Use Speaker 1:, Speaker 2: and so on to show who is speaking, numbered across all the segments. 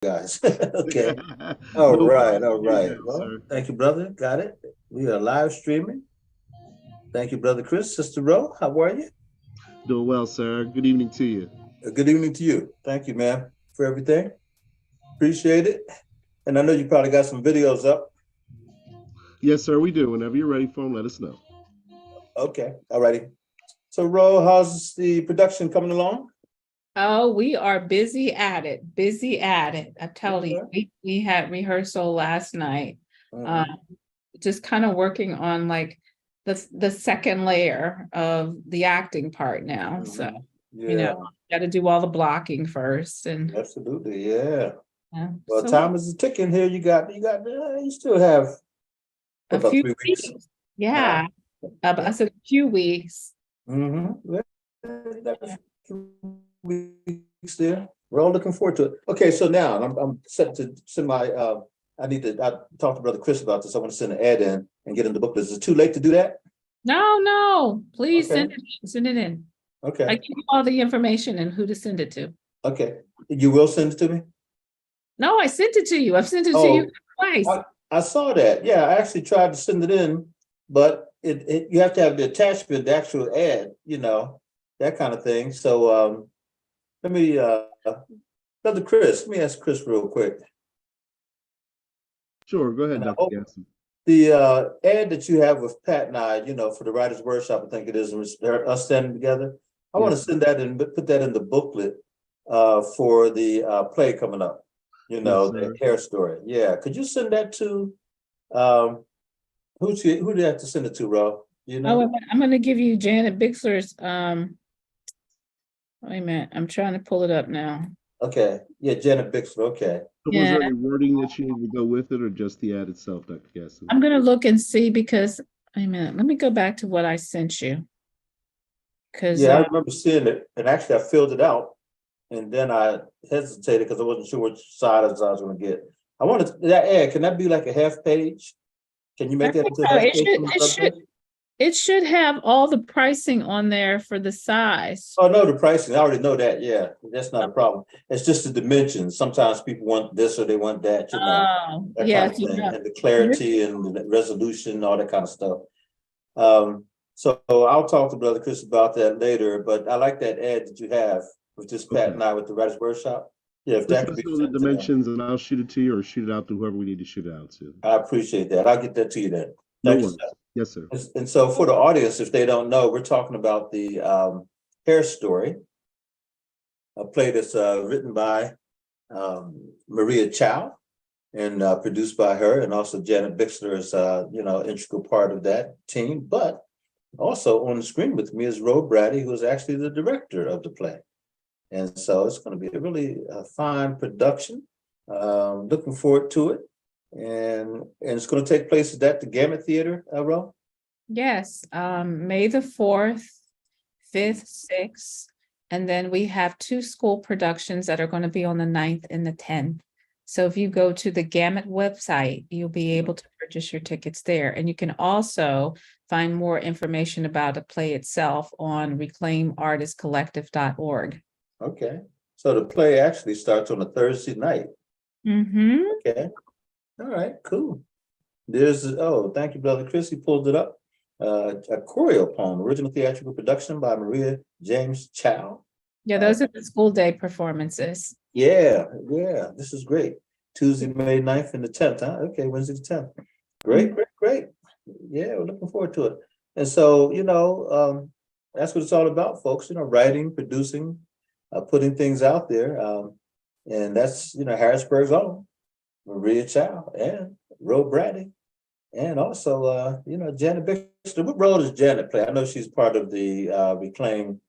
Speaker 1: guys. Okay. All
Speaker 2: No
Speaker 1: right.
Speaker 2: problem.
Speaker 1: All
Speaker 2: You're
Speaker 1: right.
Speaker 2: good,
Speaker 1: Well,
Speaker 2: sir.
Speaker 1: thank you, brother. Got it. We are live streaming. Thank you, brother Chris. Sister Ro, how are you?
Speaker 2: Doing well, sir. Good evening to you.
Speaker 1: Good evening to you. Thank you, man, for everything. Appreciate it. And I know you probably got some videos up.
Speaker 2: Yes, sir, we do. Whenever you're ready for them, let us know.
Speaker 1: Okay. All righty. So, Ro, how's the production coming along?
Speaker 3: Oh, we are busy at it, busy at it. I tell you,
Speaker 1: Okay.
Speaker 3: we had rehearsal last night. Um,
Speaker 1: Mhm.
Speaker 3: just kind of working on like the second layer of the acting part now. So,
Speaker 1: Mhm.
Speaker 3: you know,
Speaker 1: Yeah,
Speaker 3: got to do all the blocking first, and
Speaker 1: absolutely. Yeah. Well,
Speaker 3: so
Speaker 1: time is ticking here. You still have what,
Speaker 3: a
Speaker 1: about
Speaker 3: few
Speaker 1: 3 weeks?
Speaker 3: weeks.
Speaker 1: Huh?
Speaker 3: Yeah, I
Speaker 1: Yeah.
Speaker 3: said a few weeks.
Speaker 1: Mm-hmm. You got a few weeks there. We're all looking forward to it. Okay, so now I'm set to send my I talked to Brother Chris about this. I want to send an ad in and get in the booklet. Is it too late to do that?
Speaker 3: No, no, please
Speaker 1: Okay,
Speaker 3: send it in, send it in. I
Speaker 1: okay,
Speaker 3: give you all the information and who to send it to.
Speaker 1: okay. You will send it to me?
Speaker 3: No, I sent it to you. I've sent it to you
Speaker 1: Oh,
Speaker 3: twice.
Speaker 1: I saw that. Yeah, I actually tried to send it in, but it you have to have the attachment, the actual ad, that kind of thing. So let me Brother Chris, let me ask Chris real quick.
Speaker 2: Sure, go ahead,
Speaker 1: And I
Speaker 2: Dr.
Speaker 1: hope
Speaker 2: Gasson.
Speaker 1: the ad that you have with Pat and I, for the Writers Workshop, I think it is, and us standing together. I want to
Speaker 2: Yes, sir.
Speaker 1: send that and put that in the booklet for the play coming up.
Speaker 2: Yes,
Speaker 1: The
Speaker 2: sir.
Speaker 1: hair story. Yeah, could you send that to who do you have to send it to, Rob? You
Speaker 3: Oh,
Speaker 1: know?
Speaker 3: I'm gonna give you Janet Bixler's, wait a minute, I'm trying to pull it up now.
Speaker 1: Okay, yeah, Janet Bixler. Okay,
Speaker 2: So was
Speaker 3: Yeah,
Speaker 2: there any wording that you need to go with it or just the ad itself, Dr. Gasson?
Speaker 3: I'm gonna look and see because, wait a minute, let me go back to what I sent you. Cause,
Speaker 1: yeah, I remember seeing it, and actually I filled it out, and then I hesitated because I wasn't sure which side I was going to get. I wanted that ad. Can that be like a half page? Can you
Speaker 3: I
Speaker 1: make that
Speaker 3: think
Speaker 1: into a
Speaker 3: so.
Speaker 1: half
Speaker 3: It
Speaker 1: page
Speaker 3: should,
Speaker 1: for me,
Speaker 3: it
Speaker 1: Brother
Speaker 3: should,
Speaker 1: Chris?
Speaker 3: it should have all the pricing on there for the size.
Speaker 1: Oh no, the pricing. I already know that. Yeah, that's not a problem. It's just the dimensions. Sometimes people want this or they want that.
Speaker 3: Oh,
Speaker 1: That kind
Speaker 3: yes,
Speaker 1: of
Speaker 3: you
Speaker 1: thing,
Speaker 3: know.
Speaker 1: and the clarity and the resolution, all that kind of stuff. So I'll talk to Brother Chris about that later. But I like that ad that you have with this Pat
Speaker 2: Okay.
Speaker 1: and I with the Writers Workshop. Yeah, if
Speaker 2: Just
Speaker 1: that
Speaker 2: let
Speaker 1: could
Speaker 2: us
Speaker 1: be
Speaker 2: know the
Speaker 1: sent to them,
Speaker 2: dimensions and I'll shoot it to you or shoot it out to whoever we need to shoot it out to.
Speaker 1: I appreciate that. I'll get that to you then.
Speaker 2: No
Speaker 1: Thank you, sir.
Speaker 2: worries. Yes, sir.
Speaker 1: And so for the audience, if they don't know, we're talking about the hair story, a play that's written by Maria Chow and produced by her, and also Janet Bixler is integral part of that team. But also on the screen with me is Ro Brady, who is actually the director of the play. And so it's going to be a really fine production. Looking forward to it. And it's going to take place at the Gamut Theater, Ro?
Speaker 3: Yes, May the 4th, 5th, 6th, and then we have two school productions that are going to be on the 9th and the 10th. So if you go to the Gamut website, you'll be able to purchase your tickets there. And you can also find more information about the play itself on reclaimartistcollective.org.
Speaker 1: Okay. So the play actually starts on a Thursday night.
Speaker 3: Mm-hmm.
Speaker 1: Okay. All right, cool. Thank you, Brother Chris. He pulled it up. A choreo poem, original theatrical production by Maria James Chow.
Speaker 3: Yeah, those are the school day performances.
Speaker 1: Yeah, this is great. Tuesday, May 9th and the 10th, huh? Okay, Wednesday the 10th. Great, great, great. Yeah, we're looking forward to it. And so, that's what it's all about, folks, writing, producing, putting things out there. And that's, Harrisburg's own Maria Chow and Ro Brady. And also, Janet Bixler. What role does Janet play? I know she's part of the Reclaim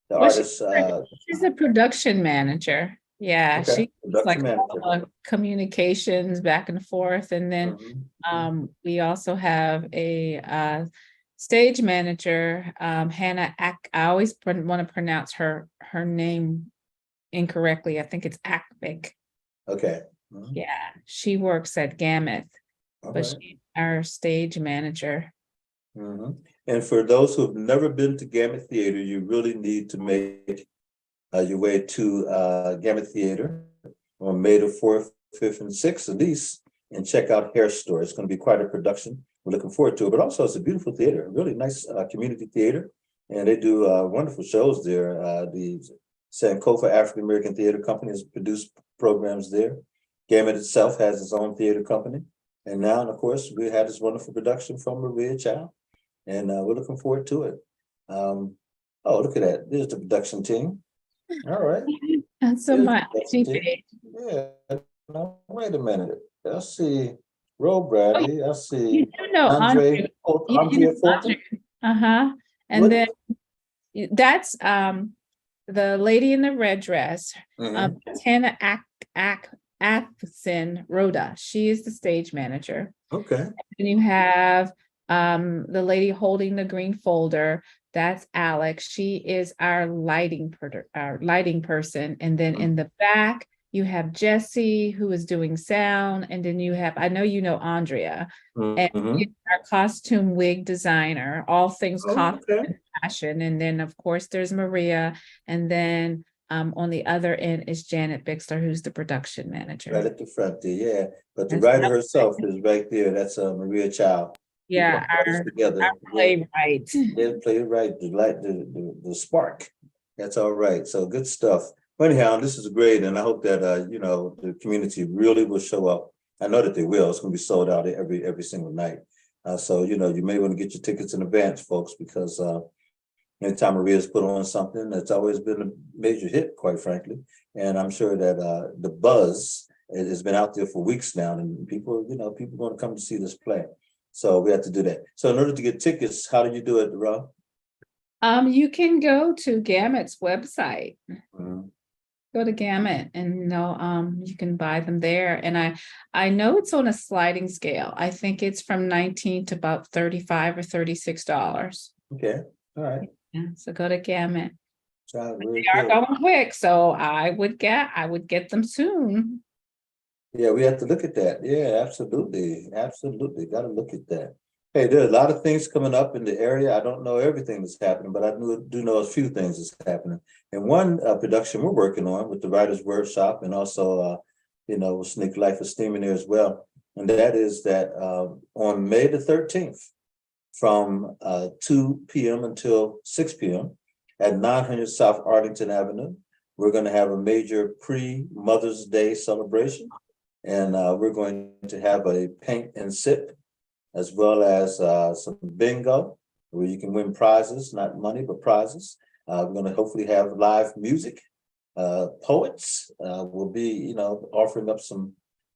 Speaker 1: the
Speaker 3: Well,
Speaker 1: Artists.
Speaker 3: she's a production manager. Yeah,
Speaker 1: Okay,
Speaker 3: she's
Speaker 1: production
Speaker 3: like all
Speaker 1: manager.
Speaker 3: the communications back and forth. And then we also have a stage manager, Hannah I always want to pronounce her name incorrectly. I think it's Akvik.
Speaker 1: Okay.
Speaker 3: Yeah, she works at Gamut,
Speaker 1: All
Speaker 3: but
Speaker 1: right.
Speaker 3: she's our stage manager.
Speaker 1: And for those who have never been to Gamut Theater, you really need to make your way to Gamut Theater. on May the 4th, 5th, and 6th at least, and check out Hair Story. It's going to be quite a production. We're looking forward to it, but also it's a beautiful theater, really nice community theater, and they do wonderful shows there. The Sankofa African American Theater Company has produced programs there. Gamut itself has its own theater company, and now, of course, we had this wonderful production from Maria Child, and we're looking forward to it. Oh, look at that! There's the production team. All right.
Speaker 3: And so
Speaker 1: There's
Speaker 3: my
Speaker 1: the production
Speaker 3: IG
Speaker 1: team.
Speaker 3: page.
Speaker 1: Yeah. Now, wait a minute. I see Ro Bradley. I
Speaker 3: You
Speaker 1: see
Speaker 3: do know
Speaker 1: Andre.
Speaker 3: You
Speaker 1: Andrea
Speaker 3: know
Speaker 1: Fulton.
Speaker 3: Uh-huh. And
Speaker 1: What?
Speaker 3: then that's the lady in the red dress,
Speaker 1: Mhm.
Speaker 3: Tana Atkinson Rhoda. She is the stage manager.
Speaker 1: Okay.
Speaker 3: And you have the lady holding the green folder. That's Alex. She is our lighting person. And then in the back, you have Jesse, who is doing sound. And then you have, I know you know Andrea, and
Speaker 1: Mhm.
Speaker 3: our costume wig designer, all things costume
Speaker 1: Okay.
Speaker 3: and fashion. And then, of course, there's Maria. And then on the other end is Janet Bixler, who's the production
Speaker 1: Right
Speaker 3: manager.
Speaker 1: at the front there, yeah. But the
Speaker 3: That's
Speaker 1: writer
Speaker 3: Alex.
Speaker 1: herself is right there. That's Maria Child. We
Speaker 3: Yeah,
Speaker 1: put all this together.
Speaker 3: our playwright.
Speaker 1: Yeah, play it right. The light, the spark. That's all right. So good stuff. But anyhow, this is great, and I hope that the community really will show up. I know that they will. It's going to be sold out every single night. So you may want to get your tickets in advance, folks, because anytime Maria's put on something, it's always been a major hit, quite frankly. And I'm sure that the buzz has been out there for weeks now, and people want to come to see this play. So we have to do that. So in order to get tickets, how do you do it, Rob?
Speaker 3: You can go to Gamut's website.
Speaker 1: Mhm.
Speaker 3: Go to Gamut and you can buy them there. And I know it's on a sliding scale. I think it's from 19 to about $35 or $36.
Speaker 1: Okay, all right.
Speaker 3: Yeah, so go to Gamut.
Speaker 1: Sounds
Speaker 3: They
Speaker 1: really
Speaker 3: are
Speaker 1: good.
Speaker 3: going quick, so I would get them soon.
Speaker 1: Yeah, we have to look at that. Yeah, absolutely. Absolutely. Got to look at that. Hey, there are a lot of things coming up in the area. I don't know everything that's happening, but I do know a few things that's happening. And one production we're working on with the Writers WordShop, and also, with Sneak Life Esteem in there as well. And that is that on May the 13th, from 2 p.m. until 6 p.m. at 900 South Arlington Avenue, we're going to have a major pre-Mother's Day celebration. And we're going to have a paint and sip, as well as some bingo, where you can win prizes, not money, but prizes. We're going to hopefully have live music. Poets will be, offering up some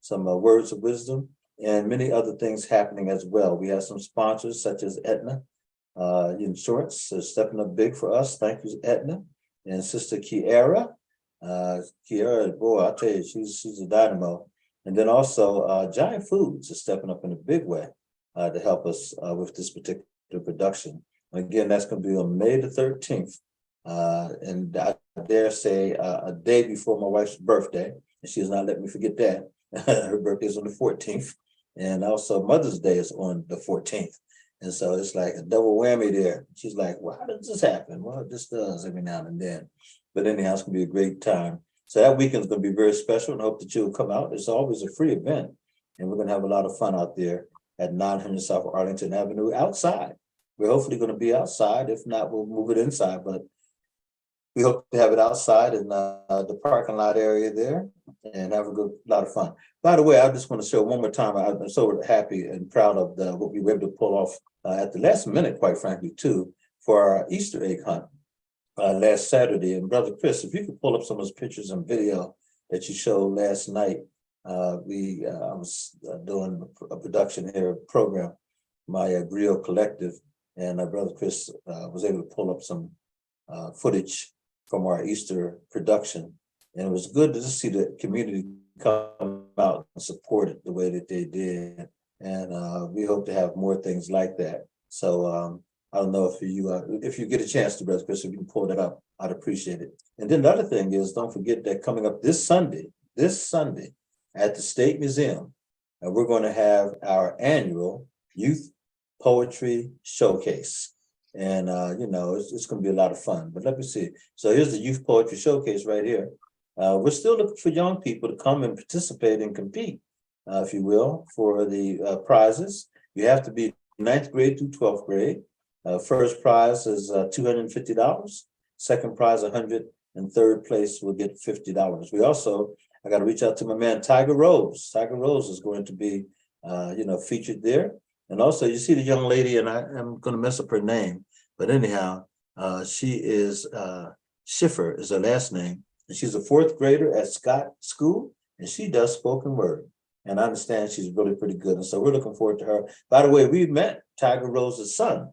Speaker 1: words of wisdom, and many other things happening as well. We have some sponsors such as Aetna Insurance, stepping up big for us. Thank you, Aetna, and Sister Kiara. Kiara, boy, I tell you, she's a dynamo. And then also Giant Foods is stepping up in a big way to help us with this particular production. And again, that's going to be on May the 13th. And I dare say a day before my wife's birthday. And she has not let me forget that. Her birthday is on the 14th. And also Mother's Day is on the 14th. And so it's like a double whammy there. She's like, well, how does this happen? Well, it just does every now and then. But anyhow, it's going to be a great time. So that weekend is going to be very special, and I hope that you'll come out. It's always a free event, and we're going to have a lot of fun out there at 900 South Arlington Avenue outside. We're hopefully going to be outside. If not, we'll move it inside, but we hope to have it outside in the parking lot area there and have a lot of fun. By the way, I just want to show one more time, I'm so happy and proud of what we were able to pull off at the last minute, quite frankly, too, for our Easter egg hunt. Last Saturday. And Brother Chris, if you could pull up some of those pictures and video that you showed last night. I was doing a production here, a program, my Griot Collective, and Brother Chris was able to pull up some footage from our Easter production. And it was good to just see the community come out and support it the way that they did. And we hope to have more things like that. So I don't know if you get a chance to, Brother Chris, if you can pull that up, I'd appreciate it. And then the other thing is, don't forget that coming up this Sunday at the State Museum, we're going to have our annual Youth Poetry Showcase. And, it's going to be a lot of fun. But let me see. So here's the Youth Poetry Showcase right here. we're still looking for young people to come and participate and compete, if you will, for the prizes. You have to be 9th grade through 12th grade. First prize is $250. Second prize, 100, and third place will get $50. We also, I got to reach out to my man Tiger Rose. Tiger Rose is going to be, featured there. And also, you see the young lady, and I'm going to mess up her name, but anyhow, she is Schiffer is her last name, and she's a 4th grader at Scott School, and she does spoken word. And I understand she's really pretty good, and so we're looking forward to her. By the way, we met Tiger Rose's son.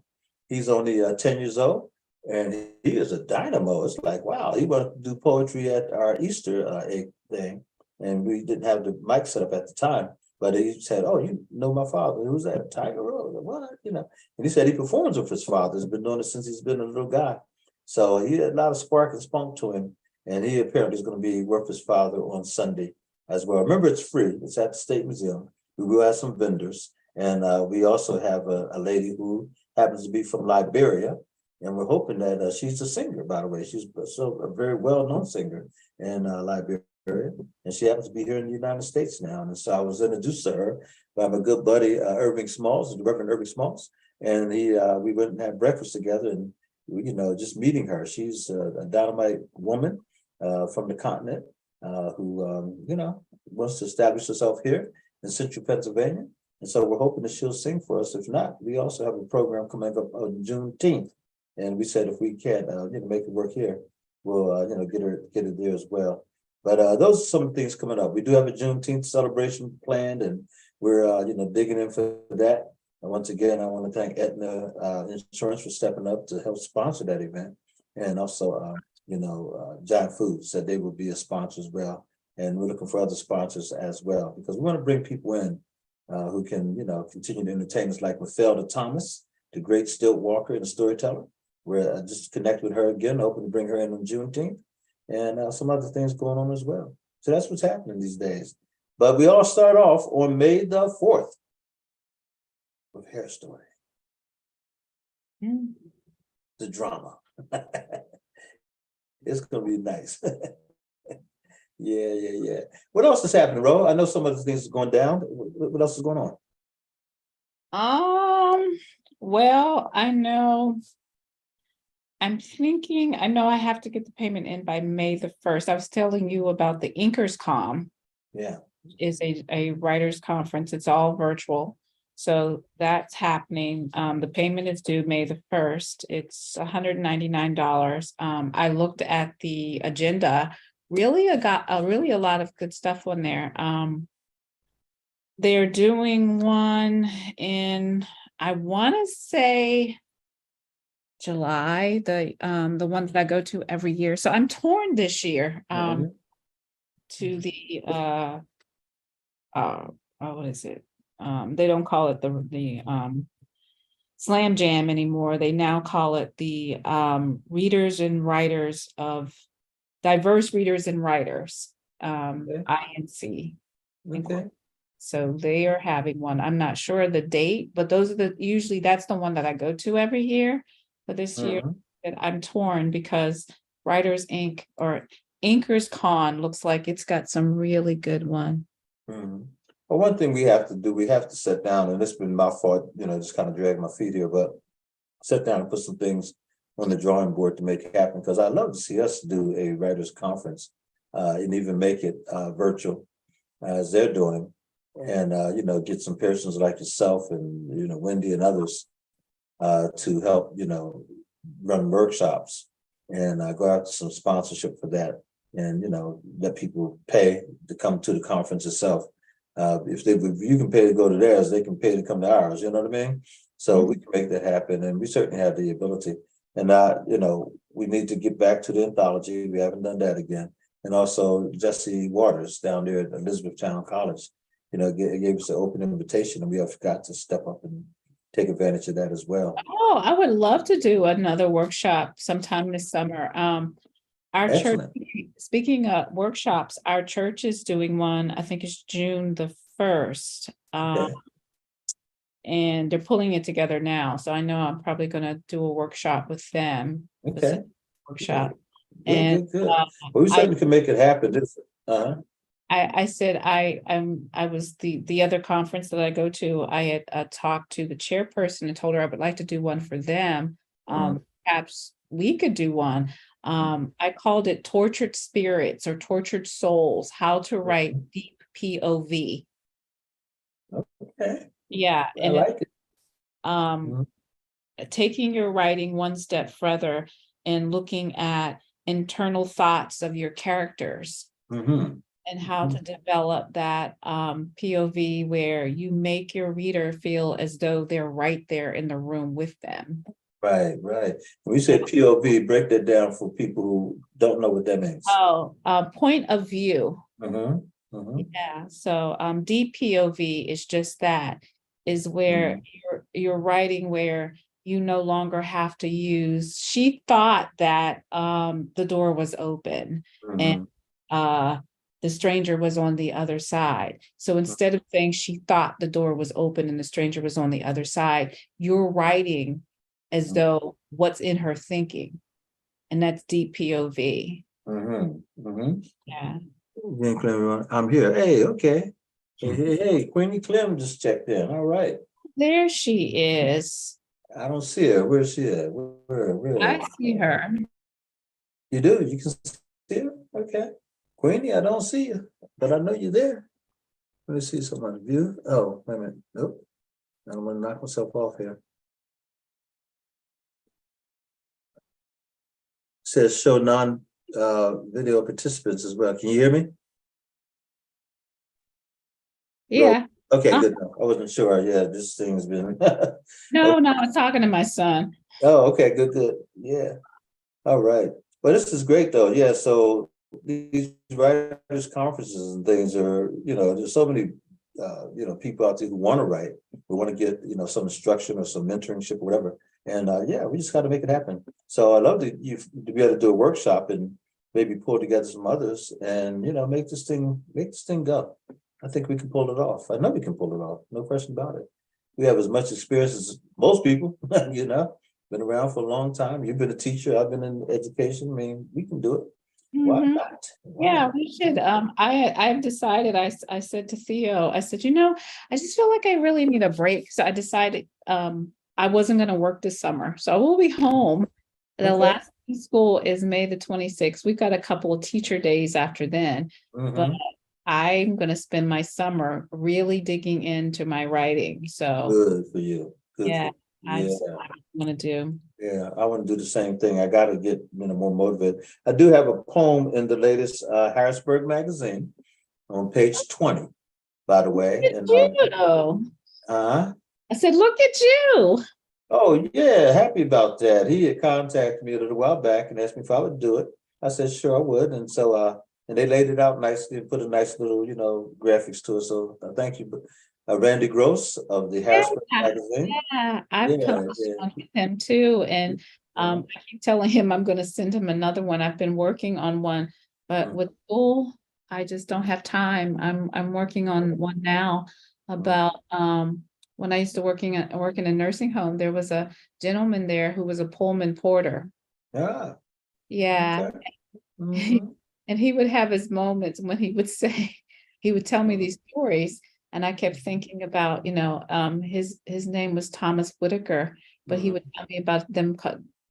Speaker 1: He's only 10 years old, and he is a dynamo. It's like, wow, he wanted to do poetry at our Easter egg thing, and we didn't have the mic set up at the time. But he said, "Oh, you know my father? Who's that? Tiger Rose? What? And he said he performs with his father. He's been doing it since he's been a little guy. So he had a lot of spark and spunk to him, and he apparently is going to be with his father on Sunday as well. Remember, it's free. It's at the State Museum. We will have some vendors, and we also have a lady who happens to be from Liberia, and we're hoping that she's a singer. By the way, she's a very well-known singer in Liberia. And she happens to be here in the United States now. And so I was introduced to her by my good buddy, Irving Smalls, the Reverend Irving Smalls. And we went and had breakfast together, and, just meeting her. She's a dynamite woman from the continent who, wants to establish herself here in central Pennsylvania. And so we're hoping that she'll sing for us. If not, we also have a program coming up on Juneteenth. And we said if we can't, make it work here, we'll, get her there as well. But those are some of the things coming up. We do have a Juneteenth celebration planned, and we're digging in for that. And once again, I want to thank Aetna Insurance for stepping up to help sponsor that event, and also Giant Foods said they will be a sponsor as well. And we're looking for other sponsors as well, because we want to bring people in who can continue to entertain us, like Mathilda Thomas, the great stilt walker and storyteller. We're just connect with her again, hoping to bring her in on Juneteenth. And some other things going on as well. So that's what's happening these days. But we all start off on May the 4th with Hair Story. The drama. It's going to be nice. Yeah. What else is happening, Ro? I know some of the things are going down. What else is going on?
Speaker 3: Well, I know I have to get the payment in by May the 1st. I was telling you about the Inkers Com.
Speaker 1: Yeah.
Speaker 3: Is a writers conference. It's all virtual. So that's happening. The payment is due May the 1st. It's $199. I looked at the agenda. Really, I got a lot of good stuff on there. They're doing one in, I want to say, July, the one that I go to every year. So I'm torn this year to the what is it? They don't call it the Slam Jam anymore. They now call it the Readers and Writers of Diverse Readers and Writers, INC.
Speaker 1: Okay.
Speaker 3: So they are having one. I'm not sure of the date, but those are usually that's the one that I go to every year. But this year I'm torn because Writers Inc. or Inkers Con looks like it's got some really good one.
Speaker 1: Well, one thing we have to do, we have to sit down, and it's been my fault, just kind of drag my feet here, but sit down and put some things on the drawing board to make it happen, because I'd love to see us do a writers conference and even make it virtual as they're doing, and get some persons like yourself and Wendy and others to help run workshops and go after some sponsorship for that, and let people pay to come to the conference itself. If you can pay to go to theirs, they can pay to come to ours. You know what I mean? So we can make that happen, and we certainly have the ability. And we need to get back to the anthology. We haven't done that again. And also Jesse Waters down there at Elizabethtown College, gave us an open invitation, and we have got to step up and take advantage of that as well.
Speaker 3: Oh, I would love to do another workshop sometime this summer. Our
Speaker 1: Excellent.
Speaker 3: church, speaking of workshops, our church is doing one, I think it's June the 1st.
Speaker 1: Okay.
Speaker 3: And they're pulling it together now. So I know I'm probably going to do a workshop with them.
Speaker 1: Okay.
Speaker 3: Workshop.
Speaker 1: Good,
Speaker 3: And
Speaker 1: good, good. Well, we certainly can make it happen.
Speaker 3: I said I was the other conference that I go to, I had talked to the chairperson and told her I would like to do one for them. Perhaps we could do one. I called it Tortured Spirits or Tortured Souls, how to write deep POV.
Speaker 1: Okay,
Speaker 3: Yeah,
Speaker 1: I like it.
Speaker 3: Taking your writing one step further and looking at internal thoughts of your characters. And how to develop that POV where you make your reader feel as though they're right there in the room with them.
Speaker 1: Right, right. When you say POV, break that down for people who don't know what that means.
Speaker 3: Oh, point of view. Yeah, so DPOV is just that, is where you're writing where you no longer have to use, she thought that the door was open and the stranger was on the other side. So instead of saying she thought the door was open and the stranger was on the other side, you're writing as though what's in her thinking. And that's deep POV. Yeah.
Speaker 1: I'm here. Hey, okay. Hey, Queenie Clem just checked in. All right.
Speaker 3: There she is.
Speaker 1: I don't see her. Where's she at? Where?
Speaker 3: I see her.
Speaker 1: You do? You can see her? Okay. Queenie, I don't see you, but I know you're there. Let me see some on the view. Oh, wait a minute. Nope. I don't want to knock myself off here. Says show video participants as well. Can you hear me?
Speaker 3: Yeah.
Speaker 1: Okay, good. I wasn't sure. Yeah, this thing's been.
Speaker 3: No, I'm talking to my son.
Speaker 1: Oh, okay, good. Yeah. All right. Well, this is great though. Yeah. So these writers' conferences and things are, there's so many, people out there who want to write, who want to get, some instruction or some mentorship or whatever. And yeah, we just got to make it happen. So I love to be able to do a workshop and maybe pull together some others and, make this thing go. I think we can pull it off. I know we can pull it off. No question about it. We have as much experience as most people, been around for a long time. You've been a teacher. I've been in education. I mean, we can do it. Why not?
Speaker 3: Yeah, we should. I've decided, I said to Theo, I said, I just feel like I really need a break. So I decided I wasn't going to work this summer. So I will be home. The last day of school is May the 26th. We've got a couple of teacher days after then. But I'm going to spend my summer really digging into my writing. So
Speaker 1: good for you. Good
Speaker 3: yeah,
Speaker 1: for you.
Speaker 3: that's what I'm going to do.
Speaker 1: Yeah, I want to do the same thing. I got to get more motivated. I do have a poem in the latest Harrisburg magazine on page 20, by the way. And
Speaker 3: I said, look at you.
Speaker 1: Oh yeah, happy about that. He had contacted me a little while back and asked me if I would do it. I said sure I would, and so and they laid it out nicely and put a nice little graphics to it. So thank you, Randy Gross of the Harrisburg magazine.
Speaker 3: Yeah, I've published one with him too, and I keep telling him I'm going to send him another one. I've been working on one, but with school, I just don't have time. I'm working on one now about when I used to work in a nursing home. There was a gentleman there who was a Pullman porter. Yeah. And he would have his moments when he would tell me these stories. And I kept thinking about, his name was Thomas Whitaker, but he would tell me about them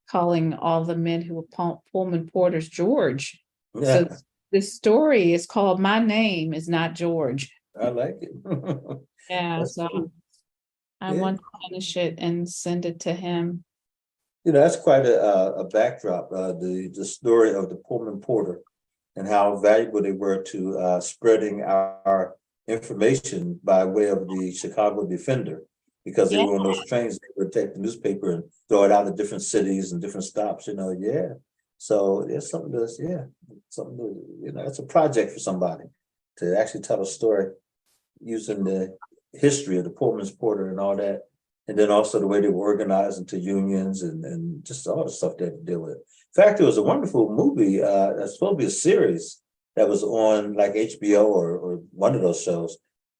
Speaker 3: calling all the men who were Pullman porters George. So this story is called My Name Is Not George.
Speaker 1: I like it.
Speaker 3: Yeah, so cool. I want to finish it and send it to him.
Speaker 1: That's quite a backdrop, the story of the Pullman porter and how valuable they were to spreading our information by way of the Chicago Defender, because they were on those trains. They would take the newspaper and throw it out at different cities and different stops. So there's something to it's a project for somebody to actually tell a story using the history of the Pullman porter and all that, and then also the way they were organized into unions and just all the stuff they had to deal with. In fact, it was a wonderful movie. It's supposed to be a series that was on like HBO or one of those shows.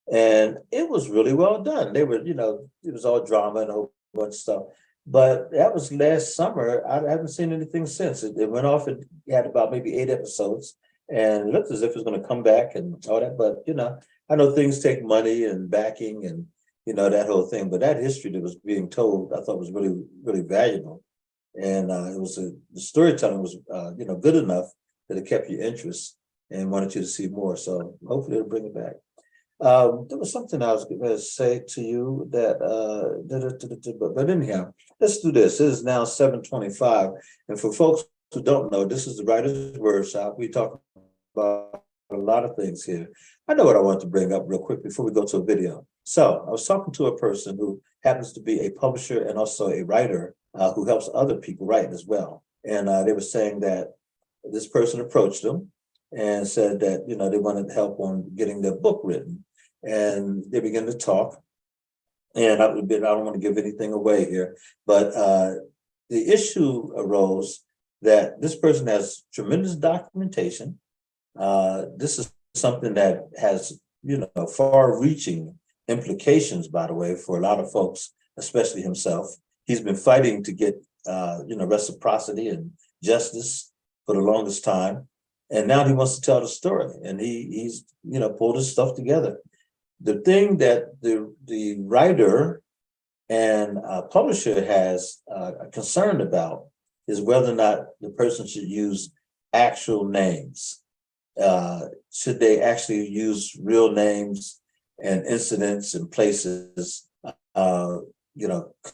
Speaker 1: And it was really well done. They were, it was all drama and a whole bunch of stuff. But that was last summer. I haven't seen anything since. It went off. It had about maybe 8 episodes, and it looked as if it was going to come back and all that. But I know things take money and backing and that whole thing. But that history that was being told, I thought was really, really valuable, and it was the storytelling was good enough that it kept your interest and wanted you to see more. So hopefully it'll bring it back. There was something I was going to say to you that, but anyhow, let's do this. It is now 7:25. And for folks who don't know, this is the Writer's Workshop. We talk about a lot of things here. I know what I want to bring up real quick before we go to a video. So I was talking to a person who happens to be a publisher and also a writer who helps other people write as well. And they were saying that this person approached them and said that they wanted help on getting their book written, and they began to talk. And I don't want to give anything away here, but the issue arose that this person has tremendous documentation. This is something that has far-reaching implications, by the way, for a lot of folks, especially himself. He's been fighting to get reciprocity and justice for the longest time. And now he wants to tell the story, and he's pulled his stuff together. The thing that the writer and publisher has concerned about is whether or not the person should use actual names. Should they actually use real names and incidents and places? Could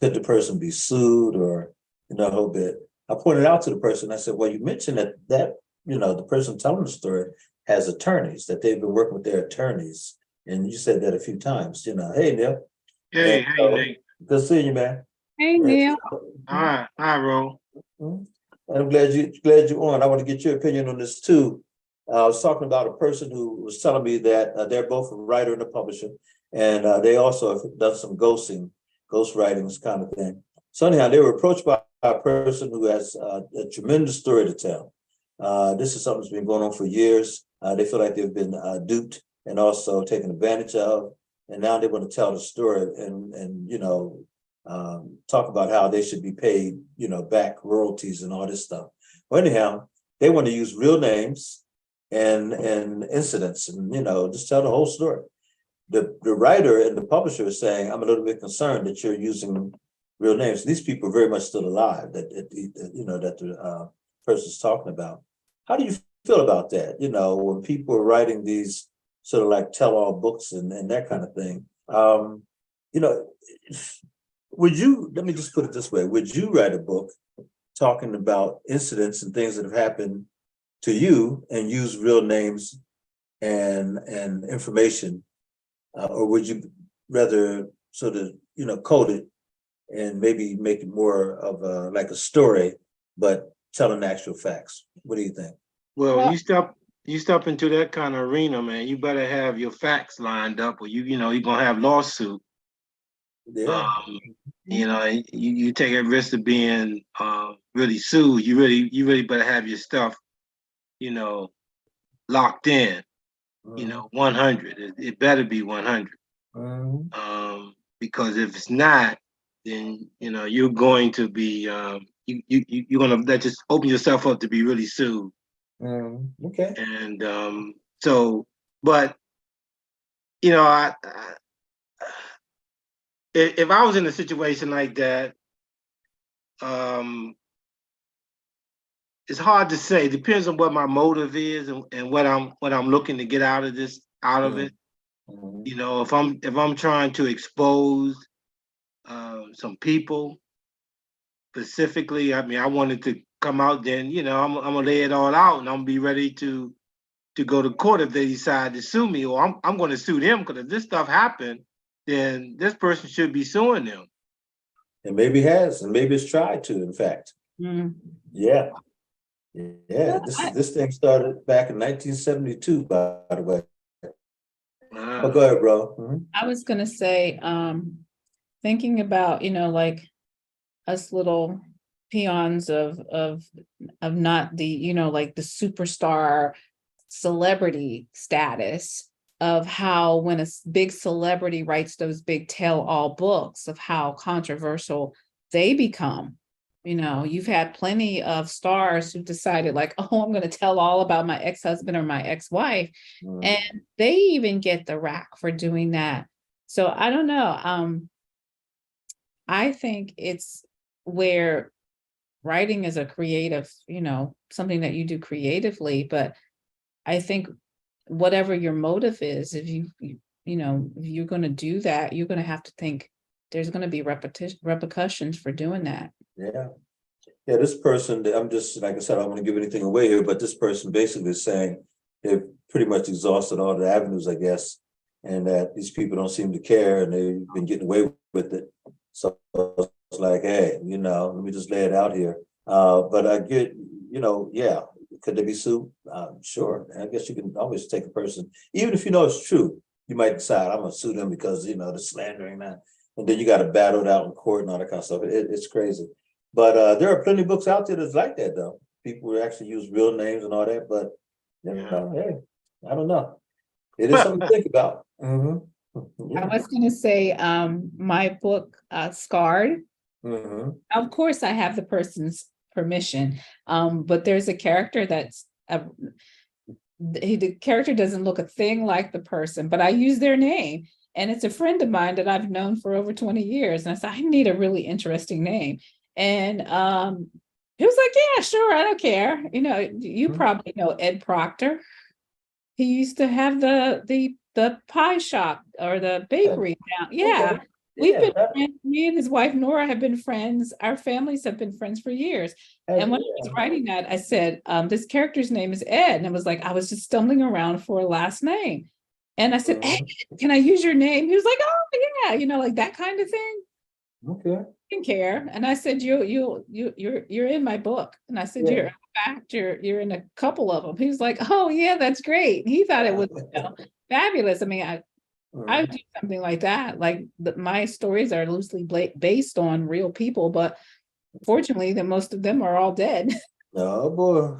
Speaker 1: the person be sued or a whole bit? I pointed out to the person. I said, "Well, you mentioned that." The person telling the story has attorneys, that they've been working with their attorneys. And you said that a few times, hey, Neil.
Speaker 4: Hey, how you doing?
Speaker 1: Good seeing you, man.
Speaker 3: Hey, Neil.
Speaker 4: Hi, Ro.
Speaker 1: I'm glad you're on. I want to get your opinion on this too. I was talking about a person who was telling me that they're both a writer and a publisher, and they also have done some ghostwritings kind of thing. So anyhow, they were approached by a person who has a tremendous story to tell. This is something that's been going on for years. They feel like they've been duped and also taken advantage of, and now they want to tell the story and talk about how they should be paid, back royalties and all this stuff. Well, anyhow, they want to use real names and incidents and just tell the whole story. The writer and the publisher is saying, I'm a little bit concerned that you're using real names. These people are very much still alive that the person's talking about. How do you feel about that? When people are writing these sort of like tell-all books and that kind of thing. Would you, let me just put it this way, would you write a book talking about incidents and things that have happened to you and use real names and information? Or would you rather sort of, code it and maybe make it more of like a story, but telling actual facts? What do you think?
Speaker 4: Well, you step into that kind of arena, man, you better have your facts lined up, or you're gonna have lawsuit.
Speaker 1: Yeah.
Speaker 4: You take a risk of being really sued. You really better have your stuff, locked in. 100. It better be 100. Because if it's not, then you're going to be you're gonna just open yourself up to be really sued.
Speaker 1: Okay.
Speaker 4: And so, but if I was in a situation like that, it's hard to say. Depends on what my motive is and what I'm looking to get out of it. If I'm trying to expose some people specifically, I wanted to come out, then I'm gonna lay it all out, and I'm gonna be ready to go to court if they decide to sue me, or I'm going to sue them, because if this stuff happened, then this person should be suing them.
Speaker 1: And maybe has, and maybe it's tried to, in fact. Yeah. This thing started back in 1972, by the way. But go ahead, bro.
Speaker 3: I was gonna say, thinking about, like us little peons of not the, like the superstar celebrity status, of how when a big celebrity writes those big tell-all books, of how controversial they become. You know, you've had plenty of stars who decided like, oh, I'm going to tell all about my ex-husband or my ex-wife. And they even get the rack for doing that. So I don't know. I think it's where writing is a creative, you know, something that you do creatively, but I think whatever your motive is, if you know, if you're going to do that, you're going to have to think there's going to be repercussions for doing that.
Speaker 1: Yeah. Yeah, this person, I'm just, like I said, I don't want to give anything away here, but this person basically is saying they've pretty much exhausted all the avenues, I guess, and that these people don't seem to care and they've been getting away with it. So it's like, hey, you know, let me just lay it out here. But I get, you know, yeah, could they be sued? Sure. I guess you can always take a person, even if you know it's true, you might decide I'm gonna sue them because, you know, the slandering that. And then you got to battle it out in court and all that kind of stuff. It's crazy. But there are plenty of books out there that's like that, though. People who actually use real names and all that. But, you know, hey, I don't know. It is something to think about. Yeah.
Speaker 3: I was going to say, my book, Scarred, of course, I have the person's permission, but there's a character that's, the character doesn't look a thing like the person, but I use their name. And it's a friend of mine that I've known for over 20 years. And I said, I need a really interesting name. And he was like, yeah, sure, I don't care. You know, you probably know Ed Proctor. He used to have the pie shop or the bakery down. Yeah.
Speaker 1: Okay.
Speaker 3: We've been friends. Me and his wife Nora have been friends. Our families have been friends for years. And when I was writing that, I said, this character's name is Ed. And it was like, I was just stumbling around for a last name. And I said, hey, can I use your name? He was like, oh yeah, you know, like that kind of thing.
Speaker 1: Okay.
Speaker 3: Didn't care. And I said, you're in my book. And I said, you're in fact, you're in a couple of them. He was like, oh yeah, that's great. He thought it was, you know, fabulous. I mean, I do something like that. Like my stories are loosely based on real people, but fortunately, most of them are all dead.
Speaker 1: Oh boy.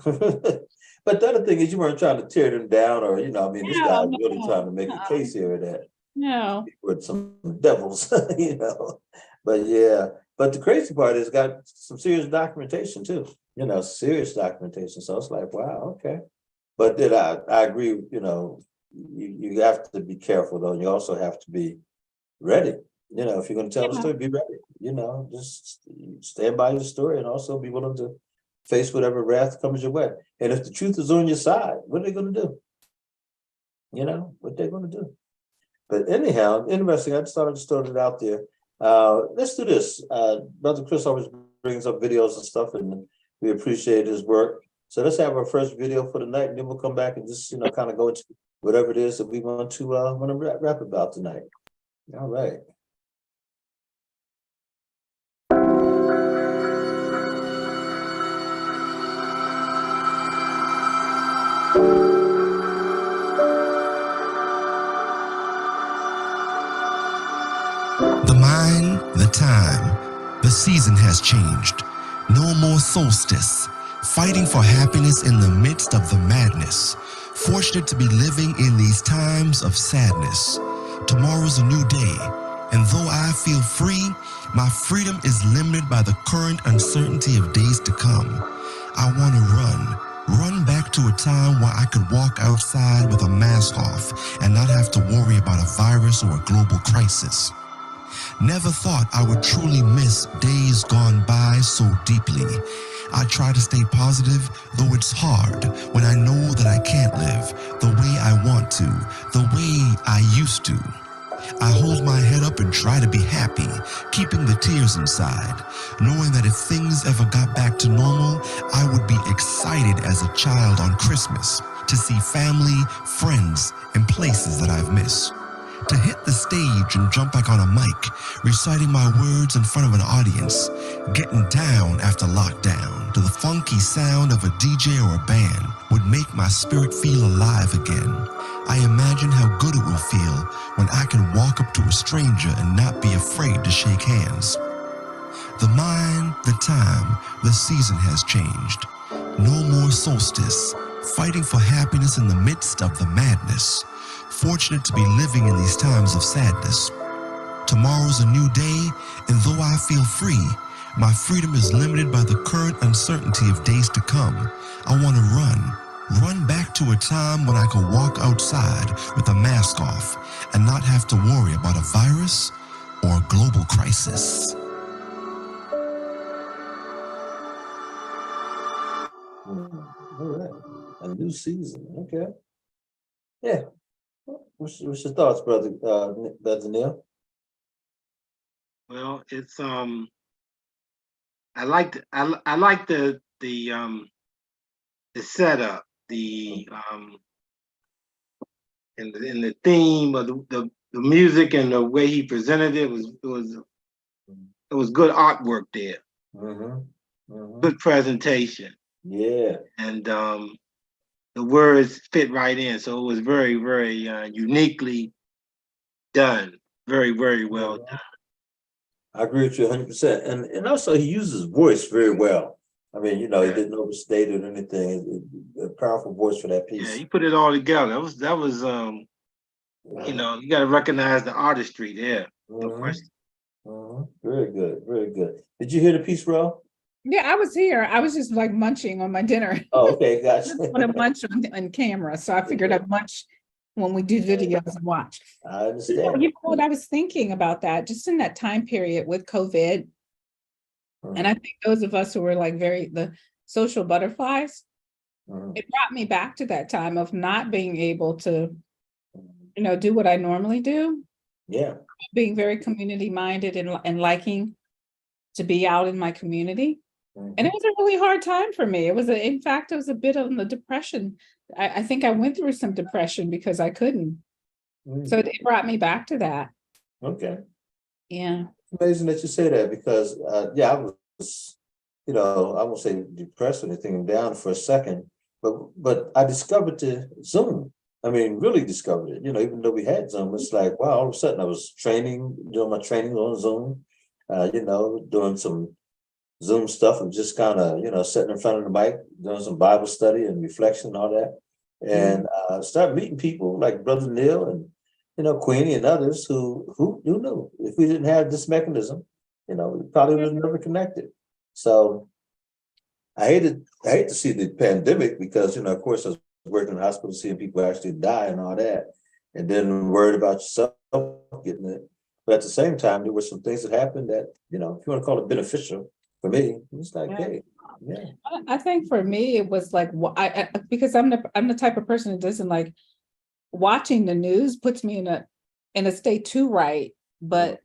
Speaker 1: But the other thing is, you weren't trying to tear them down, or, you know, I mean, this guy's really trying to make a case here that with some devils, you know. But yeah, but the crazy part is got some serious documentation too, you know, serious documentation. So it's like, wow, okay. But then I agree, you know, you have to be careful though. And you also have to be ready. You know, if you're going to tell the story, be ready. You know, just stand by your story and also be willing to face whatever wrath comes your way. And if the truth is on your side, what are they going to do? You know, what they're going to do. But anyhow, interesting. I just thought I'd just throw it out there. Let's do this. Brother Chris always brings up videos and stuff, and we appreciate his work. So let's have our first video for the night, and then we'll come back and just, you know, kind of go into whatever it is that we want to rap about tonight. All right.
Speaker 5: The mind, the time, the season has changed. No more solstice, fighting for happiness in the midst of the madness. Fortunate to be living in these times of sadness. Tomorrow's a new day, and though I feel free, my freedom is limited by the current uncertainty of days to come. I want to run back to a time where I could walk outside with a mask off and not have to worry about a virus or a global crisis. Never thought I would truly miss days gone by so deeply. I try to stay positive, though it's hard when I know that I can't live the way I want to, the way I used to. I hold my head up and try to be happy, keeping the tears inside, knowing that if things ever got back to normal, I would be excited as a child on Christmas to see family, friends, and places that I've missed. To hit the stage and jump back on a mic, reciting my words in front of an audience, getting down after lockdown to the funky sound of a DJ or a band would make my spirit feel alive again. I imagine how good it will feel when I can walk up to a stranger and not be afraid to shake hands. The mind, the time, the season has changed. No more solstice, fighting for happiness in the midst of the madness. Fortunate to be living in these times of sadness. Tomorrow's a new day, and though I feel free, My freedom is limited by the current uncertainty of days to come. I want to run back to a time when I could walk outside with a mask off and not have to worry about a virus or a global crisis.
Speaker 1: All right. A new season. Okay. Yeah. What's your thoughts, brother Neil?
Speaker 4: Well, it's I like the setup, and the theme of the music and the way he presented it was good artwork there. Good presentation.
Speaker 1: Yeah.
Speaker 4: And the words fit right in. So it was very, very uniquely done. Very, very well done.
Speaker 1: I agree with you 100%. And also he uses voice very well. I mean, he didn't overstate it or anything. A powerful voice for that piece.
Speaker 4: Yeah, he put it all together. That was you got to recognize the artistry there. No question.
Speaker 1: Very good, very good. Did you hear the piece, Ro?
Speaker 3: Yeah, I was here. I was just like munching on my dinner.
Speaker 1: Oh, okay, gotcha.
Speaker 3: I want to munch on camera, so I figured I'd munch when we do videos and watch.
Speaker 1: I understand.
Speaker 3: You know what I was thinking about that, just in that time period with COVID, and I think those of us who were like the social butterflies, it brought me back to that time of not being able to, do what I normally do.
Speaker 1: Yeah.
Speaker 3: Being very community minded and liking to be out in my community. And it was a really hard time for me. In fact, it was a bit of the depression. I think I went through some depression because I couldn't. So it brought me back to that.
Speaker 1: Okay.
Speaker 3: Yeah.
Speaker 1: Amazing that you say that because, I was, I won't say depressed or anything, down for a second, but I discovered the Zoom. I mean, really discovered it, even though we had Zoom, it's like, wow, all of a sudden I was doing my training on Zoom, doing some Zoom stuff and just kind of, sitting in front of the mic, doing some Bible study and reflection and all that. And start meeting people like Brother Neil and, Queenie and others who knew if we didn't have this mechanism, we probably would have never connected. So I hate to see the pandemic because, of course, I was working in the hospital, seeing people actually die and all that, and then worried about yourself getting it. But at the same time, there were some things that happened that, if you want to call it beneficial for me, it's like, hey, yeah.
Speaker 3: I think for me, it was like, because I'm the type of person that doesn't like watching the news puts me in a state to write. But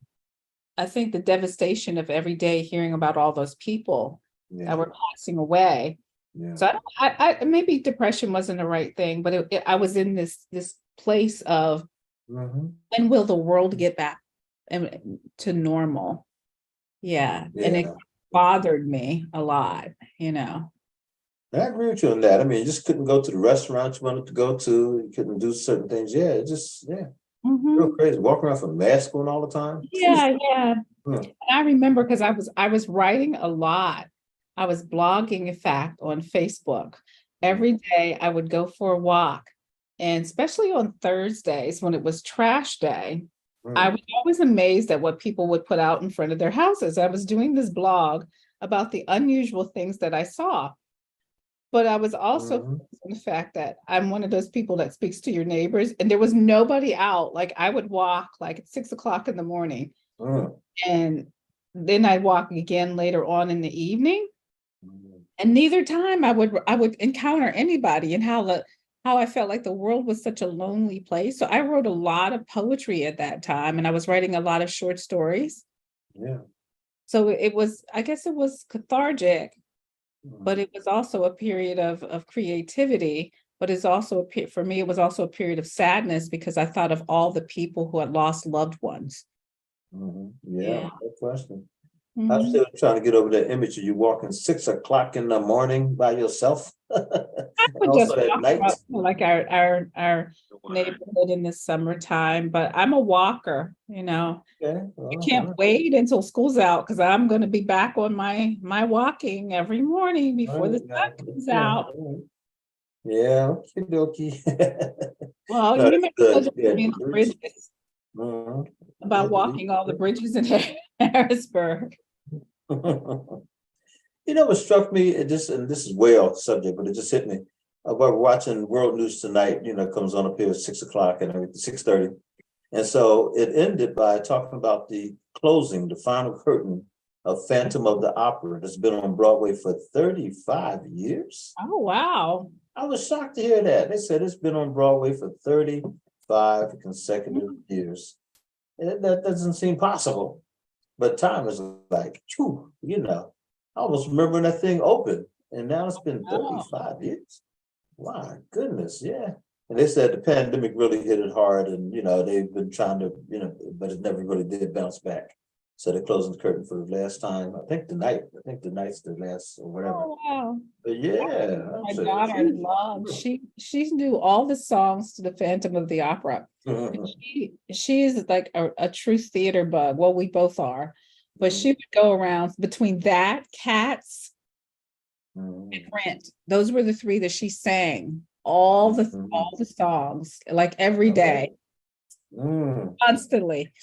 Speaker 3: I think the devastation of every day hearing about all those people that were passing away. Yeah. So I maybe depression wasn't the right thing, but I was in this place of when will the world get back to normal? Yeah. And it bothered me a lot,
Speaker 1: I agree with you on that. I mean, you just couldn't go to the restaurant you wanted to go to. You couldn't do certain things. Yeah, it just, real crazy. Walking around with a mask on all the time.
Speaker 3: Yeah. And I remember because I was writing a lot. I was blogging, in fact, on Facebook. Every day I would go for a walk. And especially on Thursdays when it was trash day, I was always amazed at what people would put out in front of their houses. I was doing this blog about the unusual things that I saw. But I was also on the fact that I'm one of those people that speaks to your neighbors, and there was nobody out. Like I would walk like at 6 o'clock in the morning, and then I'd walk again later on in the evening. And neither time I would encounter anybody, and how I felt like the world was such a lonely place. So I wrote a lot of poetry at that time, and I was writing a lot of short stories.
Speaker 1: Yeah.
Speaker 3: So I guess it was cathartic. But it was also a period of creativity, but it's also for me, it was also a period of sadness because I thought of all the people who had lost loved ones.
Speaker 1: Yeah, no question. I'm still trying to get over that image of you walking 6 o'clock in the morning by yourself.
Speaker 3: I would just walk around, like our neighborhood in the summertime, but I'm a walker,
Speaker 1: Okay.
Speaker 3: I can't wait until school's out because I'm going to be back on my walking every morning before the sun comes out.
Speaker 1: Yeah, okie
Speaker 3: Well, you remember the bridges, about walking all the bridges in Harrisburg.
Speaker 1: You know what struck me? It just, and this is way off the subject, but it just hit me. We're watching World News Tonight. You know, it comes on up here at 6 o'clock and everything, 6:30. And so it ended by talking about the closing, the final curtain of Phantom of the Opera that's been on Broadway for 35 years.
Speaker 3: Oh, wow.
Speaker 1: I was shocked to hear that. They said it's been on Broadway for 35 consecutive years. And that doesn't seem possible. But time is like, phew, you know, I almost remember when that thing opened, and now it's been 35 years. My goodness, yeah. And they said the pandemic really hit it hard, and you know, they've been trying to, you know, but it never really did bounce back. So they're closing the curtain for the last time. I think tonight's the last or whatever.
Speaker 3: Oh, wow.
Speaker 1: But yeah,
Speaker 3: My daughter loves, she knew all the songs to the Phantom of the Opera. She is like a true theater bug. Well, we both are, but she would go around between that, Cats, and Rent. Those were the three that she sang all the songs, like every day, constantly.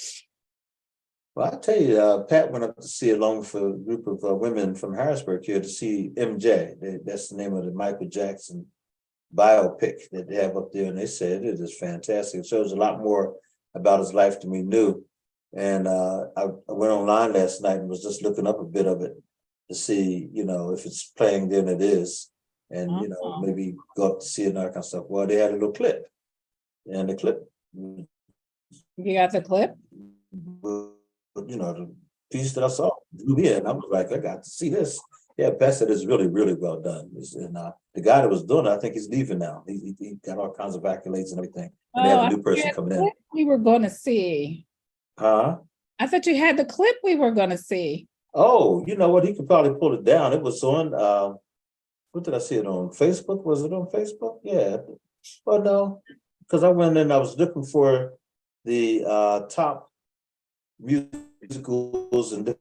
Speaker 1: Well, I tell you, Pat went up to see along with a group of women from Harrisburg here to see MJ. That's the name of the Michael Jackson biopic that they have up there, and they said it is fantastic. It shows a lot more about his life than we knew. And I went online last night and was just looking up a bit of it to see, you know, if it's playing, then it is, and you know, maybe go up to see it and that kind of stuff. Well, they had a little clip, and the clip,
Speaker 3: You got the clip?
Speaker 1: you know, the piece that I saw drew me in. I was like, I got to see this. Yeah, Pat said it's really, really well done. And the guy that was doing it, I think he's leaving now. He got all kinds of accolades and everything. And they have a new person coming in.
Speaker 3: We were going to see.
Speaker 1: Huh?
Speaker 3: I thought you had the clip we were going to see.
Speaker 1: Oh, you know what? He could probably pull it down. It was on, what did I see it on? Facebook? Was it on Facebook? Yeah. Well, no, because I went in, I was looking for the top musicals and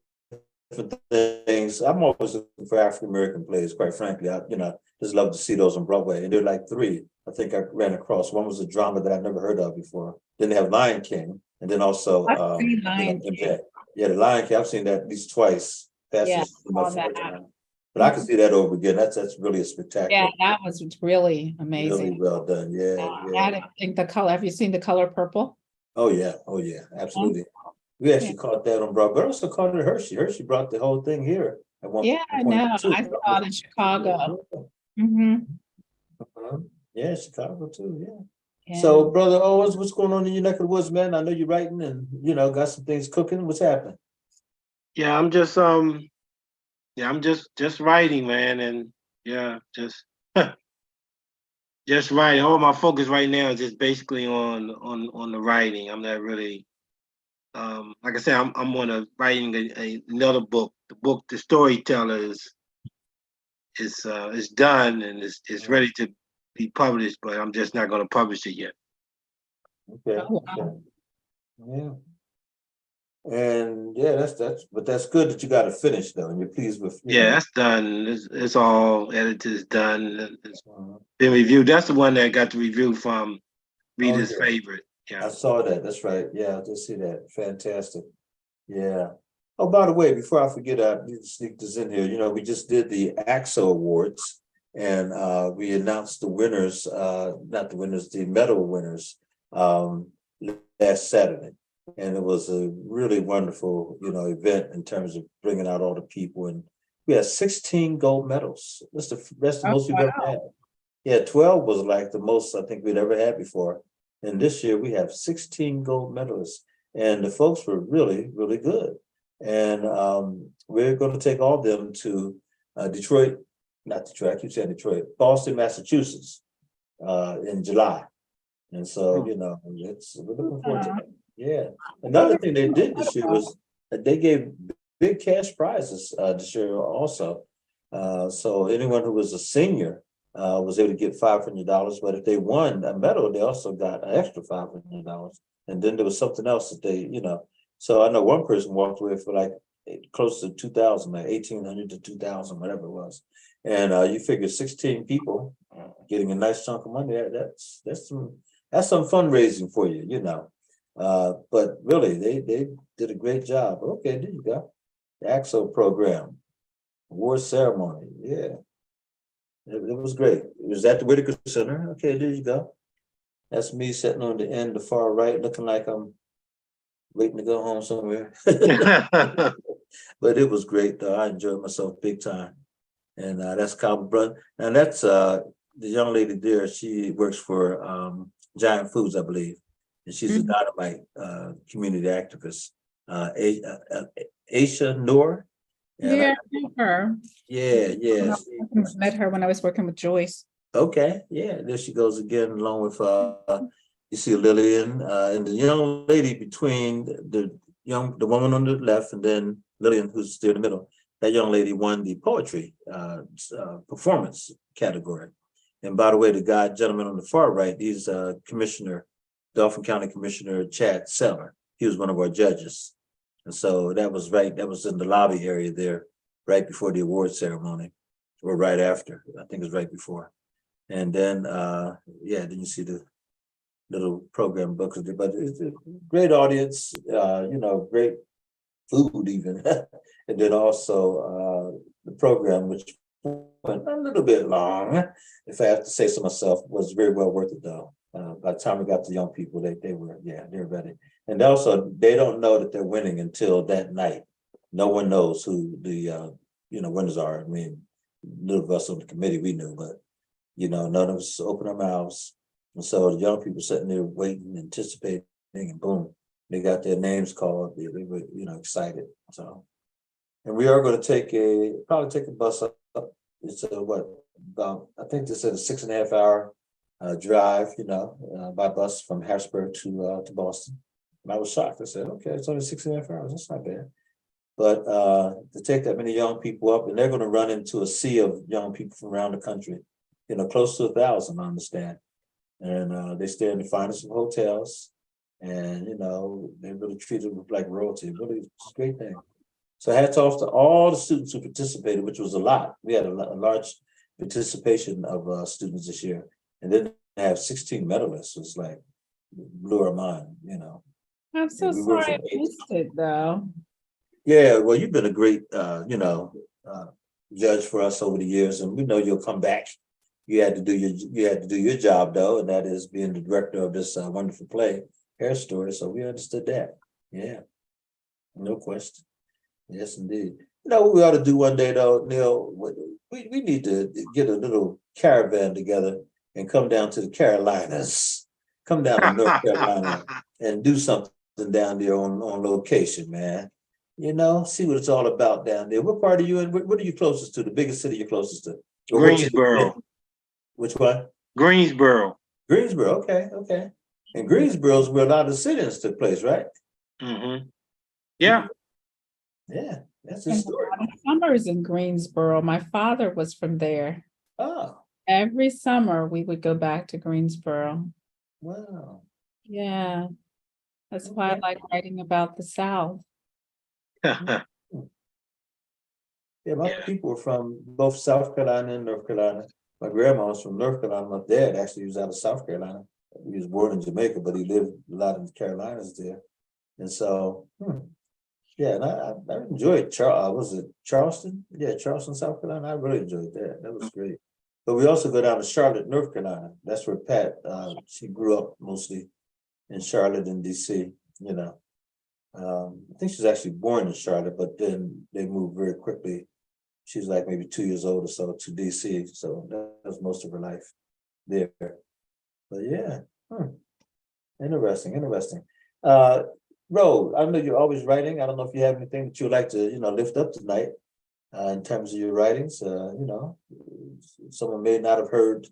Speaker 1: different things. I'm always looking for African American plays, quite frankly. I, you know, just love to see those on Broadway. And there are like three I think I ran across. One was a drama that I've never heard of before. Then they have Lion King, and then also
Speaker 3: I've seen Lion King.
Speaker 1: Yeah, the Lion King, I've seen that at least twice. That's
Speaker 3: Yeah,
Speaker 1: just my
Speaker 3: saw that.
Speaker 1: fourth time. But I can see that over again. That's really a spectacular.
Speaker 3: Yeah, that was really amazing.
Speaker 1: Really well done. Yeah,
Speaker 3: I didn't think the color. Have you seen The Color Purple?
Speaker 1: Oh yeah, absolutely. We actually caught that on Broadway, but also caught it at Hershey. Hershey brought the whole thing here at one
Speaker 3: Yeah, I
Speaker 1: point
Speaker 3: know.
Speaker 1: too.
Speaker 3: I saw it in Chicago.
Speaker 1: Yeah, Chicago too. Yeah.
Speaker 3: Yeah.
Speaker 1: So, Brother Owens, what's going on in your neck of the woods, man? I know you're writing and you know got some things cooking. What's happening?
Speaker 4: Yeah, I'm just writing, man, and yeah, just writing. All my focus right now is just basically on the writing. I'm not really like I said, I'm on writing another book. The book, The Storyteller, is done and is ready to be published, but I'm just not going to publish it yet.
Speaker 1: Okay.
Speaker 3: Oh, wow.
Speaker 1: Yeah. And yeah, but that's good that you got it finished though, and you're pleased with.
Speaker 4: Yeah, that's done. It's all edited, it's done. It's been reviewed. That's the one that got the review from Reader's Favorite. Yeah,
Speaker 1: I saw that. That's right. Yeah, I did see that. Fantastic. Yeah. Oh, by the way, before I forget, I need to sneak this in here. You know, we just did the AXO Awards, and we announced the winners, not the winners, the medal winners, last Saturday. And it was a really wonderful, you know, event in terms of bringing out all the people. And we had 16 gold medals. That's the most we've ever had. Yeah, 12 was like the most I think we'd ever had before. And this year we have 16 gold medalists. And the folks were really, really good. And we're going to take all of them to Detroit, not Detroit, I keep saying Detroit, Boston, Massachusetts in July. And so, you know, we're looking forward to that. Yeah. Another thing they did this year was that they gave big cash prizes this year also. So anyone who was a senior was able to get $500, but if they won a medal, they also got an extra $500. And then there was something else that they, you know, so I know one person walked away for like close to 2,000, like 1,800 to 2,000, whatever it was. And you figure 16 people getting a nice chunk of money, that's some fundraising for you, you know. But really, they did a great job. Okay, there you go. the AXO program, award ceremony. Yeah, it was great. It was at the Whitaker Center. Okay, there you go. That's me sitting on the end, the far right, looking like I'm waiting to go home somewhere. But it was great though. I enjoyed myself big time. And that's Cowboy Brother. And that's the young lady there. She works for Giant Foods, I believe. And she's a Dynamite community activist. Aisha Noor. And
Speaker 3: Yeah, I know her.
Speaker 1: yeah.
Speaker 3: Met her when I was working with Joyce.
Speaker 1: Okay, yeah, there she goes again, along with you see Lillian and the young lady between the woman on the left and then Lillian, who's still in the middle. That young lady won the poetry performance category. And by the way, the gentleman on the far right, he's Commissioner, Dauphin County Commissioner Chad Seller. He was one of our judges. And so that was in the lobby area there, right before the award ceremony, or right after. I think it was right before. And then, then you see the little program books, but it's a great audience, great food even. And then also the program, which went a little bit long, if I have to say so myself, was very well worth it though. By the time we got to young people, they were ready. And also, they don't know that they're winning until that night. No one knows who the winners are. I mean, little of us on the committee, we knew, but none of us open our mouths. And so the young people sitting there waiting, anticipating, and boom, they got their names called. They were, excited. So, and we are going to probably take a bus up. It's I think this is a 6.5 hour drive, by bus from Harrisburg to Boston. And I was shocked. I said, okay, it's only 6.5 hours. That's not bad. But to take that many young people up, and they're going to run into a sea of young people from around the country, close to 1,000, I understand. And they stay in the finest of hotels, and they really treated them like royalty. Really, it's a great thing. So hats off to all the students who participated, which was a lot. We had a large participation of students this year, and then they have 16 medalists. It was like blew our mind,
Speaker 3: I'm so
Speaker 1: we were
Speaker 3: sorry I
Speaker 1: from
Speaker 3: missed it though.
Speaker 1: Yeah, well, you've been a great, judge for us over the years, and we know you'll come back. You had to do your job though, and that is being the director of this wonderful play, Hair Story. So we understood that. Yeah, no question. Yes, indeed. What we ought to do one day though, Neil, we need to get a little caravan together and come down to the Carolinas, come down to North Carolina and do something down there on location, man. See what it's all about down there. What part are you in? What are you closest to? The biggest city you're closest to?
Speaker 4: Greensboro.
Speaker 1: Which one?
Speaker 4: Greensboro.
Speaker 1: Greensboro. Okay. And Greensboro is where a lot of the sit-ins took place, right?
Speaker 4: Mm-hmm. Yeah.
Speaker 1: Yeah, that's the story.
Speaker 3: Summers in Greensboro. My father was from there.
Speaker 1: Oh,
Speaker 3: Every summer we would go back to Greensboro.
Speaker 1: wow.
Speaker 3: Yeah. That's why I like writing about the South.
Speaker 1: Yeah, my people were from both South Carolina and North Carolina. My grandma was from North Carolina. My dad actually was out of South Carolina. He was born in Jamaica, but he lived a lot in the Carolinas there. And so, and I enjoyed was it Charleston? Yeah, Charleston, South Carolina. I really enjoyed that. That was great. But we also go down to Charlotte, North Carolina. That's where Pat, she grew up mostly in Charlotte and DC, I think she was actually born in Charlotte, but then they moved very quickly. She was like maybe 2 years old or so to DC. So that was most of her life there. But yeah, interesting. Ro, I know you're always writing. I don't know if you have anything that you would like to, lift up tonight in terms of your writings. Someone may not have heard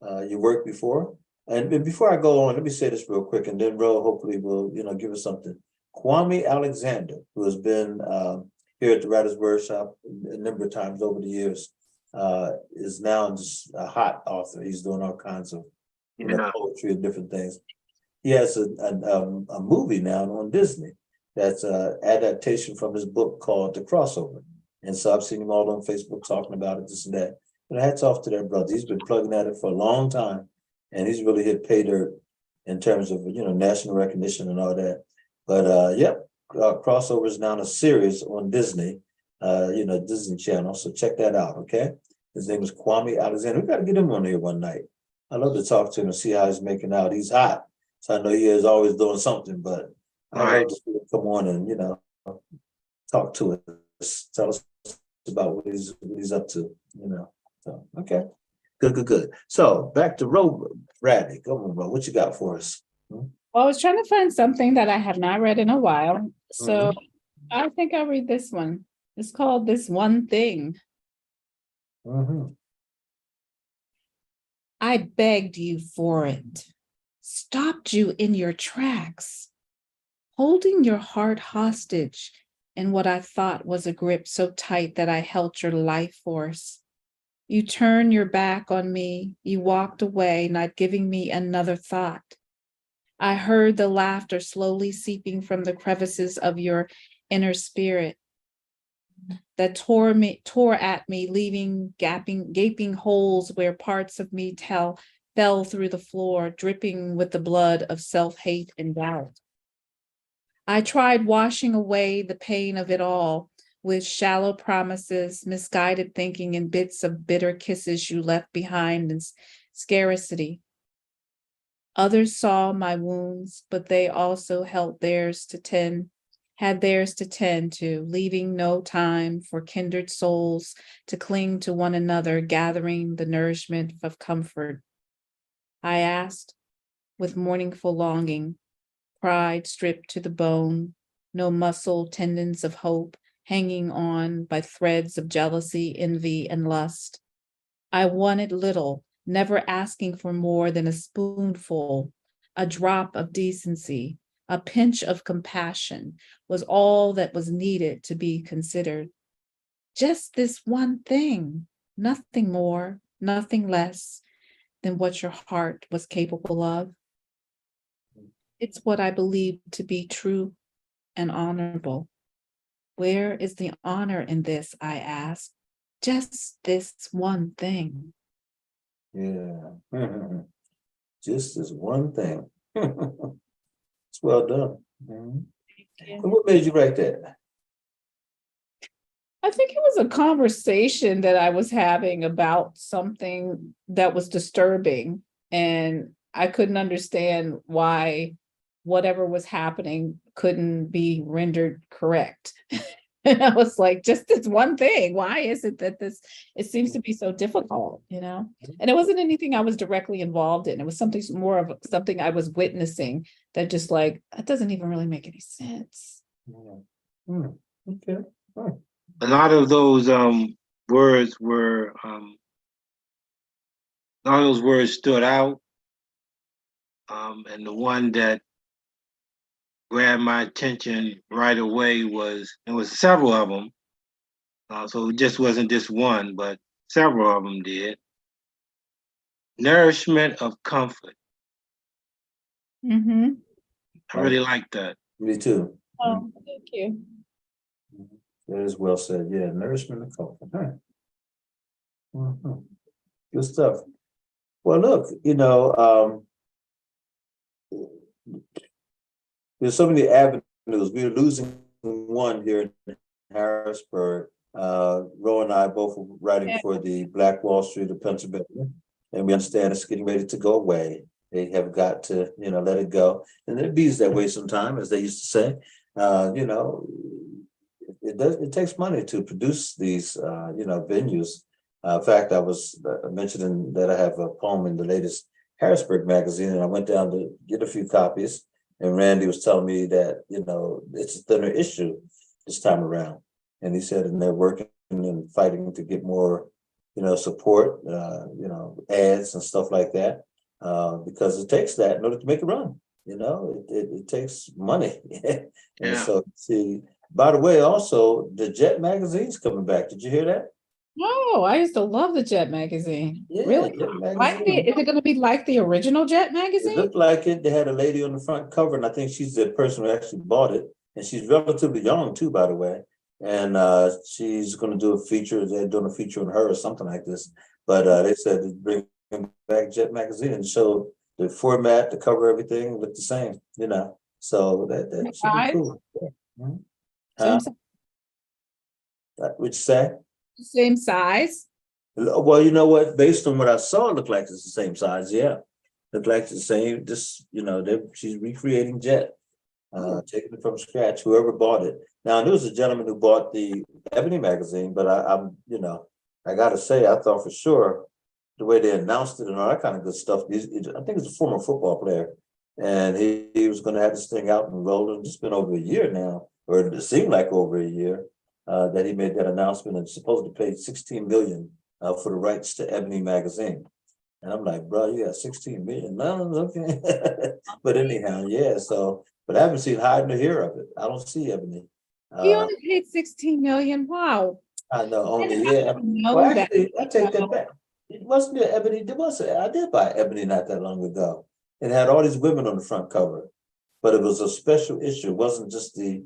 Speaker 1: your work before. And before I go on, let me say this real quick, and then Ro hopefully will, give us something. Kwame Alexander, who has been here at the Writers WordShop a number of times over the years, is now just a hot author. He's doing all kinds of poetry and different things. He has a movie now on Disney that's an adaptation from his book called The Crossover. And so I've seen him all on Facebook talking about it, this and that. But hats off to that brother. He's been plugging at it for a long time, and he's really hit pay dirt in terms of national recognition and all that. But crossovers now in a series on Disney, Disney Channel. So check that out, okay? His name is Kwame Alexander. We got to get him on here one night. I love to talk to him and see how he's making out. He's hot, so I know he is always doing something. But I love to see him come on and talk to us, tell us about what he's up to. So okay, good. So back to Bradley. Come on, bro. What you got for us?
Speaker 3: Well, I was trying to find something that I have not read in a while. So I think I'll read this one. It's called This One Thing. I begged you for it, stopped you in your tracks, holding your heart hostage in what I thought was a grip so tight that I held your life force. You turned your back on me, you walked away, not giving me another thought. I heard the laughter slowly seeping from the crevices of your inner spirit that tore at me, leaving gaping holes where parts of me fell through the floor, dripping with the blood of self-hate and doubt. I tried washing away the pain of it all with shallow promises, misguided thinking, and bits of bitter kisses you left behind in scarcity. Others saw my wounds, but they also had theirs to tend to, leaving no time for kindred souls to cling to one another, gathering the nourishment of comfort. I asked with mournful longing, pride stripped to the bone, no muscle tendons of hope, hanging on by threads of jealousy, envy, and lust. I wanted little, never asking for more than a spoonful, a drop of decency, a pinch of compassion was all that was needed to be considered. Just this one thing, nothing more, nothing less than what your heart was capable of. It's what I believe to be true and honorable. Where is the honor in this, I ask? Just this one thing.
Speaker 1: Yeah. Just this one thing. It's well done. And what made you write that?
Speaker 3: I think it was a conversation that I was having about something that was disturbing, and I couldn't understand why whatever was happening couldn't be rendered correct. And I was like, just this one thing. Why is it that it seems to be so difficult, And it wasn't anything I was directly involved in. It was something more of something I was witnessing that just like, that doesn't even really make any sense.
Speaker 1: Okay.
Speaker 4: A lot of those words were, a lot of those words stood out. And the one that grabbed my attention right away there was several of them. So it just wasn't just one, but several of them did. Nourishment of comfort.
Speaker 3: Mm-hmm.
Speaker 4: I really like that.
Speaker 1: Me too.
Speaker 3: Oh, thank you.
Speaker 1: That is well said. Yeah, nourishment and comfort. Good stuff. Well, look, there's so many avenues. We're losing one here in Harrisburg. Ro and I both were writing for the Black Wall Street of Pennsylvania, and we understand it's getting ready to go away. They have got to, let it go. And it bees that way sometimes, as they used to say. It takes money to produce these, venues. In fact, I was mentioning that I have a poem in the latest Harrisburg magazine, and I went down to get a few copies. And Randy was telling me that, it's a thinner issue this time around. And he said, and they're working and fighting to get more, support, ads and stuff like that, because it takes that in order to make it run. It takes money. And so, see, by the way, also, the Jet magazine's coming back. Did you hear that?
Speaker 3: Oh, I used to love the Jet magazine.
Speaker 1: Yeah,
Speaker 3: Really?
Speaker 1: Jet magazine.
Speaker 3: Is it going to be like the original Jet
Speaker 1: It
Speaker 3: magazine?
Speaker 1: looked like it. They had a lady on the front cover, and I think she's the person who actually bought it. And she's relatively young too, by the way. And she's going to do a feature. They're doing a feature on her or something like this. But they said to bring back Jet magazine and show the format, the cover, everything looked the same. So that should be cool. Yeah.
Speaker 3: Same,
Speaker 1: Would you say?
Speaker 3: same size?
Speaker 1: Well, you know what? Based on what I saw, it looked like it's the same size. Yeah, looked like the same. Just she's recreating Jet, taking it from scratch. Whoever bought it. Now there was a gentleman who bought the Ebony magazine, but I'm I gotta say I thought for sure the way they announced it and all that kind of good stuff. I think it's a former football player, and he was going to have this thing out and rolling. It's been over a year now, or it seemed like over a year that he made that announcement and supposed to pay $16 million for the rights to Ebony magazine. And I'm like, bro, you got 16 million. No, okay. But anyhow, yeah. So, but I haven't seen hide nor hear of it. I don't see Ebony.
Speaker 3: He only paid 16 million. Wow.
Speaker 1: I know
Speaker 3: I
Speaker 1: only
Speaker 3: didn't know
Speaker 1: Well,
Speaker 3: that.
Speaker 1: actually, I take that back. It wasn't the Ebony. I did buy Ebony not that long ago. It had all these women on the front cover, but it was a special issue. It wasn't just the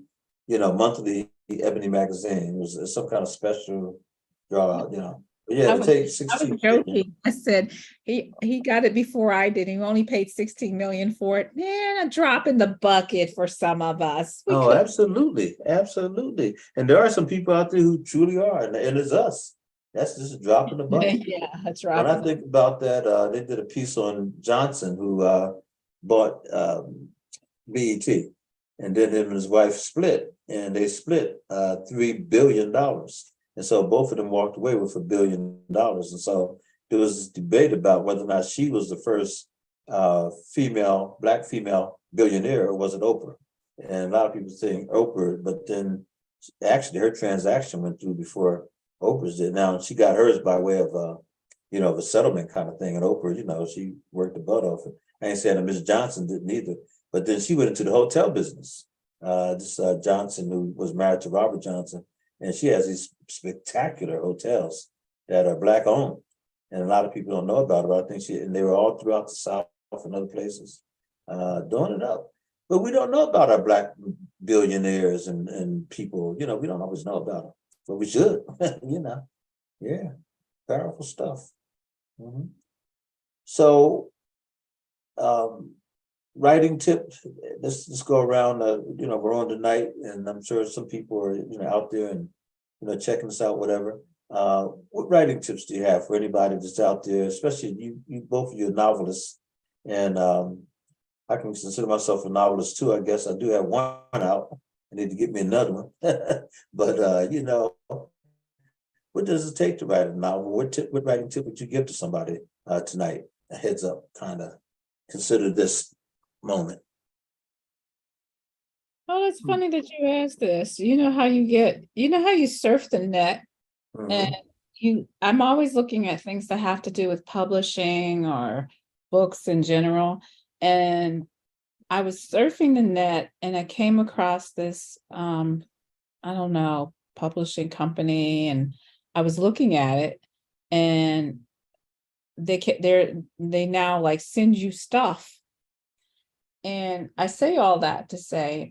Speaker 1: monthly Ebony magazine. It was some kind of special draw out. But yeah, to take
Speaker 3: I
Speaker 1: 16
Speaker 3: was
Speaker 1: million.
Speaker 3: joking. I said he got it before I did. He only paid 16 million for it. Man, a drop in the bucket for some of us.
Speaker 1: Oh, absolutely, absolutely. And there are some people out there who truly are, and it's us. That's just a drop in the bucket.
Speaker 3: Yeah, a
Speaker 1: When
Speaker 3: drop.
Speaker 1: I think about that, they did a piece on Johnson, who bought BET, and then him and his wife split, and they split $3 billion. And so both of them walked away with $1 billion. And so there was this debate about whether or not she was the first black female billionaire, or was it Oprah? And a lot of people saying Oprah, but then actually her transaction went through before Oprah's did. Now she got hers by way of a settlement kind of thing. And Oprah, she worked the butt off it. I ain't saying that Miss Johnson didn't either, but then she went into the hotel business. This Johnson, who was married to Robert Johnson, and she has these spectacular hotels that are black owned, and a lot of people don't know about it. But I think and they were all throughout the South and other places, doing it up. But we don't know about our black billionaires and people. We don't always know about them, but we should. Yeah, powerful stuff. Mm-hmm. So, writing tip. Let's just go around. We're on tonight, and I'm sure some people are out there and checking us out. Whatever. What writing tips do you have for anybody that's out there, especially you both of you are novelists, and I can consider myself a novelist too. I guess I do have one out. I need to get me another one. But what does it take to write a novel? What writing tip would you give to somebody tonight? A heads up, kind of consider this moment.
Speaker 3: Oh, it's funny that you asked this. You know how you surf the net,
Speaker 1: Mhm.
Speaker 3: and I'm always looking at things that have to do with publishing or books in general. And I was surfing the net and I came across this, I don't know, publishing company, and I was looking at it, and they now like send you stuff. And I say all that to say,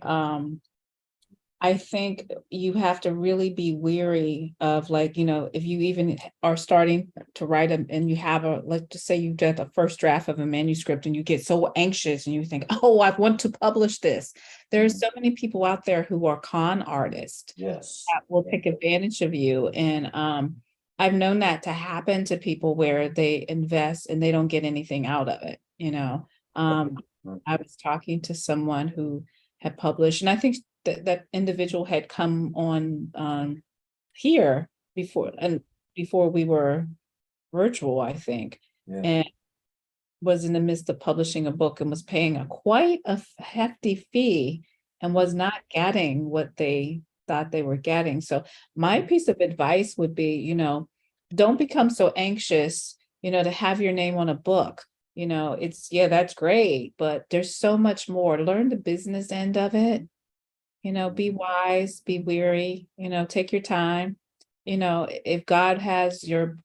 Speaker 3: I think you have to really be weary of, like, if you even are starting to write and you have let's just say you did the first draft of a manuscript and you get so anxious and you think, oh, I want to publish this. There's so many people out there who are con artists
Speaker 1: Yes.
Speaker 3: that will take advantage of you. And I've known that to happen to people where they invest and they don't get anything out of it. I was talking to someone who had published, and I think that individual had come on here before we were virtual, I think,
Speaker 1: Yeah.
Speaker 3: and was in the midst of publishing a book and was paying quite a hefty fee and was not getting what they thought they were getting. So my piece of advice would be, don't become so anxious, to have your name on a book. That's great, but there's so much more. Learn the business end of it. Be wise, be weary, take your time. If God has your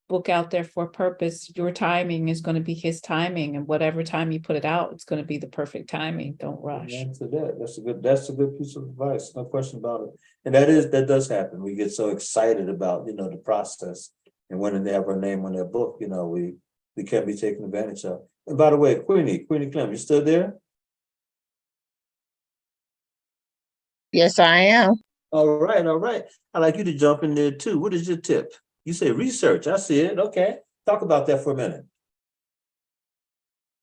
Speaker 3: book out there for a purpose, your timing is going to be his timing, and whatever time you put it out, it's going to be the perfect timing. Don't rush.
Speaker 1: Answer that. That's a good piece of advice. No question about it. And that does happen. We get so excited about, the process, and when they have our name on their book, we can be taken advantage of. And by the way, Queenie Clem, you still there?
Speaker 6: Yes, I am.
Speaker 1: All right, all right. I'd like you to jump in there too. What is your tip? You say research. I see it. Okay. Talk about that for a minute.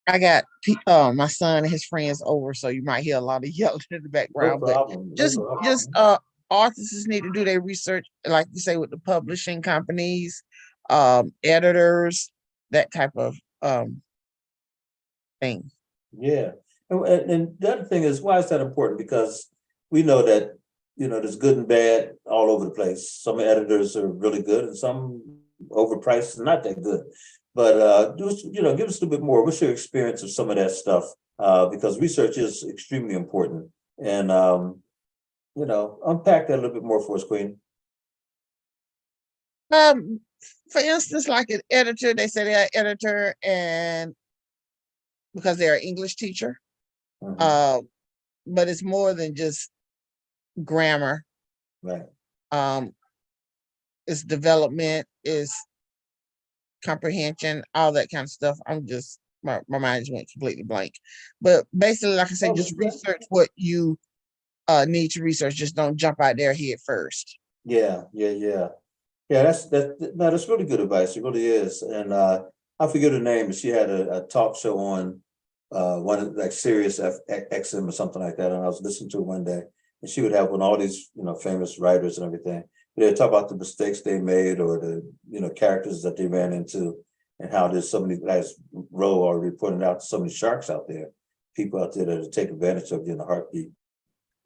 Speaker 6: I got my son and his friends over, so you might hear a lot of yelling in the
Speaker 1: No
Speaker 6: background. But
Speaker 1: problem. No
Speaker 6: just
Speaker 1: problem.
Speaker 6: authors need to do their research, like you say, with the publishing companies, editors, that type of thing.
Speaker 1: Yeah. And the other thing is, why is that important? Because we know that, there's good and bad all over the place. Some editors are really good and some overpriced and not that good. But just, give us a little bit more. What's your experience of some of that stuff? Because research is extremely important. And unpack that a little bit more for us, Queen.
Speaker 6: For instance, like an editor, they say they're an editor and because they're an English teacher.
Speaker 1: Mhm.
Speaker 6: But it's more than just grammar.
Speaker 1: Right.
Speaker 6: It's development, it's comprehension, all that kind of stuff. I'm just my mind just went completely blank. But basically, like I say,
Speaker 1: Oh,
Speaker 6: just
Speaker 1: okay.
Speaker 6: research what you need to research. Just don't jump out there head first.
Speaker 1: Yeah. Yeah, that's really good advice. It really is. And I forget her name, but she had a talk show on one of like Sirius XM or something like that. And I was listening to it one day, and she would have on all these famous writers and everything. They'd talk about the mistakes they made or the characters that they ran into, and how there's so many, as Roe already pointed out, so many sharks out there, people out there that take advantage of you in a heartbeat.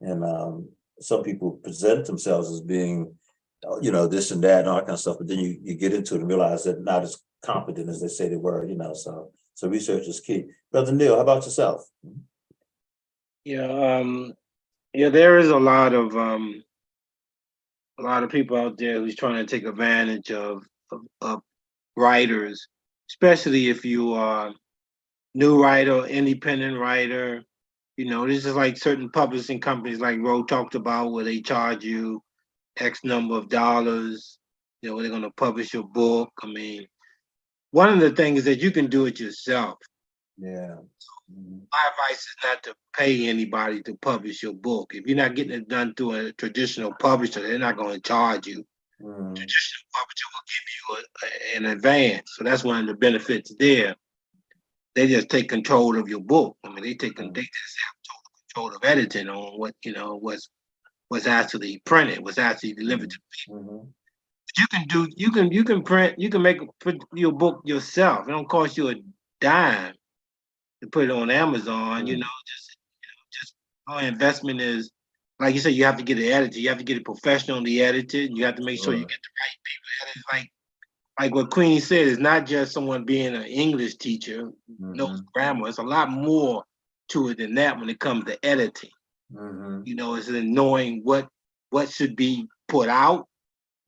Speaker 1: And some people present themselves as being this and that and all that kind of stuff, but then you get into it and realize that not as competent as they say they were, so research is key. Brother Neil, how about yourself?
Speaker 4: Yeah, there is a lot of people out there who's trying to take advantage of writers, especially if you are new writer, independent writer. This is like certain publishing companies like Ro talked about where they charge you X number of dollars, they're going to publish your book. I mean, one of the things is that you can do it yourself.
Speaker 1: Yeah.
Speaker 4: My advice is not to pay anybody to publish your book. If you're not getting it done through a traditional publisher, they're not going to charge you. Traditional publisher will give you an advance. So that's one of the benefits there. They just take control of your book. I mean, they just have total control of editing on what's actually printed, what's actually delivered to people. You can print, you can put your book yourself. It don't cost you a dime to put it on Amazon. Just our investment is, like you said, you have to get it edited. You have to get it professionally edited. You have to make sure you get the right people edited. Like what Queenie said, it's not just someone being an English teacher, knows grammar. It's a lot more to it than that when it comes to editing. It's in knowing what should be put out.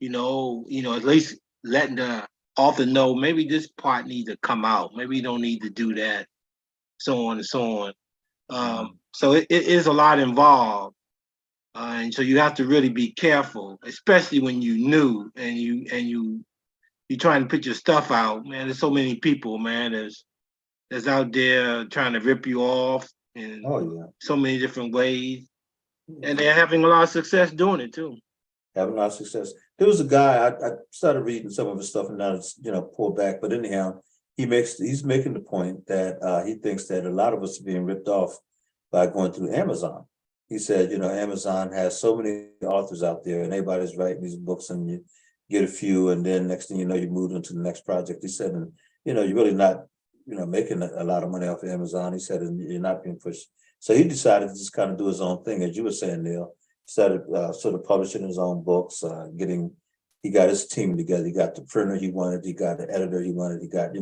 Speaker 4: At least letting the author know maybe this part needs to come out. Maybe you don't need to do that. So on and so on. So it is a lot involved. And so you have to really be careful, especially when you're new and you're trying to put your stuff out, man. There's so many people, man, that's out there trying to rip you off in so many different ways. And they're having a lot of success doing it too.
Speaker 1: Having a lot of success. There was a guy, I started reading some of his stuff and now it's, pulled back, but anyhow, he's making the point that he thinks that a lot of us are being ripped off by going through Amazon. He said, Amazon has so many authors out there and everybody's writing these books and you get a few and then next thing you know, you move into the next project. He said, and you're really not, making a lot of money off of Amazon. He said, and you're not being pushed. So he decided to just kind of do his own thing, as you were saying, Neil. Started sort of publishing his own books, he got his team together. He got the printer he wanted, he got the editor he wanted, he got,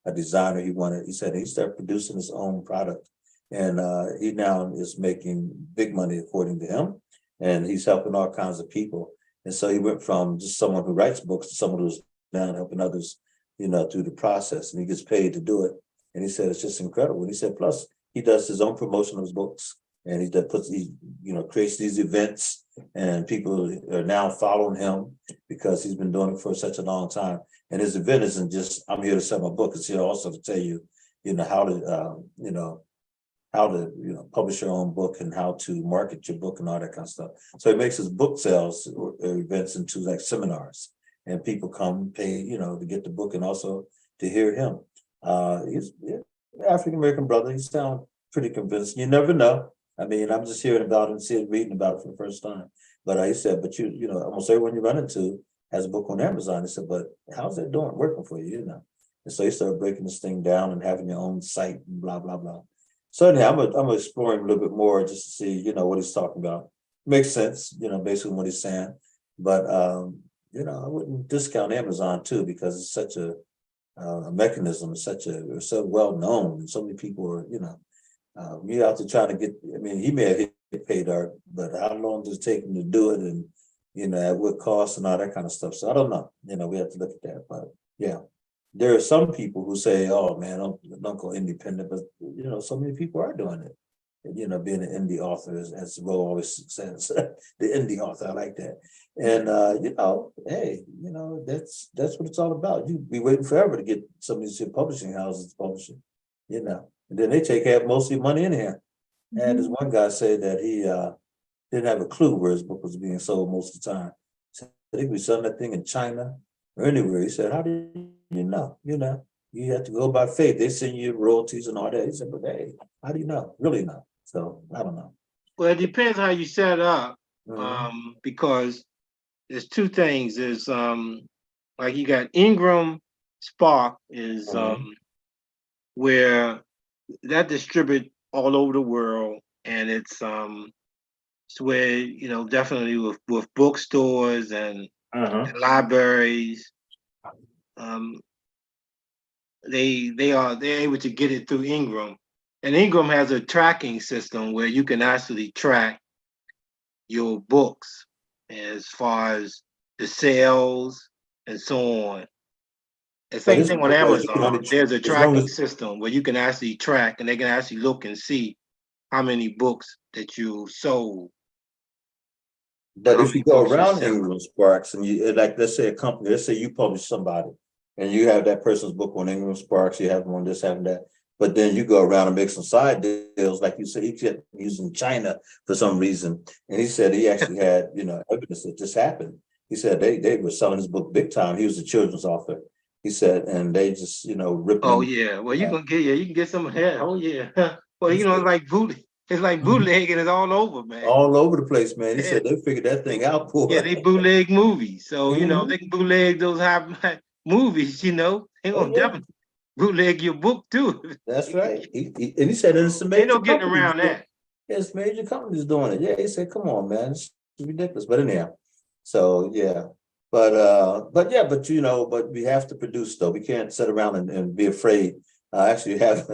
Speaker 1: a designer he wanted. He said he started producing his own product. And he now is making big money according to him. And he's helping all kinds of people. And so he went from just someone who writes books to someone who's now helping others, through the process. And he gets paid to do it. And he said it's just incredible. And he said, plus he does his own promotion of his books. And he creates these events, and people are now following him because he's been doing it for such a long time. And his event isn't just I'm here to sell my book; it's here also to tell you, how to, how to, publish your own book and how to market your book and all that kind of stuff. So he makes his book sales or events into like seminars, and people come pay, to get the book and also to hear him. He's African American brother. He sounds pretty convincing. You never know. I mean, I'm just hearing about it, reading about it for the first time. But he said, but almost everyone you run into has a book on Amazon. He said, but how's that working for you? And so he started breaking this thing down and having your own site and blah blah blah. So anyhow, I'm exploring a little bit more just to see, what he's talking about. Makes sense, basically what he's saying. But I wouldn't discount Amazon too, because it's such a mechanism, it's so well known, and so many people are, we out to trying to get. I mean, he may have hit pay dirt, but how long does it take him to do it, and at what cost and all that kind of stuff. So I don't know. We have to look at that. But yeah, there are some people who say, "Oh man, don't go independent," but so many people are doing it. And, being an indie author, as Ro always says, the indie author. I like that. And hey, that's what it's all about. You be waiting forever to get some of these publishing houses publishing, and then they take most of your money in here. And there's one guy said that he didn't have a clue where his book was being sold most of the time. So they could be selling that thing in China or anywhere. He said, "How do you know? You have to go by faith. They send you royalties and all that." He said, "But hey, how do you know? Really know?" So I don't know.
Speaker 4: Well, it depends how you set up,
Speaker 1: Mhm.
Speaker 4: because there's two things. There's like you got Ingram Spark is
Speaker 1: Mhm.
Speaker 4: where that distribute all over the world, and it's where definitely with bookstores and libraries, they're able to get it through Ingram. And Ingram has a tracking system where you can actually track your books as far as the sales and so on. The
Speaker 1: But
Speaker 4: same
Speaker 1: his
Speaker 4: thing on
Speaker 1: book was, you can
Speaker 4: Amazon.
Speaker 1: only
Speaker 4: There's a
Speaker 1: as long
Speaker 4: tracking
Speaker 1: as
Speaker 4: system where you can actually track, and they can actually look and see how many books that you sold,
Speaker 1: But
Speaker 4: how
Speaker 1: if you
Speaker 4: many
Speaker 1: go
Speaker 4: books you
Speaker 1: around
Speaker 4: sell.
Speaker 1: Ingram Sparks and you like, let's say a company, let's say you publish somebody and you have that person's book on Ingram Sparks, you have them on this, having that, but then you go around and make some side deals, like you said, he kept using China for some reason. And he said he actually had, evidence that this happened. He said they were selling his book big time. He was a children's author. He said, and they just, ripping
Speaker 4: Oh
Speaker 1: him.
Speaker 4: yeah, well you can get some of that. Oh yeah. Well,
Speaker 1: He
Speaker 4: it's
Speaker 1: said,
Speaker 4: like it's like
Speaker 1: "Mhm,
Speaker 4: bootlegging. It's all over, man.
Speaker 1: all over the place, man." He
Speaker 4: Yeah,
Speaker 1: said they figured that thing out,
Speaker 4: yeah,
Speaker 1: boy.
Speaker 4: they bootleg movies. So
Speaker 1: Mhm.
Speaker 4: they can bootleg those high movies. They
Speaker 1: Oh
Speaker 4: gonna
Speaker 1: yeah.
Speaker 4: definitely bootleg your book too.
Speaker 1: That's right. And he said it's a
Speaker 4: Ain't
Speaker 1: major
Speaker 4: no getting
Speaker 1: company.
Speaker 4: around that.
Speaker 1: It's major companies doing it. Yeah, he said, come on, man, it's ridiculous. But anyhow, so yeah. But yeah, but we have to produce though. We can't sit around and be afraid. I actually have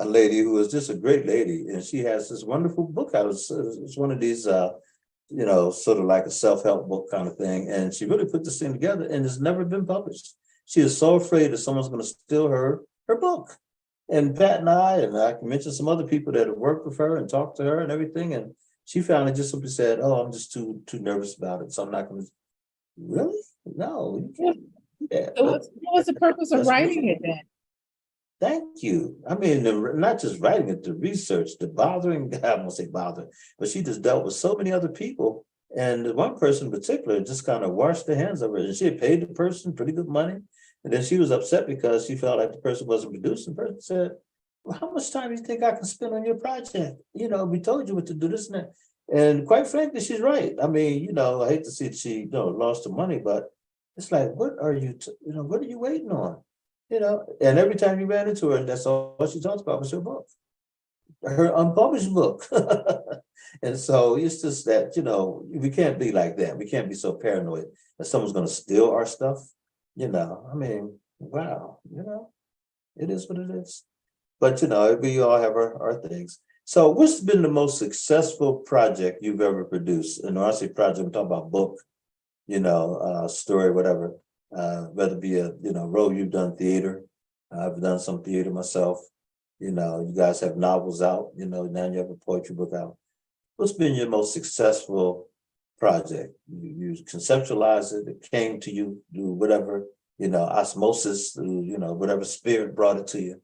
Speaker 1: a lady who is just a great lady, and she has this wonderful book out. It's one of these sort of like a self-help book kind of thing. And she really put this thing together and it's never been published. She is so afraid that someone's going to steal her book. And Pat and I can mention some other people that have worked with her and talked to her and everything. And she finally just simply said, "Oh, I'm just too nervous about it. So I'm not going to." Really? No, you can't do that.
Speaker 3: So
Speaker 1: But
Speaker 3: what was the purpose of
Speaker 1: that's
Speaker 3: writing it then?
Speaker 1: thank you. I mean, not just writing it, the research, the bothering, I won't say bothering, but she just dealt with so many other people. And one person in particular just kind of washed their hands of it. And she had paid the person pretty good money. And then she was upset because she felt like the person wasn't producing. The person said, "Well, how much time do you think I can spend on your project? We told you what to do, this and that." And quite frankly, she's right. I mean, I hate to see she, lost the money, but it's like, what are what are you waiting on? And every time you ran into her, that's all she talked about was her book, her unpublished book. And so it's just that, we can't be like that. We can't be so paranoid that someone's going to steal our stuff. I mean, wow, it is what it is. But, we all have our things. So what's been the most successful project you've ever produced? And when I say project, I'm talking about book, story, whatever. Whether it be Ro, you've done theater. I've done some theater myself. You guys have novels out, now you have a poetry book out. What's been your most successful project? You conceptualized it, it came to you, do whatever, osmosis, whatever spirit brought it to you.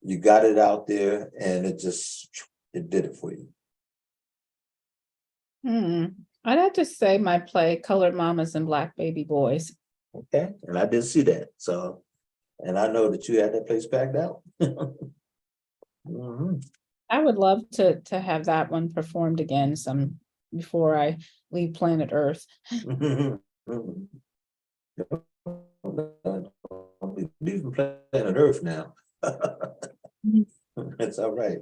Speaker 1: You got it out there and it just it did it for you.
Speaker 3: I'd have to say my play, Colored Mamas and Black Baby Boys.
Speaker 1: Okay, and I did see that. So, and I know that you had that place packed out. Mhm.
Speaker 3: I would love to have that one performed again before I leave planet Earth.
Speaker 1: Don't be leaving planet Earth now. That's all right.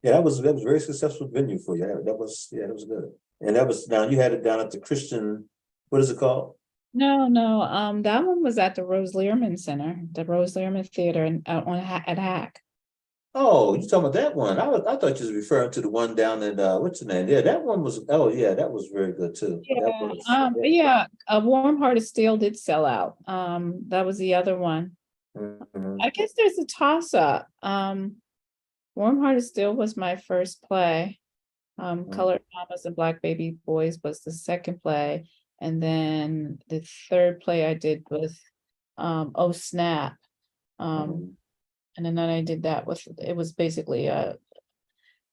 Speaker 1: Yeah, that was a very successful venue for you. That was good. And that was down, you had it down at the Christian, what is it called?
Speaker 3: No, that one was at the Rose Learman Center, the Rose Learman Theater at Hack.
Speaker 1: Oh, you talking about that one? I thought you was referring to the one down in what's the name? Yeah, that one was. Oh, yeah, that was very good too. That was,
Speaker 3: Yeah, A Warm Heart of Steel did sell out. That was the other one.
Speaker 1: Mhm.
Speaker 3: I guess there's a toss up. Warm Heart of Steel was my first play. Colored Mamas and Black Baby Boys was the second play. And then the third play I did was Oh Snap. And then I did that it was basically a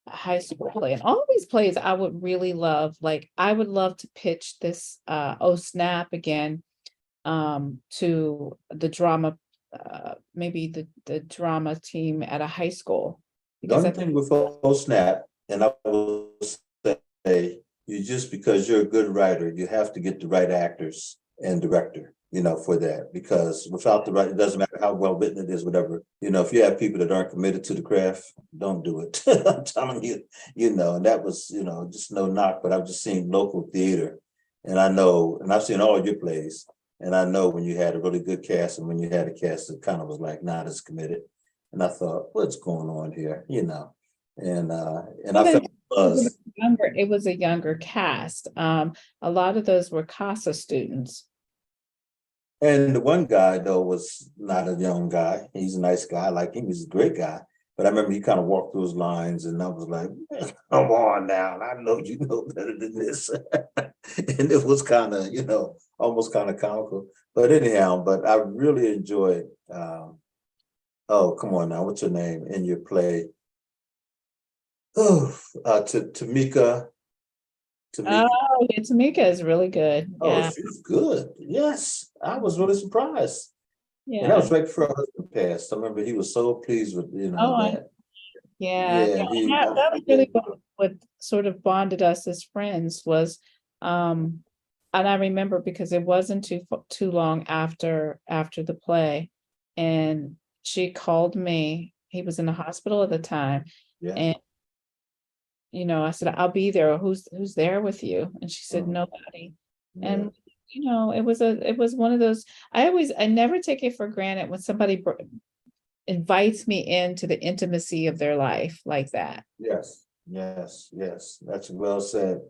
Speaker 3: high school play. And all these plays I would really love. Like I would love to pitch this Oh Snap again to the drama, maybe the drama team at a high school.
Speaker 1: The
Speaker 3: Because
Speaker 1: only thing with Full Snap, and I will say, you just because you're a good writer, you have to get the right actors and director, for that. Because without the right, it doesn't matter how well written it is, whatever. If you have people that aren't committed to the craft, don't do it. I'm telling you, and that was, just no knock, but I've just seen local theater. And I know, and I've seen all your plays, and I know when you had a really good cast and when you had a cast that kind of was like not as committed. And I thought, what's going on here? And I felt buzz.
Speaker 3: It was a younger cast. A lot of those were CASA students.
Speaker 1: And the one guy though was not a young guy. He's a nice guy, like him. He's a great guy. But I remember he kind of walked through his lines, and I was like, "Come on now! I know you know better than this." And it was kind of, almost kind of comical. But anyhow, but I really enjoyed. Oh, come on now! What's your name in your play? Oh, Tamika.
Speaker 3: Oh, yeah, Tamika is really good.
Speaker 1: Oh,
Speaker 3: Yeah,
Speaker 1: she's good. Yes, I was really surprised. And that
Speaker 3: yeah.
Speaker 1: was right before her husband passed. I remember he was so pleased with, that.
Speaker 3: Yeah.
Speaker 1: Yeah,
Speaker 3: That was really what sort of bonded us as friends was, and I remember because it wasn't too long after the play, and she called me. He was in the hospital at the time,
Speaker 1: yeah.
Speaker 3: and I said, I'll be there. Who's there with you? And she said,
Speaker 1: Mhm.
Speaker 3: nobody.
Speaker 1: Yeah.
Speaker 3: And it was one of those. I never take it for granted when somebody invites me into the intimacy of their life like that.
Speaker 1: Yes, yes, yes. That's well said.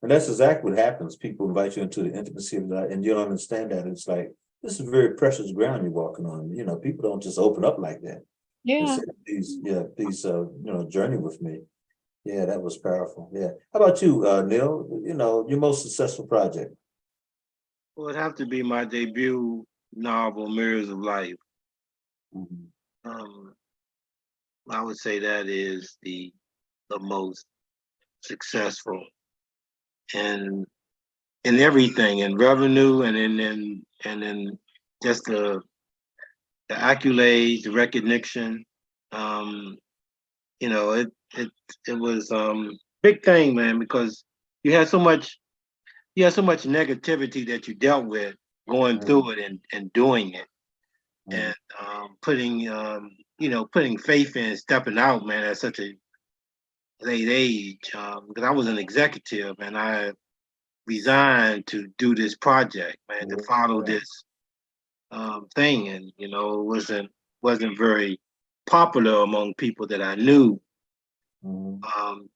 Speaker 1: And that's exactly what happens. People invite you into the intimacy of that, and you don't understand that. It's like, this is very precious ground you're walking on. People don't just open up like that. And
Speaker 3: Yeah.
Speaker 1: say, please, journey with me. Yeah, that was powerful. Yeah. How about you, Neil? Your most successful project?
Speaker 4: Well, it'd have to be my debut novel, Mirrors of Life.
Speaker 1: Mhm.
Speaker 4: I would say that is the most successful in everything, in revenue and in just the accolades, the recognition. It was big thing, man, because you had so much negativity that you dealt with going through it and doing it. And putting faith in stepping out, man, at such a late age, because I was an executive and I resigned to do this project, man, to follow this thing, and it wasn't very popular among people that I knew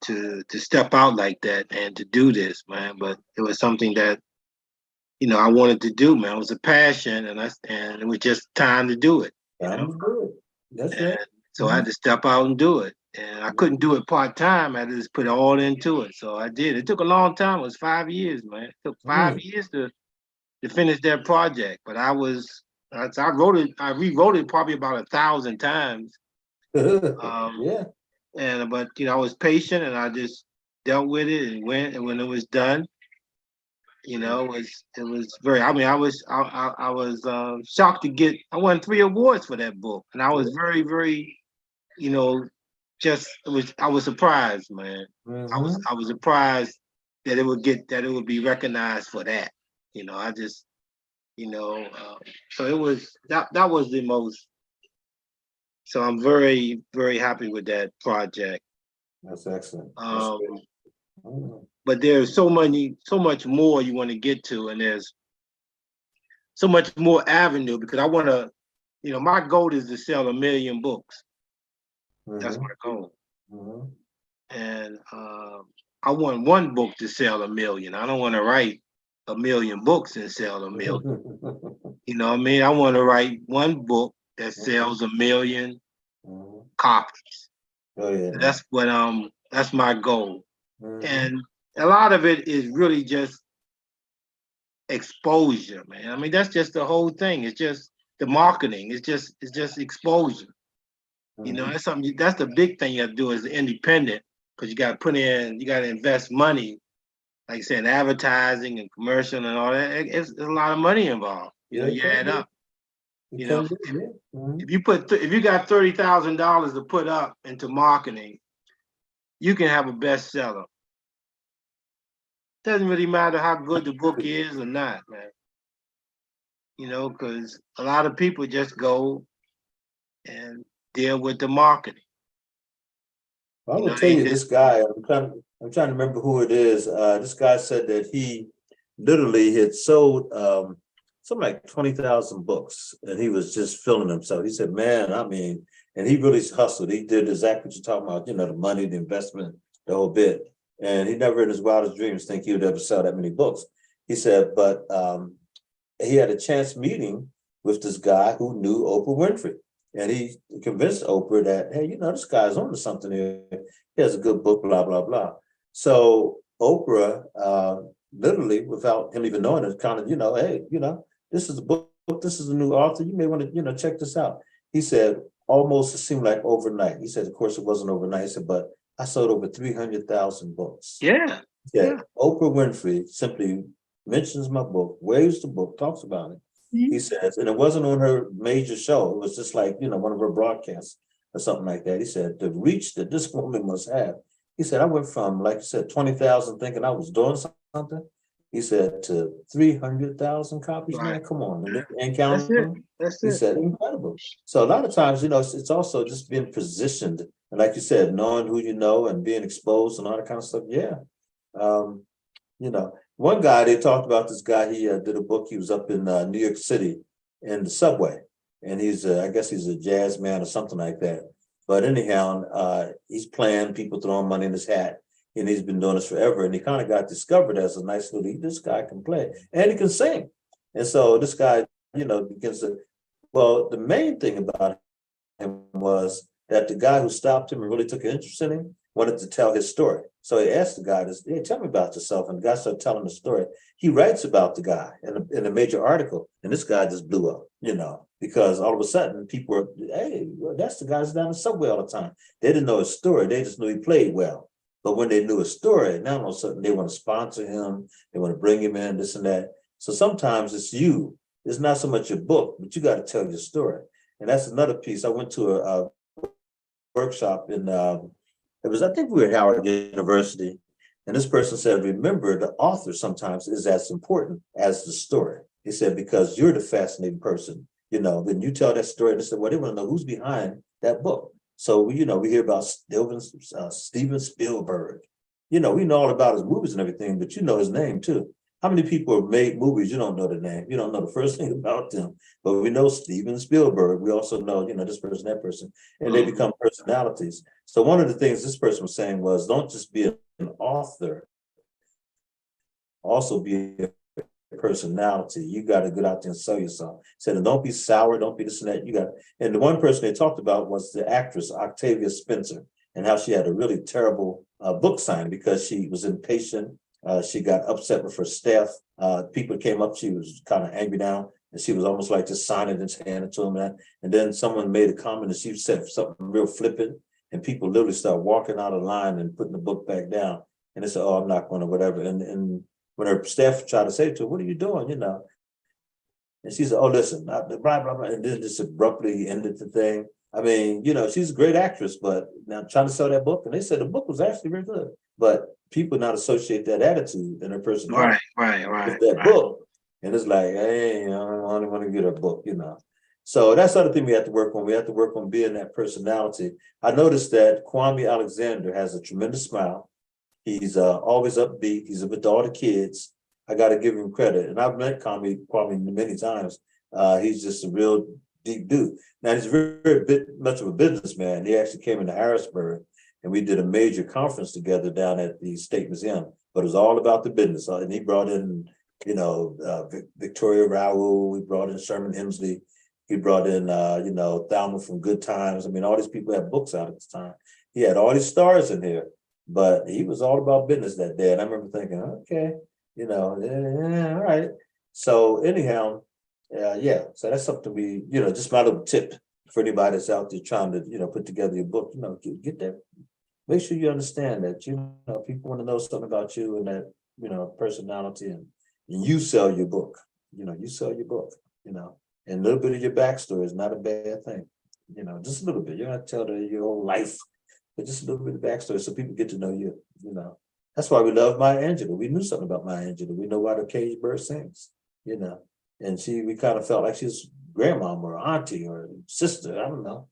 Speaker 4: to step out like that and to do this, man. But it was something that I wanted to do, man. It was a passion, and it was just time to do it.
Speaker 1: Sounds good. That's right.
Speaker 4: So I had to step out and do it. And I couldn't do it part-time. I had to just put it all into it. So I did. It took a long time. It was 5 years, man. It took 5 years to finish that project. But I rewrote it probably about 1,000 times.
Speaker 1: Yeah.
Speaker 4: but I was patient and I just dealt with it and went. And when it was done, it was very. I mean, I was shocked to get. I won 3 awards for that book, and I was very, very, I was surprised, man. I was surprised that it would be recognized for that. I just, so it was that was the most. So I'm very, very happy with that project.
Speaker 1: That's excellent. That's great.
Speaker 4: But there's so much more you want to get to, and there's so much more avenue because I want to, my goal is to sell 1 million books. That's my goal. And I want one book to sell 1 million. I don't want to write 1 million books and sell 1 million. You know what I mean? I want to write one book that sells 1 million copies.
Speaker 1: Oh yeah.
Speaker 4: That's my goal. And a lot of it is really just exposure, man. I mean, that's just the whole thing. It's just the marketing. It's just exposure. That's something. That's the big thing you have to do as an independent, because you got to invest money, like I said, in advertising and commercial and all that. It's a lot of money involved. You add up. If you got $30,000 to put up into marketing, you can have a bestseller. Doesn't really matter how good the book is or not, man. Because a lot of people just go and deal with the marketing.
Speaker 1: I will tell you, this guy, I'm trying to remember who it is. This guy said that he literally had sold something like 20,000 books, and he was just filling himself. He said, man, I mean, and he really hustled. He did exactly what you're talking about, the money, the investment, the whole bit. And he never in his wildest dreams think he would ever sell that many books. He said, but he had a chance meeting with this guy who knew Oprah Winfrey. And he convinced Oprah that, hey, this guy's on to something here. He has a good book, blah, blah, blah. So Oprah, literally, without him even knowing it, kind of, hey, this is a book, this is a new author. You may want to, check this out. He said, almost it seemed like overnight. He said, of course, it wasn't overnight. He said, but I sold over 300,000 books.
Speaker 4: Yeah.
Speaker 1: Oprah Winfrey simply mentions my book, waves the book, talks about it. He says, and it wasn't on her major show. It was just like, one of her broadcasts or something like that. He said, the reach that this woman must have. He said, I went from, like you said, 20,000 thinking I was doing something. He said, to 300,000 copies, man, come on. And counting.
Speaker 4: That's
Speaker 1: it. He said, incredible. So a lot of times, it's also just being positioned. And like you said, knowing who you know and being exposed and all that kind of stuff. Yeah. One guy, they talked about this guy, he did a book. He was up in New York City in the subway. And he's, I guess he's a jazz man or something like that. But anyhow, he's playing, people throwing money in his hat. And he's been doing this forever. And he kind of got discovered as a nice little, this guy can play and he can sing. And so this guy, begins to, well, the main thing about him was that the guy who stopped him and really took an interest in him wanted to tell his story. So he asked the guy, hey, tell me about yourself. And the guy started telling the story. He writes about the guy in a major article. And this guy just blew up, because all of a sudden people were, hey, that's the guy who's down the subway all the time. They didn't know his story. They just knew he played well. But when they knew his story, now all of a sudden they want to sponsor him. They want to bring him in, this and that. So sometimes it's you. It's not so much your book, but you got to tell your story. And that's another piece. I went to a workshop in, I think we were at Howard University. And this person said, remember, the author sometimes is as important as the story. He said, because you're the fascinating person. When you tell that story, they said, well, they want to know who's behind that book. So, we hear about Steven Spielberg. We know all about his movies and everything, but you know his name too. How many people have made movies, you don't know the name, you don't know the first thing about them, but we know Steven Spielberg. We also know, this person, that person, and they become personalities. So one of the things this person was saying was, don't just be an author, also be a personality. You got to get out there and sell yourself. Said, don't be sour, don't be this and that. And the one person they talked about was the actress Octavia Spencer, and how she had a really terrible book signing because she was impatient. She got upset with her staff. People came up, she was kind of angry now, and she was almost like just signing it and handing it to them. And then someone made a comment and she said something real flippant. and people literally start walking out of line and putting the book back down. And they say, "Oh, I'm not going to whatever." And when her staff tried to say to her, "What are you doing?" And she said, "Oh, listen, blah, blah, blah," and then just abruptly ended the thing. I mean, she's a great actress, but now trying to sell that book, and they said the book was actually very good, but people not associate that attitude and her personality with that book, and it's like, hey, I don't want to get her book, So that's the other thing we have to work on. We have to work on being that personality. I noticed that Kwame Alexander has a tremendous smile. He's always upbeat. He's with all the kids. I got to give him credit, and I've met Kwame many times. He's just a real deep dude. Now he's very much of a businessman. He actually came into Harrisburg, and we did a major conference together down at the State Museum. But it was all about the business, and he brought in, Victoria Raoul. We brought in Sherman Hemsley. He brought in, Thelma from Good Times. I mean, all these people had books out at the time. He had all these stars in here, but he was all about business that day. And I remember thinking, okay, all right. So anyhow, so that's something we, just my little tip for anybody that's out there trying to, put together your book, get that, make sure you understand that, people want to know something about you and that, personality, and you sell your book, you sell your book, and a little bit of your backstory is not a bad thing, just a little bit. You don't have to tell your whole life, but just a little bit of backstory so people get to know you, That's why we love Maya Angelou. We knew something about Maya Angelou. We know why the cage bird sings, and we kind of felt like she's grandmom or auntie or sister. I don't know,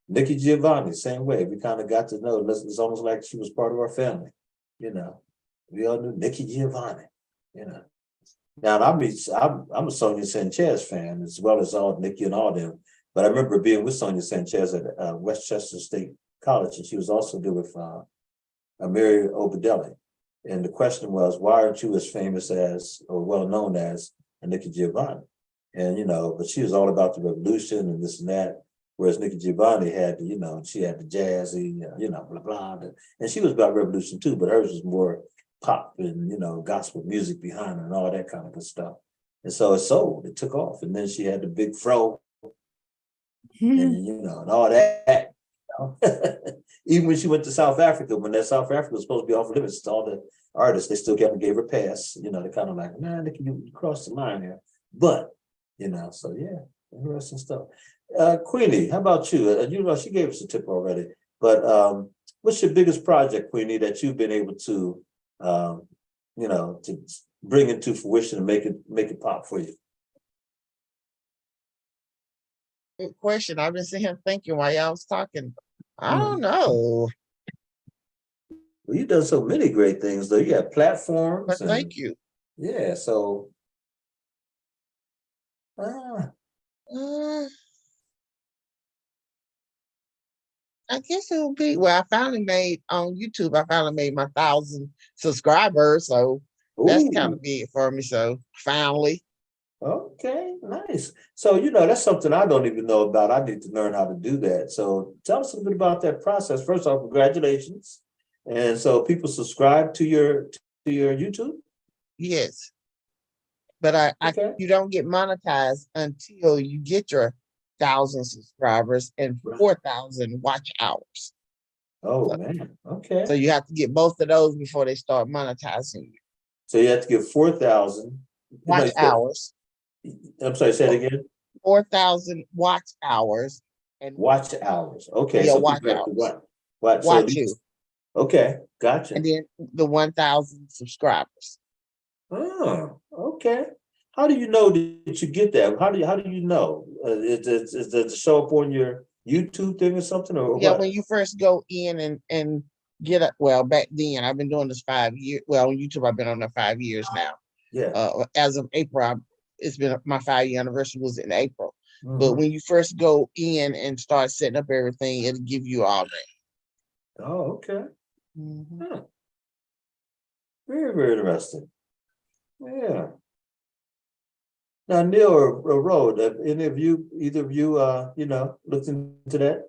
Speaker 1: Nikki Giovanni, same way. We kind of got to know. It's almost like she was part of our family, We all knew Nikki Giovanni, Now I'm a Sonia Sanchez fan as well as all Nikki and all them. But I remember being with Sonia Sanchez at Westchester State College, and she was also there with Mary Obedelli. And the question was, why aren't you as famous as or well known as Nikki Giovanni? And but she was all about the revolution and this and that. Whereas Nikki Giovanni had, she had the jazzy, blah blah, and she was about revolution too, but hers was more pop and gospel music behind her and all that kind of good stuff. And so it sold, it took off, and then she had the big fro, and and all that. Even when she went to South Africa, when that South Africa was supposed to be off limits to all the artists, they still kept and gave her a pass. They kind of like, man, Nikki, you crossed the line here. But so yeah, interesting stuff. Queenie, how about you? She gave us a tip already, but what's your biggest project, Queenie, that you've been able to to bring into fruition and make it pop for you?
Speaker 6: Good question. I've been sitting here thinking while y'all was talking. I don't know.
Speaker 1: Well, you've done so many great things, though. You have platforms.
Speaker 6: But thank you.
Speaker 1: Yeah, so
Speaker 6: I guess it would be, I finally made on YouTube, I finally made my 1,000 subscribers. So that's kind of big for me. So finally.
Speaker 1: Okay, nice. So, that's something I don't even know about. I need to learn how to do that. So tell us a bit about that process. First off, congratulations. And so people subscribe to your YouTube?
Speaker 6: Yes. But
Speaker 1: Okay.
Speaker 6: you don't get monetized until you get your 1,000 subscribers and 4,000 watch hours.
Speaker 1: Oh, man. Okay.
Speaker 6: So you have to get both of those before they start monetizing you.
Speaker 1: So you have to get 4,000
Speaker 6: watch hours.
Speaker 1: I'm sorry, say it again.
Speaker 6: 4,000 watch hours. And
Speaker 1: watch hours. Okay.
Speaker 6: Yeah,
Speaker 1: so
Speaker 6: watch hours.
Speaker 1: Watch
Speaker 6: you.
Speaker 1: Okay, gotcha.
Speaker 6: And then the 1,000 subscribers.
Speaker 1: Oh, okay. How do you know that you get that? How do you know? Does it show up on your YouTube thing or something, or
Speaker 6: yeah,
Speaker 1: what?
Speaker 6: when you first go in and get it. Well, back then I've been doing this 5 years. Well, on YouTube I've been on there 5 years now.
Speaker 1: Yeah.
Speaker 6: As of April, it's been my 5-year anniversary was in April. But when you first go in and start setting up everything, it'll give you all that.
Speaker 1: Oh, okay. Huh. Very, very interesting. Yeah. Now, Neil or Rode, have either of you, looked into that?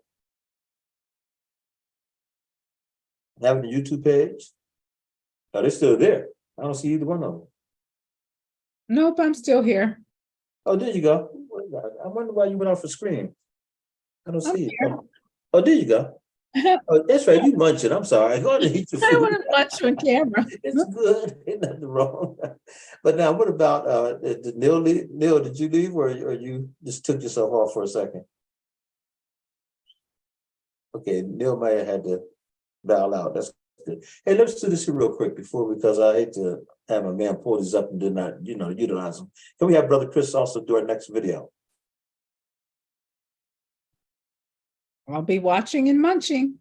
Speaker 1: Having a YouTube page? Oh, they're still there. I don't see either one of them.
Speaker 3: Nope, I'm still here.
Speaker 1: Oh, there you go. I wonder why you went off the screen. I don't
Speaker 3: I'm
Speaker 1: see it.
Speaker 3: here.
Speaker 1: Oh, there you go. Oh, that's right. You munching. I'm sorry. Go ahead and eat your
Speaker 3: I
Speaker 1: food.
Speaker 3: want to munch on camera.
Speaker 1: It's good. Ain't nothing wrong. But now, what about did Neil leave? Neil, did you leave, or you just took yourself off for a second? Okay, Neil may have had to bow out. That's good. Hey, let's do this here real quick because I hate to have a man pull these up and do not, utilize them. Can we have Brother Chris also do our next video?
Speaker 3: I'll be watching and munching.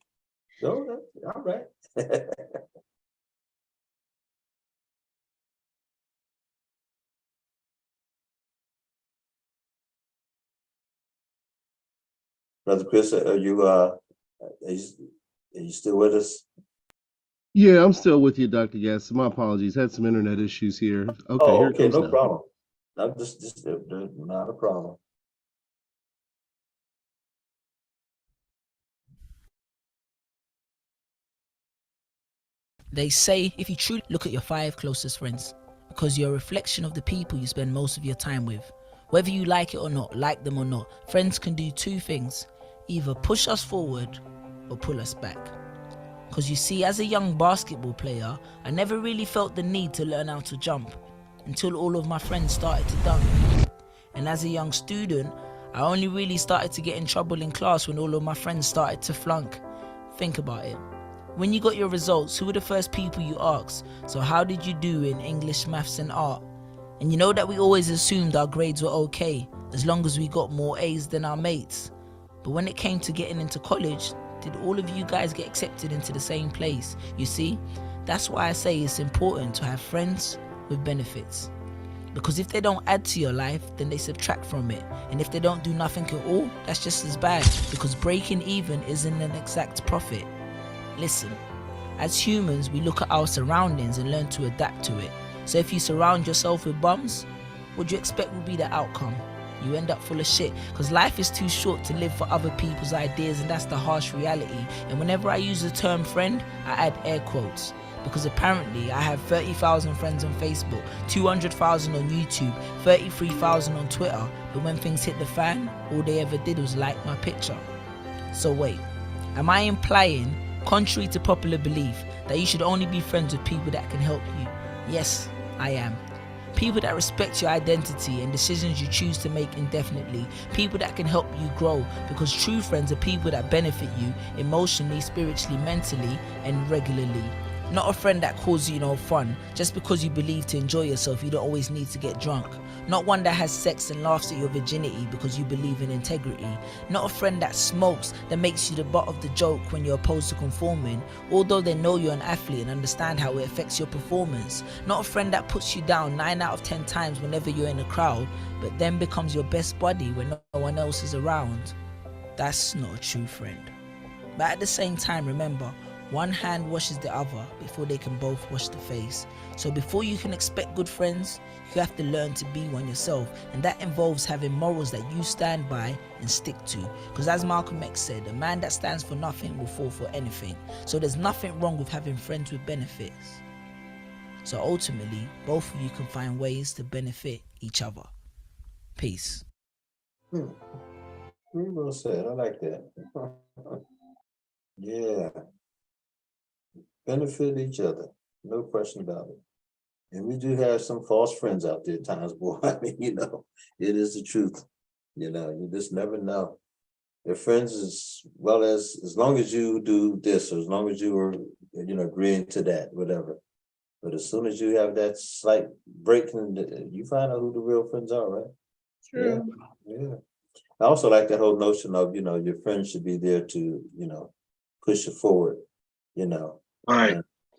Speaker 1: No, all right. Brother Chris, are you still with us?
Speaker 2: Yeah, I'm still with you, Dr. Gadsden. My apologies. Had some internet issues here. Okay,
Speaker 1: Oh,
Speaker 2: here it
Speaker 1: okay,
Speaker 2: comes
Speaker 1: no
Speaker 2: now.
Speaker 1: problem. I'm just not a problem.
Speaker 7: They say if you truly look at your 5 closest friends, because you're a reflection of the people you spend most of your time with. Whether you like it or not, like them or not, friends can do 2 things: either push us forward or pull us back. Because you see, as a young basketball player, I never really felt the need to learn how to jump until all of my friends started to dunk. And as a young student, I only really started to get in trouble in class when all of my friends started to flunk. Think about it. When you got your results, who were the first people you asked? So how did you do in English, maths and art? And you know that we always assumed our grades were okay, as long as we got more A's than our mates. But when it came to getting into college, did all of you guys get accepted into the same place? You see, that's why I say it's important to have friends with benefits. Because if they don't add to your life, then they subtract from it. And if they don't do nothing at all, that's just as bad, because breaking even isn't an exact profit. Listen, as humans, we look at our surroundings and learn to adapt to it. So if you surround yourself with bums, what do you expect will be the outcome? You end up full of shit, because life is too short to live for other people's ideas, and that's the harsh reality. And whenever I use the term friend, I add air quotes, because apparently I have 30,000 friends on Facebook, 200,000 on YouTube, 33,000 on Twitter, but when things hit the fan, all they ever did was like my picture. So wait, am I implying, contrary to popular belief, that you should only be friends with people that can help you? Yes, I am. People that respect your identity and decisions you choose to make indefinitely. People that can help you grow, because true friends are people that benefit you emotionally, spiritually, mentally, and regularly. Not a friend that calls you no fun. Just because you believe to enjoy yourself, you don't always need to get drunk. Not one that has sex and laughs at your virginity because you believe in integrity. Not a friend that smokes, that makes you the butt of the joke when you're opposed to conforming, although they know you're an athlete and understand how it affects your performance. Not a friend that puts you down 9 out of 10 times whenever you're in a crowd, but then becomes your best buddy when no one else is around. That's not a true friend. But at the same time, remember, one hand washes the other before they can both wash the face. So before you can expect good friends, you have to learn to be one yourself. And that involves having morals that you stand by and stick to. Because as Malcolm X said, a man that stands for nothing will fall for anything. So there's nothing wrong with having friends with benefits. So ultimately, both of you can find ways to benefit each other. Peace.
Speaker 1: Very well said. I like that. Yeah. Benefit each other, no question about it. And we do have some false friends out there at times, boy. I mean, it is the truth. You just never know. Your friends, as well as long as you do this, or as long as you are, agreeing to that, whatever. But as soon as you have that slight break, you find out who the real friends are, right?
Speaker 3: True.
Speaker 1: Yeah. I also like that whole notion of, your friends should be there to, push you forward,
Speaker 4: Right.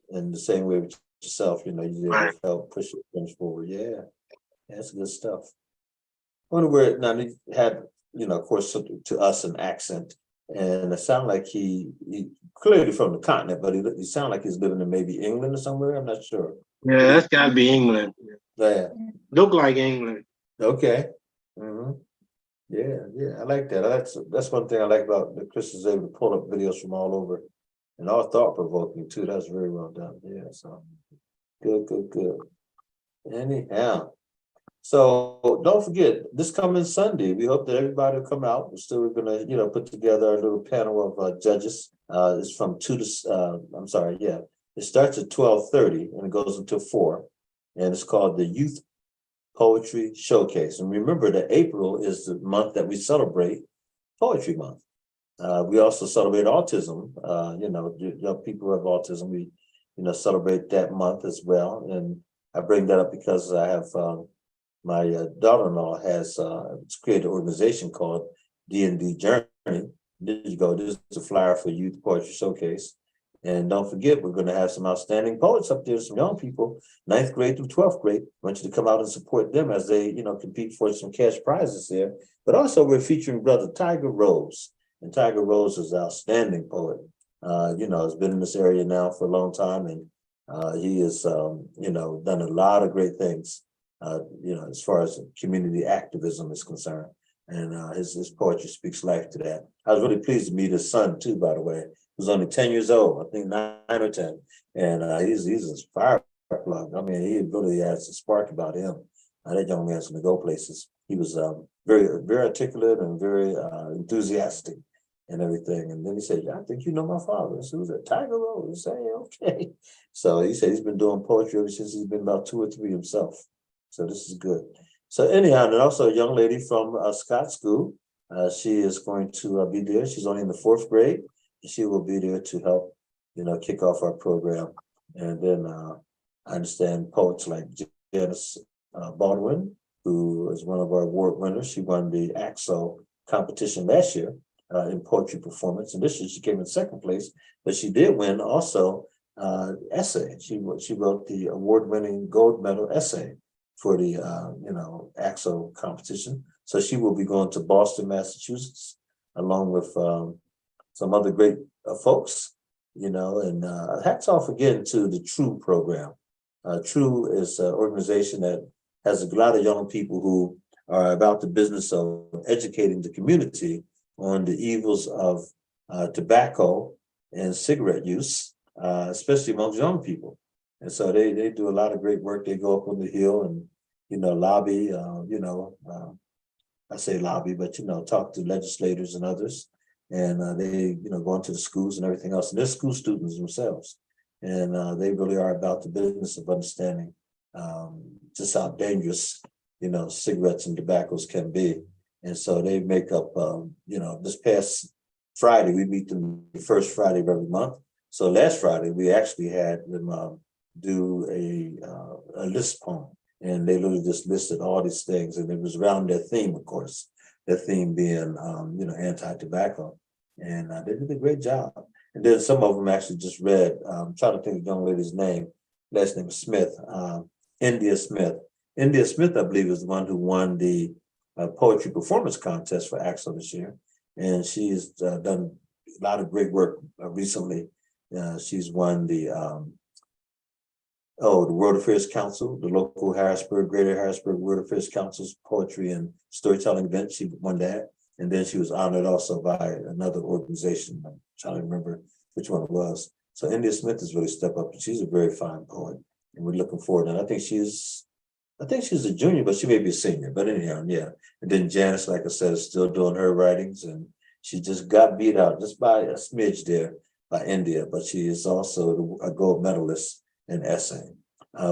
Speaker 1: And the same way with yourself, you're there
Speaker 4: Right.
Speaker 1: to help push your friends forward. Yeah, that's good stuff. I wonder where now he had, of course, to us an accent, and it sounded like he clearly from the continent, but he sounded like he's living in maybe England or somewhere. I'm not sure.
Speaker 4: Yeah, that's gotta be England.
Speaker 1: Yeah.
Speaker 4: Look like England.
Speaker 1: Okay. Yeah, I like that. That's one thing I like about that Chris is able to pull up videos from all over, and all thought provoking too. That's very well done. Yeah, so good. Anyhow, so don't forget this coming Sunday. We hope that everybody will come out. We're still gonna, put together our little panel of judges. It's from 2 to, I'm sorry, yeah. It starts at 12:30 and it goes until 4. And it's called the Youth Poetry Showcase. And remember that April is the month that we celebrate Poetry Month. We also celebrate autism. Young people who have autism, we, celebrate that month as well. And I bring that up because I have my daughter-in-law has created an organization called D&D Journey. There you go. This is a flyer for Youth Poetry Showcase. And don't forget, we're going to have some outstanding poets up there, some young people, 9th grade through 12th grade. I want you to come out and support them as they, compete for some cash prizes there. But also we're featuring Brother Tiger Rose. And Tiger Rose is an outstanding poet. Has been in this area now for a long time. And he has, done a lot of great things, as far as community activism is concerned. And his poetry speaks life to that. I was really pleased to meet his son too, by the way. He was only 10 years old, I think 9 or 10. And he's a fire plug. I mean, he really has a spark about him. That young man's going to go places. He was very, very articulate and very enthusiastic and everything. And then he said, I think you know my father. So he was at Tiger Rose. I say, okay. So he said he's been doing poetry ever since he's been about 2 or 3 himself. So this is good. So anyhow, and also a young lady from Scott School. She is going to be there. She's only in the 4th grade. She will be there to help, kick off our program. And then I understand poets like Janice Baldwin, who is one of our award winners. She won the AXO competition last year in poetry performance. And this year she came in 2nd place, but she did win also essay. She wrote the award-winning gold medal essay for the AXO competition. So she will be going to Boston, Massachusetts, along with some other great folks, and hats off again to the True program. True is an organization that has a lot of young people who are about the business of educating the community on the evils of tobacco and cigarette use, especially amongst young people. And so they do a lot of great work. They go up on the Hill and, lobby, I say lobby, but, talk to legislators and others. And they, go into the schools and everything else. And they're school students themselves. And they really are about the business of understanding just how dangerous, cigarettes and tobaccos can be. And so they make up, this past Friday, we meet them the first Friday of every month. So last Friday, we actually had them do a list poem. And they literally just listed all these things. And it was around their theme, of course, their theme being, anti-tobacco. And they did a great job. And then some of them actually just read, I'm trying to think of the young lady's name, last name is Smith, India Smith. India Smith, I believe, is the one who won the poetry performance contest for AXO this year. And she's done a lot of great work recently. She's won the World Affairs Council, the local Greater Harrisburg World Affairs Council's poetry and storytelling event. She won that. And then she was honored also by another organization. I'm trying to remember which one it was. So India Smith has really stepped up. She's a very fine poet. And we're looking forward. And I think she's a junior, but she may be a senior. But anyhow, yeah. And then Janice, like I said, is still doing her writings. And she just got beat out just by a smidge there by India. But she is also a gold medalist in essay.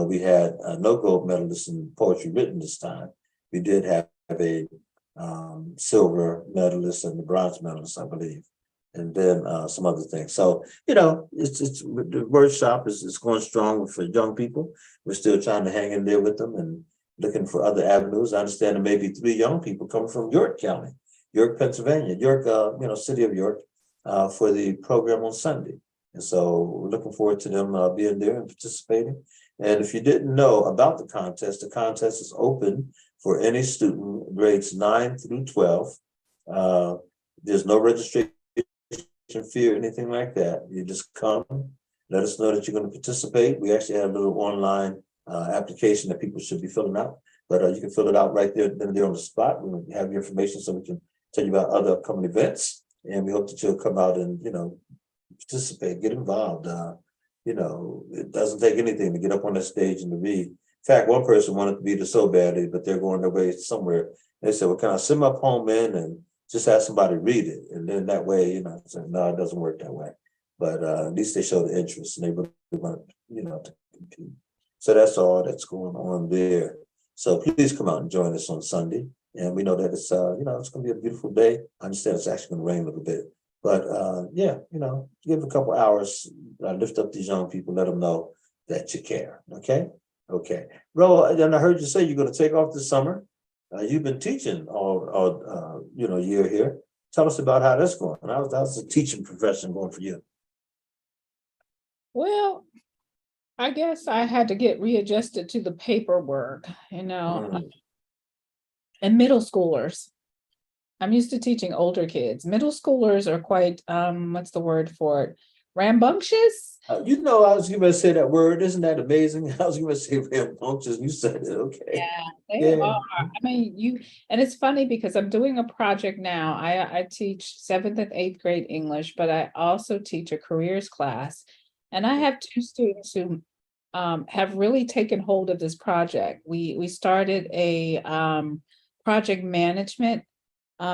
Speaker 1: We had no gold medalists in poetry written this time. We did have a silver medalist and the bronze medalist, I believe, and then some other things. So, it's the WordShop is going strong for young people. We're still trying to hang in there with them and looking for other avenues. I understand there may be 3 young people coming from York County, York, Pennsylvania, York, city of York, for the program on Sunday. And so we're looking forward to them being there and participating. And if you didn't know about the contest is open for any student, grades 9 through 12. There's no registration fee or anything like that. You just come, let us know that you're going to participate. We actually have a little online application that people should be filling out, but you can fill it out right there on the spot. We have your information so we can tell you about other upcoming events. And we hope that you'll come out and, participate, get involved. It doesn't take anything to get up on that stage and to read. In fact, one person wanted to be there so badly, but they're going their way somewhere. They said, well, can I send my poem in and just have somebody read it? And then that way, I said, no, it doesn't work that way. but at least they show the interest and they really want, to compete. So that's all that's going on there. So please come out and join us on Sunday. And we know that it's it's gonna be a beautiful day. I understand it's actually gonna rain a little bit. But give a couple hours, lift up these young people, let them know that you care. Okay. Ro, and I heard you say you're gonna take off this summer. You've been teaching all year here. Tell us about how that's going. How's the teaching profession going for you?
Speaker 3: Well, I guess I had to get readjusted to the paperwork,
Speaker 1: Mm.
Speaker 3: and middle schoolers. I'm used to teaching older kids. Middle schoolers are quite, what's the word for it? Rambunctious?
Speaker 1: I was going to say that word. Isn't that amazing? I was going to say rambunctious. You said it. Okay.
Speaker 3: Yeah, they
Speaker 1: Yeah.
Speaker 3: are. I mean, and it's funny because I'm doing a project now. I teach 7th and 8th grade English, but I also teach a careers class. And I have 2 students who have really taken hold of this project. We started a project management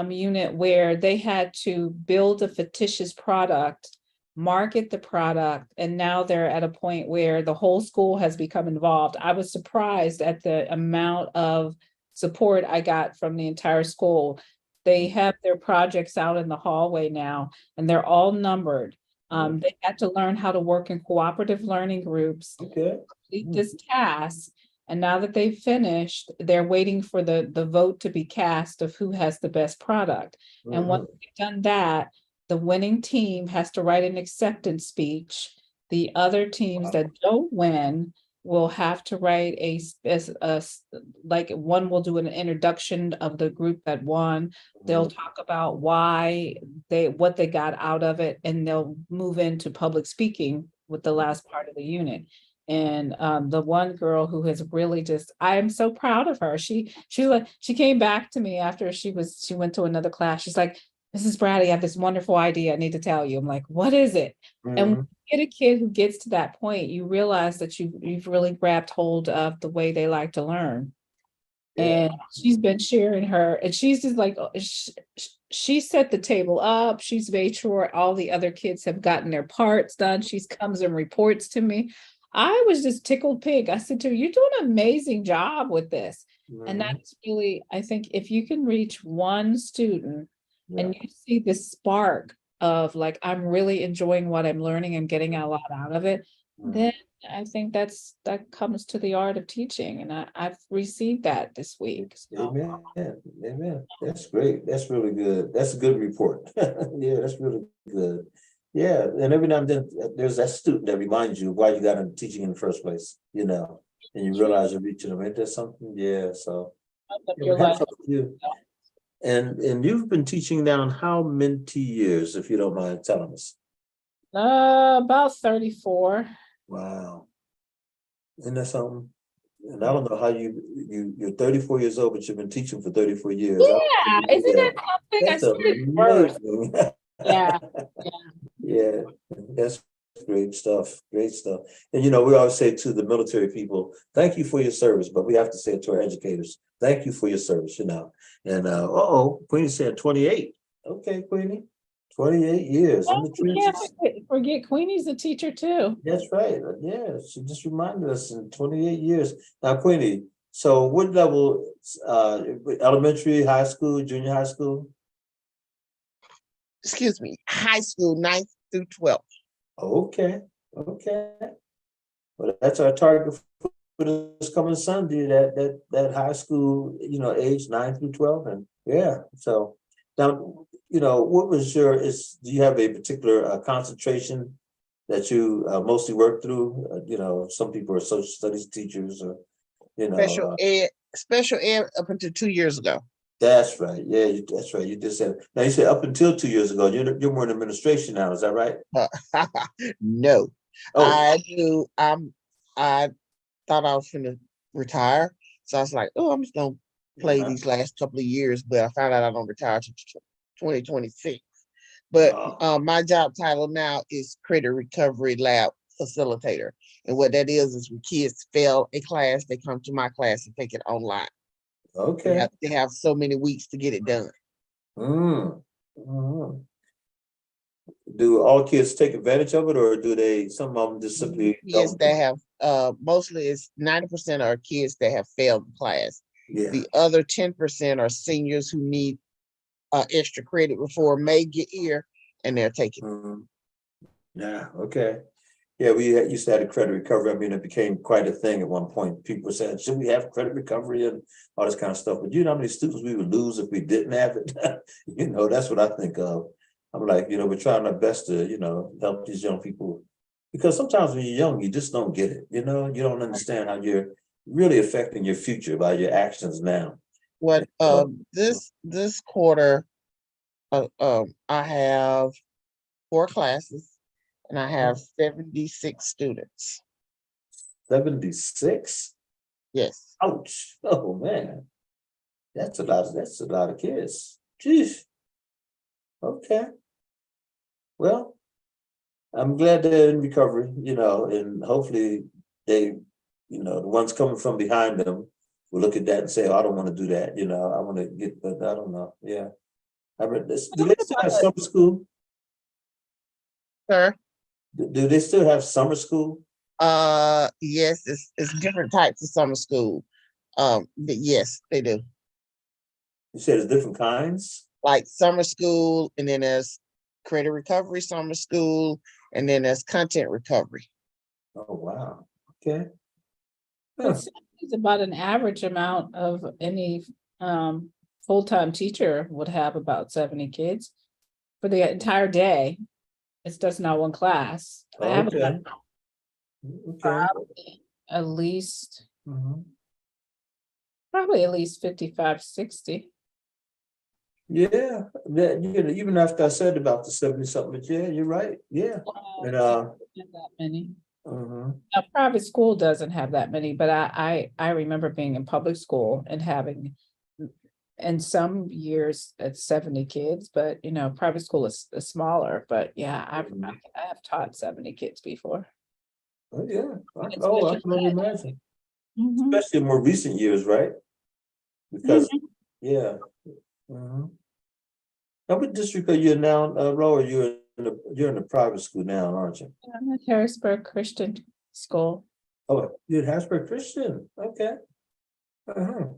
Speaker 3: unit where they had to build a fictitious product, market the product, and now they're at a point where the whole school has become involved. I was surprised at the amount of support I got from the entire school. They have their projects out in the hallway now, and they're all numbered. They had to learn how to work in cooperative learning groups,
Speaker 1: Okay.
Speaker 3: complete this task. And now that they've finished, they're waiting for the vote to be cast of who has the best product. And once they've done that, the winning team has to write an acceptance speech. The other teams that don't win will have to write like one will do an introduction of the group that won. They'll talk about what they got out of it, and they'll move into public speaking with the last part of the unit. And the one girl who has really I am so proud of her. She came back to me after she went to another class. She's like, Mrs. Brady, I have this wonderful idea I need to tell you. I'm like, what is it? And when you get a kid who gets to that point, you realize that you've really grabbed hold of the way they like to learn. And she's been sharing and she's just like, she set the table up. She's made sure all the other kids have gotten their parts done. She comes and reports to me. I was just tickled pink. I said to her, you're doing an amazing job with this. And that's really, I think if you can reach one student and you see this spark of like, I'm really enjoying what I'm learning and getting a lot out of it, then I think that comes to the art of teaching. And I've received that this week. So.
Speaker 1: Amen. That's great. That's really good. That's a good report. Yeah, that's really good. Yeah, and every now and then there's that student that reminds you why you got into teaching in the first place, and you realize you're reaching them. Ain't that something? Yeah, so you. And you've been teaching down how many years, if you don't mind telling us?
Speaker 3: About 34.
Speaker 1: Wow. Isn't that something? And I don't know how you're 34 years old, but you've been teaching for 34 years.
Speaker 3: Yeah, isn't that something?
Speaker 1: That's amazing.
Speaker 3: Yeah.
Speaker 1: Yeah, that's great stuff. Great stuff. And we always say to the military people, thank you for your service, but we have to say it to our educators. Thank you for your service, And Queenie said 28. Okay, Queenie. 28 years in the trenches.
Speaker 3: Forget Queenie's a teacher too.
Speaker 1: That's right. Yeah, she just reminded us in 28 years. Now, Queenie, so what level, elementary, high school, junior high school?
Speaker 6: Excuse me, high school, 9th through 12th.
Speaker 1: Okay. Well, that's our target for this coming Sunday, that high school, age 9 through 12. And so now, what was do you have a particular concentration that you mostly work through? Some people are social studies teachers or,
Speaker 6: Special ed up until 2 years ago.
Speaker 1: That's right. Yeah, that's right. You just said. Now you said up until 2 years ago. You're more in administration now. Is that right?
Speaker 6: No,
Speaker 1: Oh.
Speaker 6: I thought I was going to retire, so I was like, "Oh, I'm just gonna play these last couple of years." But I found out I don't retire till 2026. But my job title now is Credit Recovery Lab Facilitator, and what that is when kids fail a class, they come to my class and take it online.
Speaker 1: Okay.
Speaker 6: They have so many weeks to get it done.
Speaker 1: Do all kids take advantage of it, or do they, some of them just simply
Speaker 6: Kids
Speaker 1: don't?
Speaker 6: that have, mostly it's 90% are kids that have failed the class.
Speaker 1: Yeah.
Speaker 6: The other 10% are seniors who need extra credit before May get here, and they're taking.
Speaker 1: Mhm. Yeah, okay. Yeah, used to have a credit recovery. I mean, it became quite a thing at one point. People were saying, should we have credit recovery and all this kind of stuff? But you know how many students we would lose if we didn't have it? You know, that's what I think of. I'm like, you know, we're trying our best to, you know, help these young people. Because sometimes when you're young, you just don't get it. You know, you don't understand how you're really affecting your future by your actions now.
Speaker 6: What
Speaker 1: So,
Speaker 6: this quarter, I have 4 classes, and I have 76 students.
Speaker 1: 76?
Speaker 6: Yes.
Speaker 1: Ouch. Oh man. That's a lot of kids. Jeez. Okay. Well, I'm glad they're in recovery, you know, and hopefully they, you know, the ones coming from behind them will look at that and say, oh, I don't want to do that, you know, I want to get, but I don't know. Yeah. I read this. Do they still have summer school?
Speaker 6: Sir.
Speaker 1: Do they still have summer school?
Speaker 6: Yes, it's different types of summer school. But yes, they do.
Speaker 1: You said it's different kinds?
Speaker 6: Like summer school, and then there's credit recovery summer school, and then there's content recovery.
Speaker 1: Oh, wow. Okay.
Speaker 3: But it's about an average amount of any full-time teacher would have about 70 kids for the entire day. It's just not one class. I have
Speaker 1: Okay. Okay.
Speaker 3: at least,
Speaker 1: Mhm.
Speaker 3: probably at least 55, 60.
Speaker 1: Yeah, that, you know, even after I said about the 70 something, but yeah, you're right. Yeah. And
Speaker 3: Not that many.
Speaker 1: mhm.
Speaker 3: Now, private school doesn't have that many, but I remember being in public school and having, in some years, it's 70 kids, but you know, private school is smaller. But yeah, I have taught 70 kids before.
Speaker 1: Oh, yeah.
Speaker 3: It's
Speaker 1: Oh, I
Speaker 3: what
Speaker 1: can
Speaker 3: you
Speaker 1: only
Speaker 3: said.
Speaker 1: imagine.
Speaker 3: Mhm.
Speaker 1: Especially in more recent years, right? Because, yeah. Mhm. Now, what district are you in now, Ro, or you're in the private school now, aren't you?
Speaker 3: I'm at Harrisburg Christian School.
Speaker 1: Oh, you're at Harrisburg Christian. Okay. Uh-huh.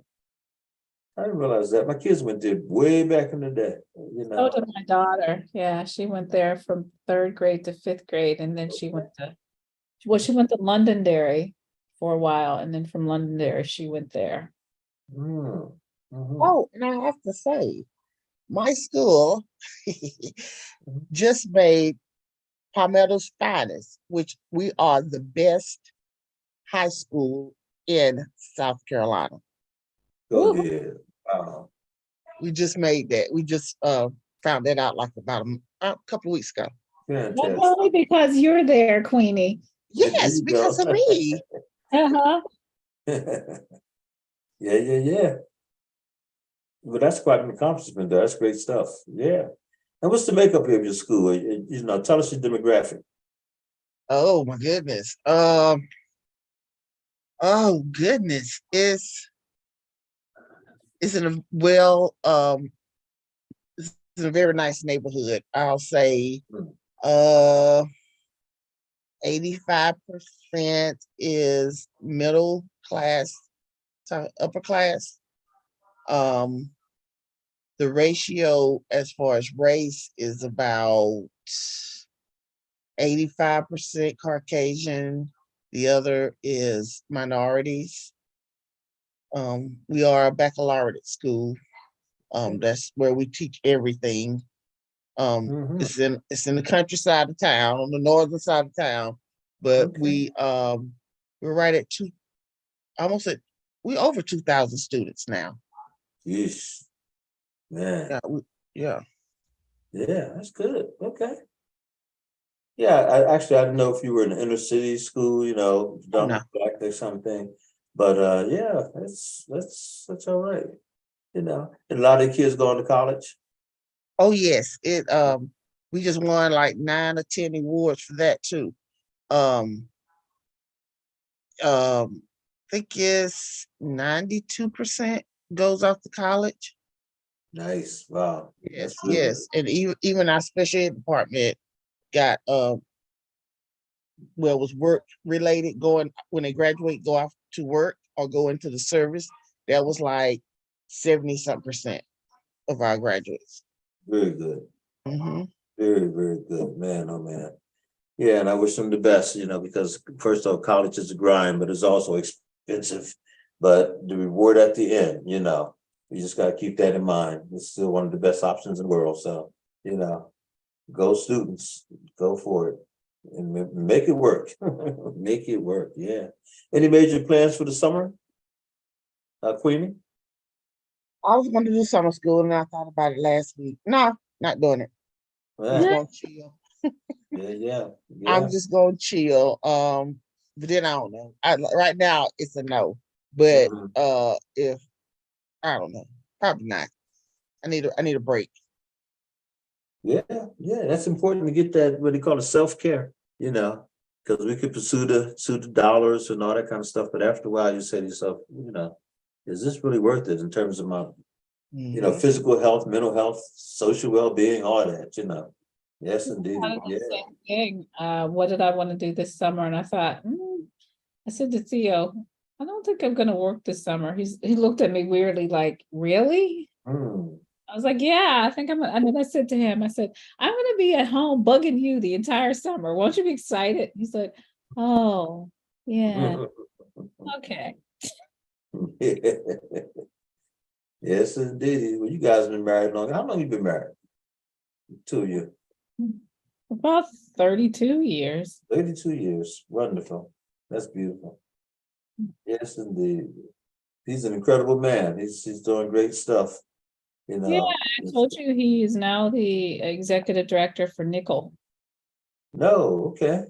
Speaker 1: I didn't realize that. My kids went there way back in the day, you
Speaker 3: So
Speaker 1: know.
Speaker 3: did my daughter. Yeah, she went there from 3rd grade to 5th grade, and then she went to Londonderry for a while, and then from Londonderry she went there.
Speaker 1: Mm. Mhm.
Speaker 6: Oh, and I have to say, my school just made Palmetto's Finest, which we are the best high school in South Carolina.
Speaker 1: Go
Speaker 3: Ooh.
Speaker 1: ahead. Wow.
Speaker 6: We just made that. We just found that out like about a couple of weeks ago.
Speaker 3: That's
Speaker 1: Fantastic.
Speaker 3: only because you're there, Queenie.
Speaker 1: There
Speaker 6: Yes,
Speaker 1: you
Speaker 6: because
Speaker 1: go.
Speaker 6: of me.
Speaker 3: Uh-huh.
Speaker 1: Yeah. But that's quite an accomplishment, though. That's great stuff. Yeah. And what's the makeup of your school? You know, tell us your demographic.
Speaker 6: Oh my goodness. Oh goodness. It's in a it's in a very nice neighborhood. I'll say 85% is middle class to upper class. The ratio as far as race is about 85% Caucasian. The other is minorities. We are a baccalaureate school. That's where we teach everything.
Speaker 1: Mhm.
Speaker 6: It's in the countryside of town, on the northern side of town, but
Speaker 1: Okay.
Speaker 6: we're right at we over 2,000 students now.
Speaker 1: Yeesh. Man.
Speaker 6: Yeah.
Speaker 1: Yeah, that's good. Okay. Yeah, I didn't know if you were in an inner city school, you know,
Speaker 6: Oh
Speaker 1: down
Speaker 6: no.
Speaker 1: the block or something. But yeah, that's all right. You know, and a lot of the kids going to college.
Speaker 6: Oh yes. We just won like 9 or 10 awards for that too. Um I think it's 92% goes off to college.
Speaker 1: Nice. Wow.
Speaker 6: Yes,
Speaker 1: That's really
Speaker 6: yes. And even our special ed department got well, it was work related, going when they graduate, go off to work or go into the service. That was like 70-something% of our graduates.
Speaker 1: very good.
Speaker 6: Hmm.
Speaker 1: Very, very good. Man, oh man. Yeah, and I wish them the best, because first off, college is a grind, but it's also expensive. But the reward at the end, you just got to keep that in mind. It's still one of the best options in the world. So, go students, go for it and make it work. Make it work. Yeah. Any major plans for the summer, Queenie?
Speaker 6: I was going to do summer school, and I thought about it last week. No, not doing it. I'm just
Speaker 1: Yeah,
Speaker 6: gonna chill.
Speaker 1: yeah.
Speaker 6: I'm just gonna chill. But then I don't know. Right now it's a no. But
Speaker 1: Mhm.
Speaker 6: if I don't know, probably not. I need a break.
Speaker 1: Yeah, that's important to get that, what they call it, self-care, because we could pursue the dollars and all that kind of stuff, but after a while you say to yourself, is this really worth it in terms of my,
Speaker 6: Mhm.
Speaker 1: physical health, mental health, social well-being, all that. Yes, indeed.
Speaker 3: Kind of
Speaker 1: Yeah.
Speaker 3: the same thing. What did I want to do this summer? And I thought, I said to Theo, I don't think I'm gonna work this summer. He looked at me weirdly, like, really?
Speaker 1: Mm.
Speaker 3: I was like, yeah, I think and then I said to him, I said, I'm gonna be at home bugging you the entire summer. Won't you be excited? He's like, oh, yeah, okay.
Speaker 1: Yes, indeed. Well, you guys have been married long. How long you been married? 2 years.
Speaker 3: About 32 years.
Speaker 1: 32 years. Wonderful. That's beautiful. Yes, indeed. He's an incredible man. He's doing great stuff.
Speaker 3: Yeah, I told you he is now the executive director for Nickel.
Speaker 1: No, okay.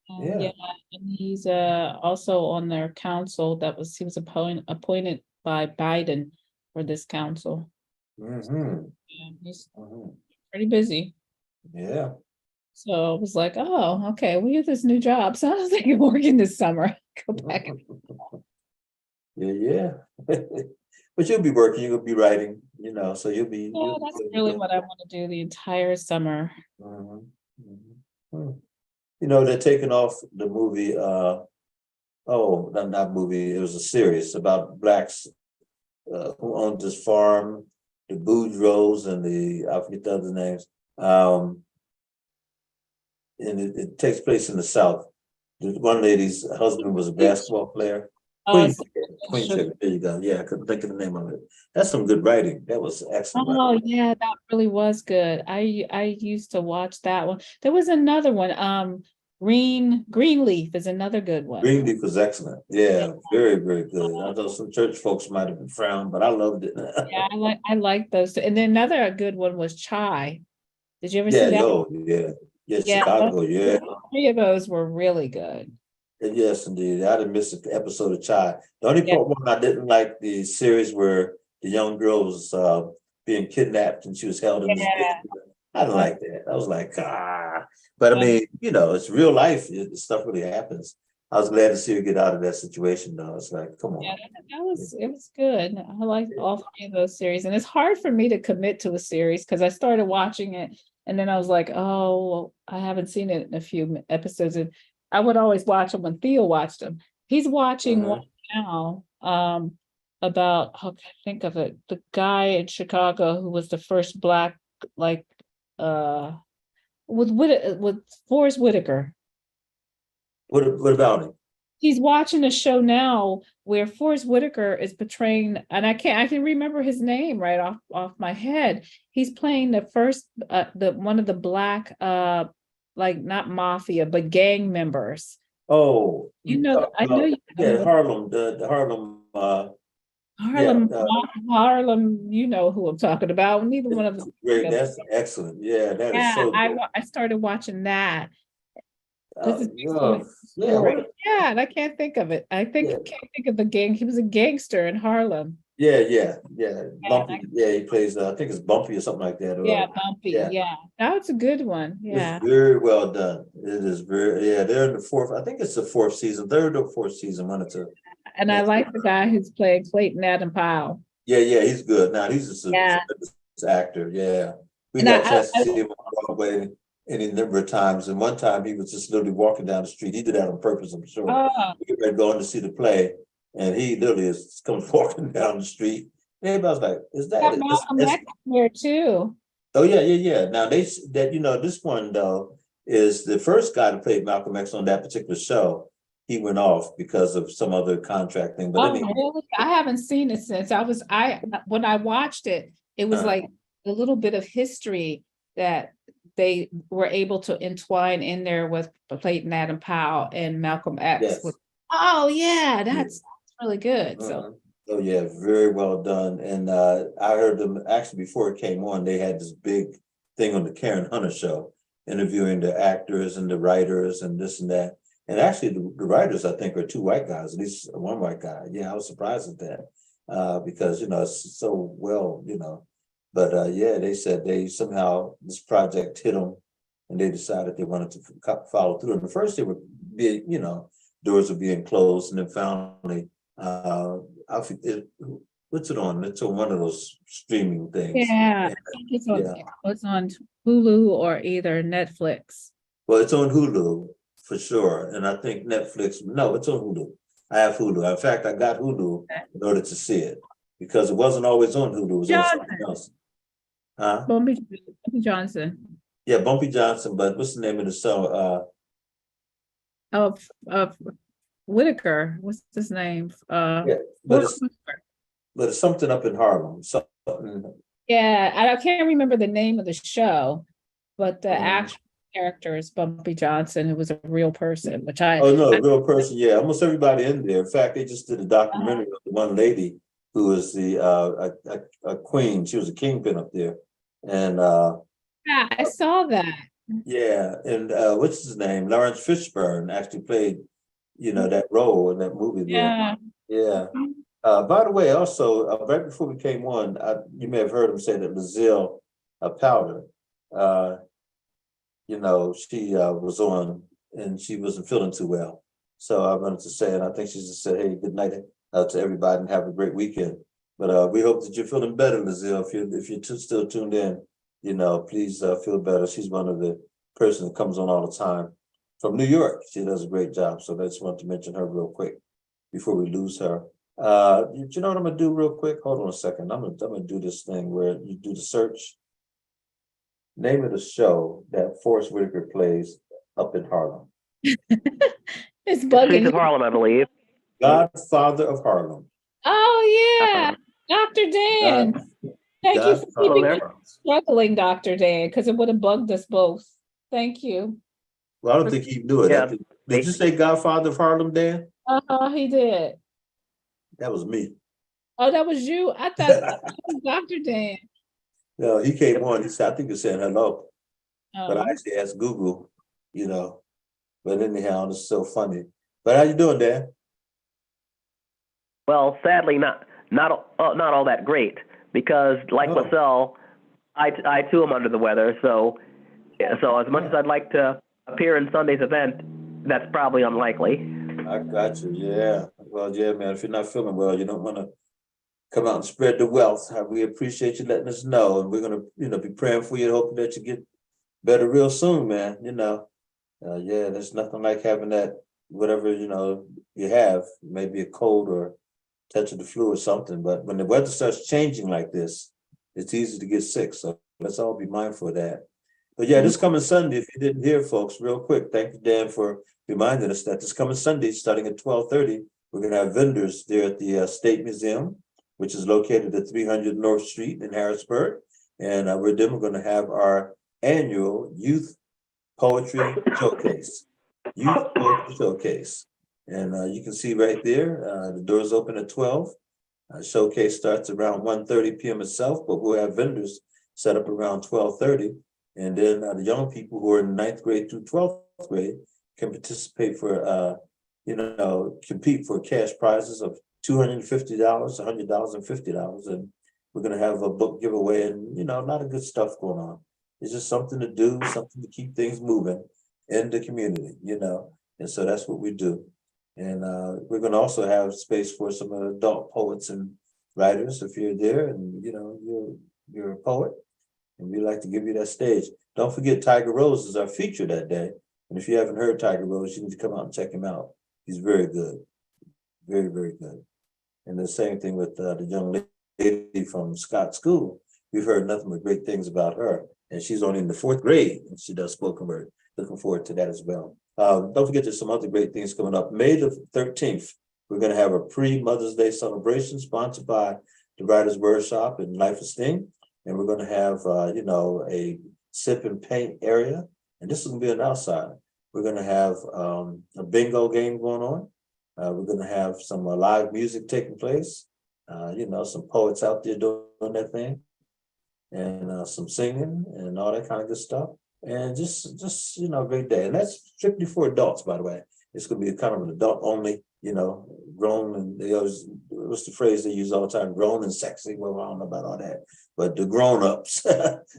Speaker 1: Yeah.
Speaker 3: Yeah, and he's also on their council he was appointed by Biden for this council.
Speaker 1: Mm-hmm.
Speaker 3: Yeah, he's
Speaker 1: Mm-hmm.
Speaker 3: pretty busy.
Speaker 1: Yeah.
Speaker 3: So I was like, oh, okay, we have this new job. So I was thinking working this summer. Go back.
Speaker 1: Yeah. But you'll be working, you'll be writing, so you'll be.
Speaker 3: Yeah, that's really what I want to do the entire summer.
Speaker 1: Mhm, mhm. They're taking off the movie, not movie, it was a series about blacks who owned this farm, the Boudreaux and I forget the other names. And it takes place in the South. One lady's husband was a basketball player. Queen Sugar, there you go. Yeah, I couldn't think of the name of it. That's some good writing. That was excellent
Speaker 3: Oh
Speaker 1: writing.
Speaker 3: yeah, that really was good. I used to watch that one. There was another one. Greenleaf is another good one.
Speaker 1: Greenleaf was excellent. Yeah, very, very good. I know some church folks might have been frowned, but I loved it.
Speaker 3: Yeah, I like those two. And then another good one was Chai. Did you ever see
Speaker 1: Yeah,
Speaker 3: that?
Speaker 1: yeah. Yeah,
Speaker 3: Yeah,
Speaker 1: Chicago, yeah.
Speaker 3: three of those were really good.
Speaker 1: Yes, indeed. I didn't miss an episode of Chai. The only
Speaker 3: Yeah.
Speaker 1: one I didn't like the series where the young girl was being kidnapped and she was held in this
Speaker 3: Yeah.
Speaker 1: basement. I didn't like that. I was like, But I mean, it's real life. Stuff really happens. I was glad to see her get out of that situation, though. It's like, come on.
Speaker 3: Yeah, it was good. I like all three of those series. And it's hard for me to commit to a series because I started watching it and then I was like, oh, well, I haven't seen it in a few episodes. And I would always watch them when Theo watched them. He's watching one now about, how can I think of it? The guy in Chicago who was the first black, like, with Forrest Whitaker.
Speaker 1: What about him?
Speaker 3: He's watching a show now where Forrest Whitaker is portraying, and I can remember his name right off my head. He's playing the first, one of the black, like not mafia, but gang members.
Speaker 1: Oh,
Speaker 3: I know you know
Speaker 1: Harlem, the Harlem,
Speaker 3: Harlem,
Speaker 1: yeah,
Speaker 3: Harlem, you know who I'm talking about. Neither one of them.
Speaker 1: great. That's excellent. Yeah, that is so good.
Speaker 3: I started watching that.
Speaker 1: Yeah,
Speaker 3: Yeah, and I can't think of it. I can't think of the gang. He was a gangster in Harlem.
Speaker 1: yeah. Bumpy. Yeah, he plays. I think it's Bumpy or something like that.
Speaker 3: Bumpy. Yeah, that's a good one. Yeah,
Speaker 1: It's very well done. It is very. Yeah, they're in the fourth. I think it's the fourth season, third or fourth season. One or two.
Speaker 3: and I like the guy who's playing Clayton Adam Powell.
Speaker 1: Yeah, he's good. Now he's a actor, yeah. We
Speaker 3: And
Speaker 1: got a
Speaker 3: I,
Speaker 1: chance to see him on Broadway any number of times, and one time he was just literally walking down the street. He did that on purpose, I'm sure.
Speaker 3: oh,
Speaker 1: We were going to see the play, and he literally comes walking down the street. And everybody's like, "Is that
Speaker 3: got
Speaker 1: it?"
Speaker 3: Malcolm X there too.
Speaker 1: Oh yeah. Now this one though is the first guy to play Malcolm X on that particular show. He went off because of some other contract thing. But
Speaker 3: Oh,
Speaker 1: anyway,
Speaker 3: really? I haven't seen it since when I watched it, it was like a little bit of history that they were able to entwine in there with Clayton Adam Powell and Malcolm X.
Speaker 1: yes.
Speaker 3: Oh yeah, that's really good. So
Speaker 1: Oh yeah, very well done. And I heard them actually before it came on, they had this big thing on the Karen Hunter show, interviewing the actors and the writers and this and that. And actually the writers, I think, are two white guys, at least one white guy. Yeah, I was surprised at that. Because it's so well, But yeah, they said somehow this project hit them and they decided they wanted to follow through. And at first they were doors were being closed, and then finally what's it on? It's on one of those streaming things.
Speaker 3: yeah, I think it's on Hulu or either Netflix.
Speaker 1: Well, it's on Hulu for sure. And I think Netflix, no, it's on Hulu. I have Hulu. In fact, I got Hulu in order to see it because it wasn't always on Hulu. It was on something else. Huh?
Speaker 3: Bumpy Johnson.
Speaker 1: Yeah, Bumpy Johnson, but what's the name of the show?
Speaker 3: Of Whitaker. What's his name?
Speaker 1: Yeah, but it's something up in Harlem. Something.
Speaker 3: Yeah, I can't remember the name of the show, but the actual character is Bumpy Johnson, who was a real person, which a
Speaker 1: real person. Yeah, almost everybody in there. In fact, they just did a documentary of the one lady who was a queen. She was a kingpin up there, and
Speaker 3: yeah, I saw that.
Speaker 1: Yeah, and what's his name? Lawrence Fishburne actually played, that role in that movie there. Yeah. By the way, also right before we came on, you may have heard him say that Lazille Powder, she was on and she wasn't feeling too well. So I wanted to say, and I think she just said, "Hey, good night to everybody and have a great weekend." But we hope that you're feeling better, Lazille. If you're still tuned in, please feel better. She's one of the person that comes on all the time from New York. She does a great job. So I just want to mention her real quick before we lose her. You know what I'm gonna do real quick? Hold on a second. I'm gonna do this thing where you do the search. Name of the show that Forrest Whitaker plays up in Harlem.
Speaker 3: It's bugging.
Speaker 8: Streets of Harlem, I believe.
Speaker 1: Godfather of Harlem.
Speaker 3: Oh yeah, Dr. Dan. Thank you for keeping us struggling, Dr. Dan, because it would have bugged us both. Thank you.
Speaker 1: Well, I don't think he knew it.
Speaker 8: Yeah.
Speaker 1: Did you say Godfather of Harlem, Dan?
Speaker 3: He did.
Speaker 1: That was me.
Speaker 3: Oh, that was you? I thought that was Dr. Dan.
Speaker 1: No, he came on. He said, I think he said hello. But I
Speaker 3: Oh.
Speaker 1: actually asked Google, But anyhow, it's so funny. But how you doing, Dan?
Speaker 8: Well, sadly, not all that great because, like Marcel, I too am under the weather. So as much as I'd like to appear in Sunday's event, that's probably unlikely.
Speaker 1: I got you. Yeah. Well, yeah, man. If you're not feeling well, you don't want to come out and spread the wealth. We appreciate you letting us know, and we're gonna, be praying for you and hoping that you get better real soon, man. Yeah, there's nothing like having that, whatever you have, maybe a cold or touch of the flu or something. But when the weather starts changing like this, it's easy to get sick. So let's all be mindful of that. But yeah, this coming Sunday, if you didn't hear, folks, real quick, thank you, Dan, for reminding us that this coming Sunday, starting at 12:30, we're going to have vendors there at the State Museum, which is located at 300 North Street in Harrisburg. And we're going to have our annual Youth Poetry Showcase. Youth Poetry Showcase. And you can see right there, the doors open at 12. Showcase starts around 1:30 p.m. itself, but we'll have vendors set up around 12:30. And then the young people who are in 9th grade through 12th grade can participate for, compete for cash prizes of $250, $100, and $50. And we're going to have a book giveaway and, a lot of good stuff going on. It's just something to do, something to keep things moving in the community, And so that's what we do. And we're going to also have space for some adult poets and writers if you're there and, you're You're a poet, and we'd like to give you that stage. Don't forget, Tiger Rose is our feature that day. And if you haven't heard Tiger Rose, you need to come out and check him out. He's very good. Very, very good. And the same thing with the young lady from Scott School. We've heard nothing but great things about her. And she's only in the 4th grade, and she does spoken word. Looking forward to that as well. Don't forget, there's some other great things coming up. May the 13th, we're going to have a pre-Mother's Day celebration sponsored by the Writers WordShop and Life Esteem. And we're going to have, a sip and paint area. And this is going to be on the outside. We're going to have a bingo game going on. We're going to have some live music taking place. Some poets out there doing their thing. And some singing and all that kind of good stuff. And just great day. And that's strictly for adults, by the way. It's going to be kind of an adult only, grown, and they always, what's the phrase they use all the time? Grown and sexy. Well, I don't know about all that. But the grown-ups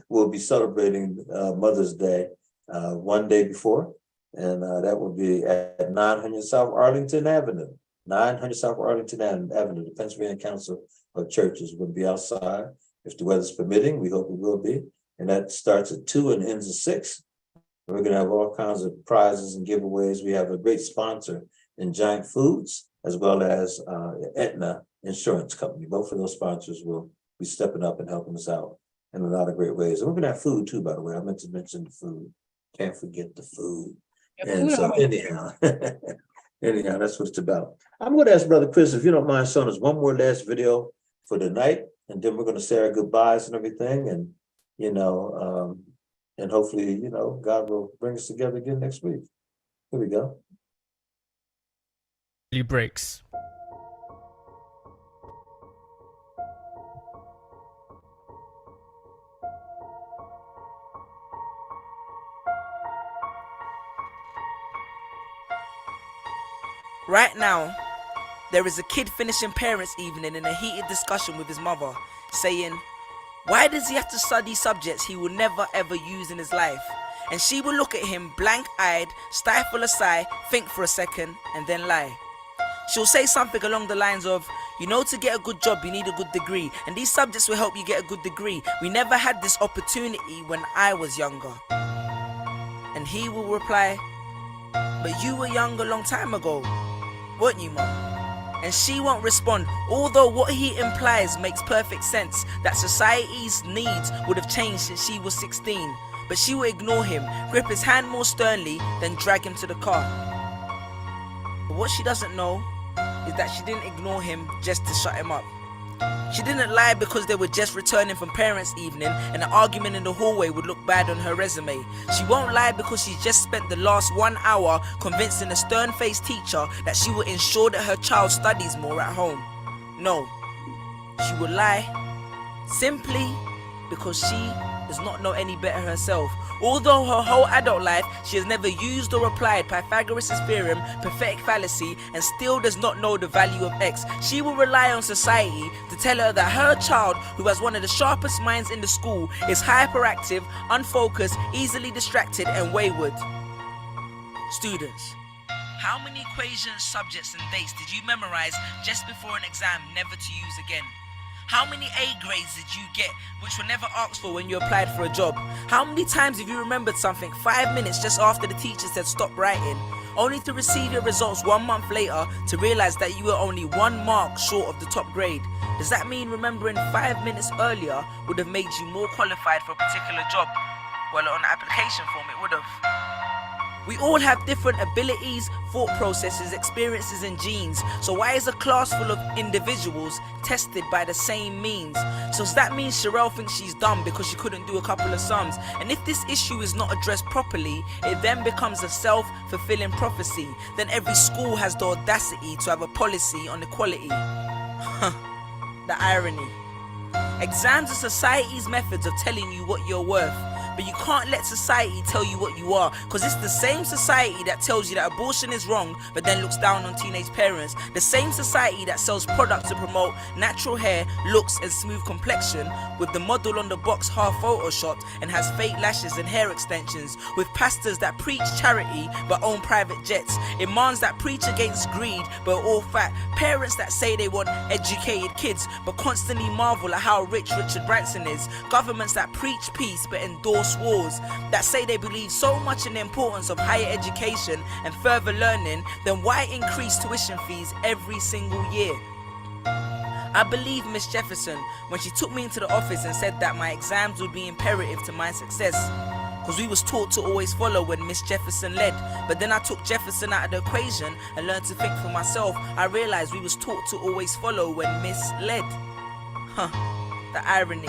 Speaker 1: will be celebrating Mother's Day one day before. And that will be at 900 South Arlington Avenue. 900 South Arlington Avenue. The Pennsylvania Council of Churches will be outside. If the weather's permitting, we hope it will be. And that starts at 2 and ends at 6. We're going to have all kinds of prizes and giveaways. We have a great sponsor in Giant Foods, as well as Aetna Insurance Company. Both of those sponsors will be stepping up and helping us out in a lot of great ways. And we're going to have food too, by the way. I meant to mention the food. Can't forget the food. And so anyhow, that's what it's about. I'm going to ask Brother Chris, if you don't mind showing us one more last video for the night. And then we're going to say our goodbyes and everything. And, and hopefully, God will bring us together again next week. Here we go.
Speaker 9: Breaks.
Speaker 7: Right now, there is a kid finishing parents' evening in a heated discussion with his mother, saying, why does he have to study subjects he will never ever use in his life? And she will look at him blank-eyed, stifle a sigh, think for a second, and then lie. She'll say something along the lines of, to get a good job you need a good degree, and these subjects will help you get a good degree. We never had this opportunity when I was younger. And he will reply, but you were young a long time ago, weren't you, Mum? And she won't respond, although what he implies makes perfect sense, that society's needs would have changed since she was 16. But she will ignore him, grip his hand more sternly, then drag him to the car. But what she doesn't know is that she didn't ignore him just to shut him up. She didn't lie because they were just returning from parents' evening and an argument in the hallway would look bad on her resume. She won't lie because she's just spent the last 1 hour convincing a stern-faced teacher that she will ensure that her child studies more at home. No, she will lie simply because she does not know any better herself. Although her whole adult life she has never used or applied Pythagoras' theorem, pathetic fallacy, and still does not know the value of X, she will rely on society to tell her that her child, who has one of the sharpest minds in the school, is hyperactive, unfocused, easily distracted, and wayward. Students, how many equations, subjects, and dates did you memorize just before an exam never to use again? How many A grades did you get which were never asked for when you applied for a job? How many times have you remembered something 5 minutes just after the teacher said stop writing, only to receive your results 1 month later to realize that you were only 1 mark short of the top grade? Does that mean remembering 5 minutes earlier would have made you more qualified for a particular job? Well, on the application form it would have. We all have different abilities, thought processes, experiences, and genes. So why is a class full of individuals tested by the same means? So does that mean Sherelle thinks she's dumb because she couldn't do a couple of sums? And if this issue is not addressed properly, it then becomes a self-fulfilling prophecy. Then every school has the audacity to have a policy on equality. The irony. Exams are society's methods of telling you what you're worth. but you can't let society tell you what you are, because it's the same society that tells you that abortion is wrong but then looks down on teenage parents, the same society that sells products to promote natural hair, looks and smooth complexion, with the model on the box half photoshopped and has fake lashes and hair extensions, with pastors that preach charity but own private jets, imams that preach against greed but are all fat, parents that say they want educated kids but constantly marvel at how rich Richard Branson is, governments that preach peace but endorse wars, that say they believe so much in the importance of higher education and further learning, then why increase tuition fees every single year? I believe Miss Jefferson when she took me into the office and said that my exams would be imperative to my success, because we was taught to always follow when Miss Jefferson led. But then I took Jefferson out of the equation and learned to think for myself. I realized we was taught to always follow when Miss led. The irony.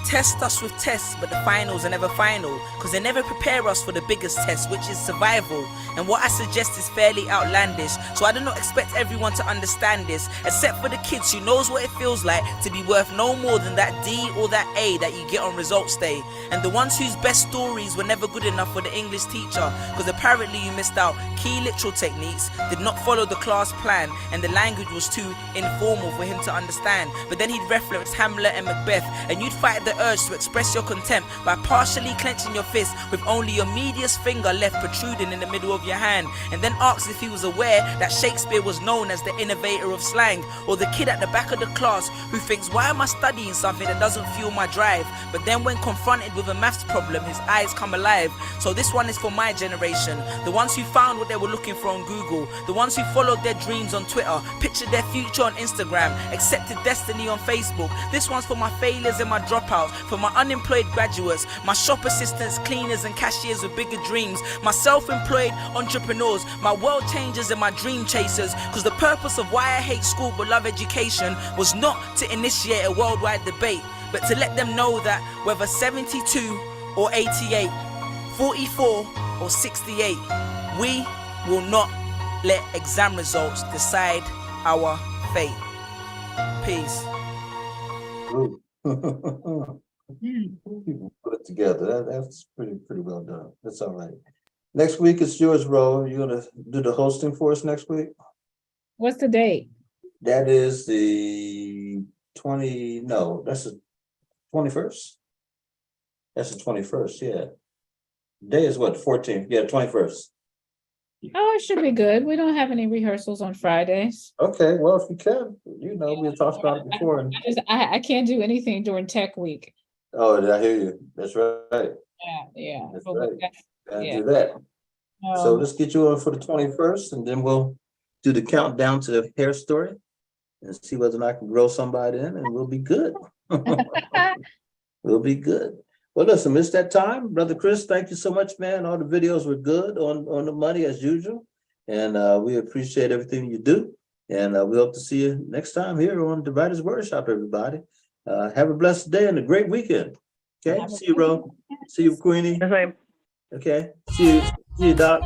Speaker 7: Test us with tests, but the finals are never final, because they never prepare us for the biggest test, which is survival. And what I suggest is fairly outlandish, so I do not expect everyone to understand this, except for the kids who knows what it feels like to be worth no more than that D or that A that you get on results day, and the ones whose best stories were never good enough for the English teacher, because apparently you missed out key literal techniques, did not follow the class plan, and the language was too informal for him to understand. But then he'd reference Hamlet and Macbeth, and you'd fight the urge to express your contempt by partially clenching your fist with only your medius finger left protruding in the middle of your hand, and then asked if he was aware that Shakespeare was known as the innovator of slang, or the kid at the back of the class who thinks, why am I studying something that doesn't fuel my drive? But then when confronted with a maths problem, his eyes come alive. So this one is for my generation, the ones who found what they were looking for on Google, the ones who followed their dreams on Twitter, pictured their future on Instagram, accepted destiny on Facebook. This one's for my failures and my dropouts, for my unemployed graduates, my shop assistants, cleaners and cashiers with bigger dreams, my self-employed entrepreneurs, my world changers and my dream chasers, because the purpose of why I hate school but love education was not to initiate a worldwide debate, but to let them know that whether 72 or 88, 44 or 68, we will not let exam results decide our fate. Peace.
Speaker 1: Ooh. Put it together. That's pretty well done. That's all right. Next week it's yours, Ro. You're gonna do the hosting for us next week?
Speaker 3: What's the date?
Speaker 1: That is the 20, no, that's the 21st. That's the 21st, yeah. Day is what, 14th? Yeah, 21st.
Speaker 3: Oh, it should be good. We don't have any rehearsals on Fridays.
Speaker 1: Okay, well, if you can, we talked about it before. And,
Speaker 3: I can't do anything during tech week.
Speaker 1: oh, I hear you. That's right.
Speaker 3: Yeah.
Speaker 1: That's
Speaker 3: But
Speaker 1: right. Gotta
Speaker 3: yeah.
Speaker 1: do that. So
Speaker 3: Um,
Speaker 1: let's get you on for the 21st, and then we'll do the countdown to the hair story and see whether or not I can grow somebody in, and we'll be good. We'll be good. Well, listen, it's that time. Brother Chris, thank you so much, man. All the videos were good on the money as usual. And we appreciate everything you do. And we hope to see you next time here on Dividers WordShop, everybody. Have a blessed day and a great weekend. Okay, see you, Ro. See you, Queenie.
Speaker 8: The same.
Speaker 1: Okay, see you, Doc.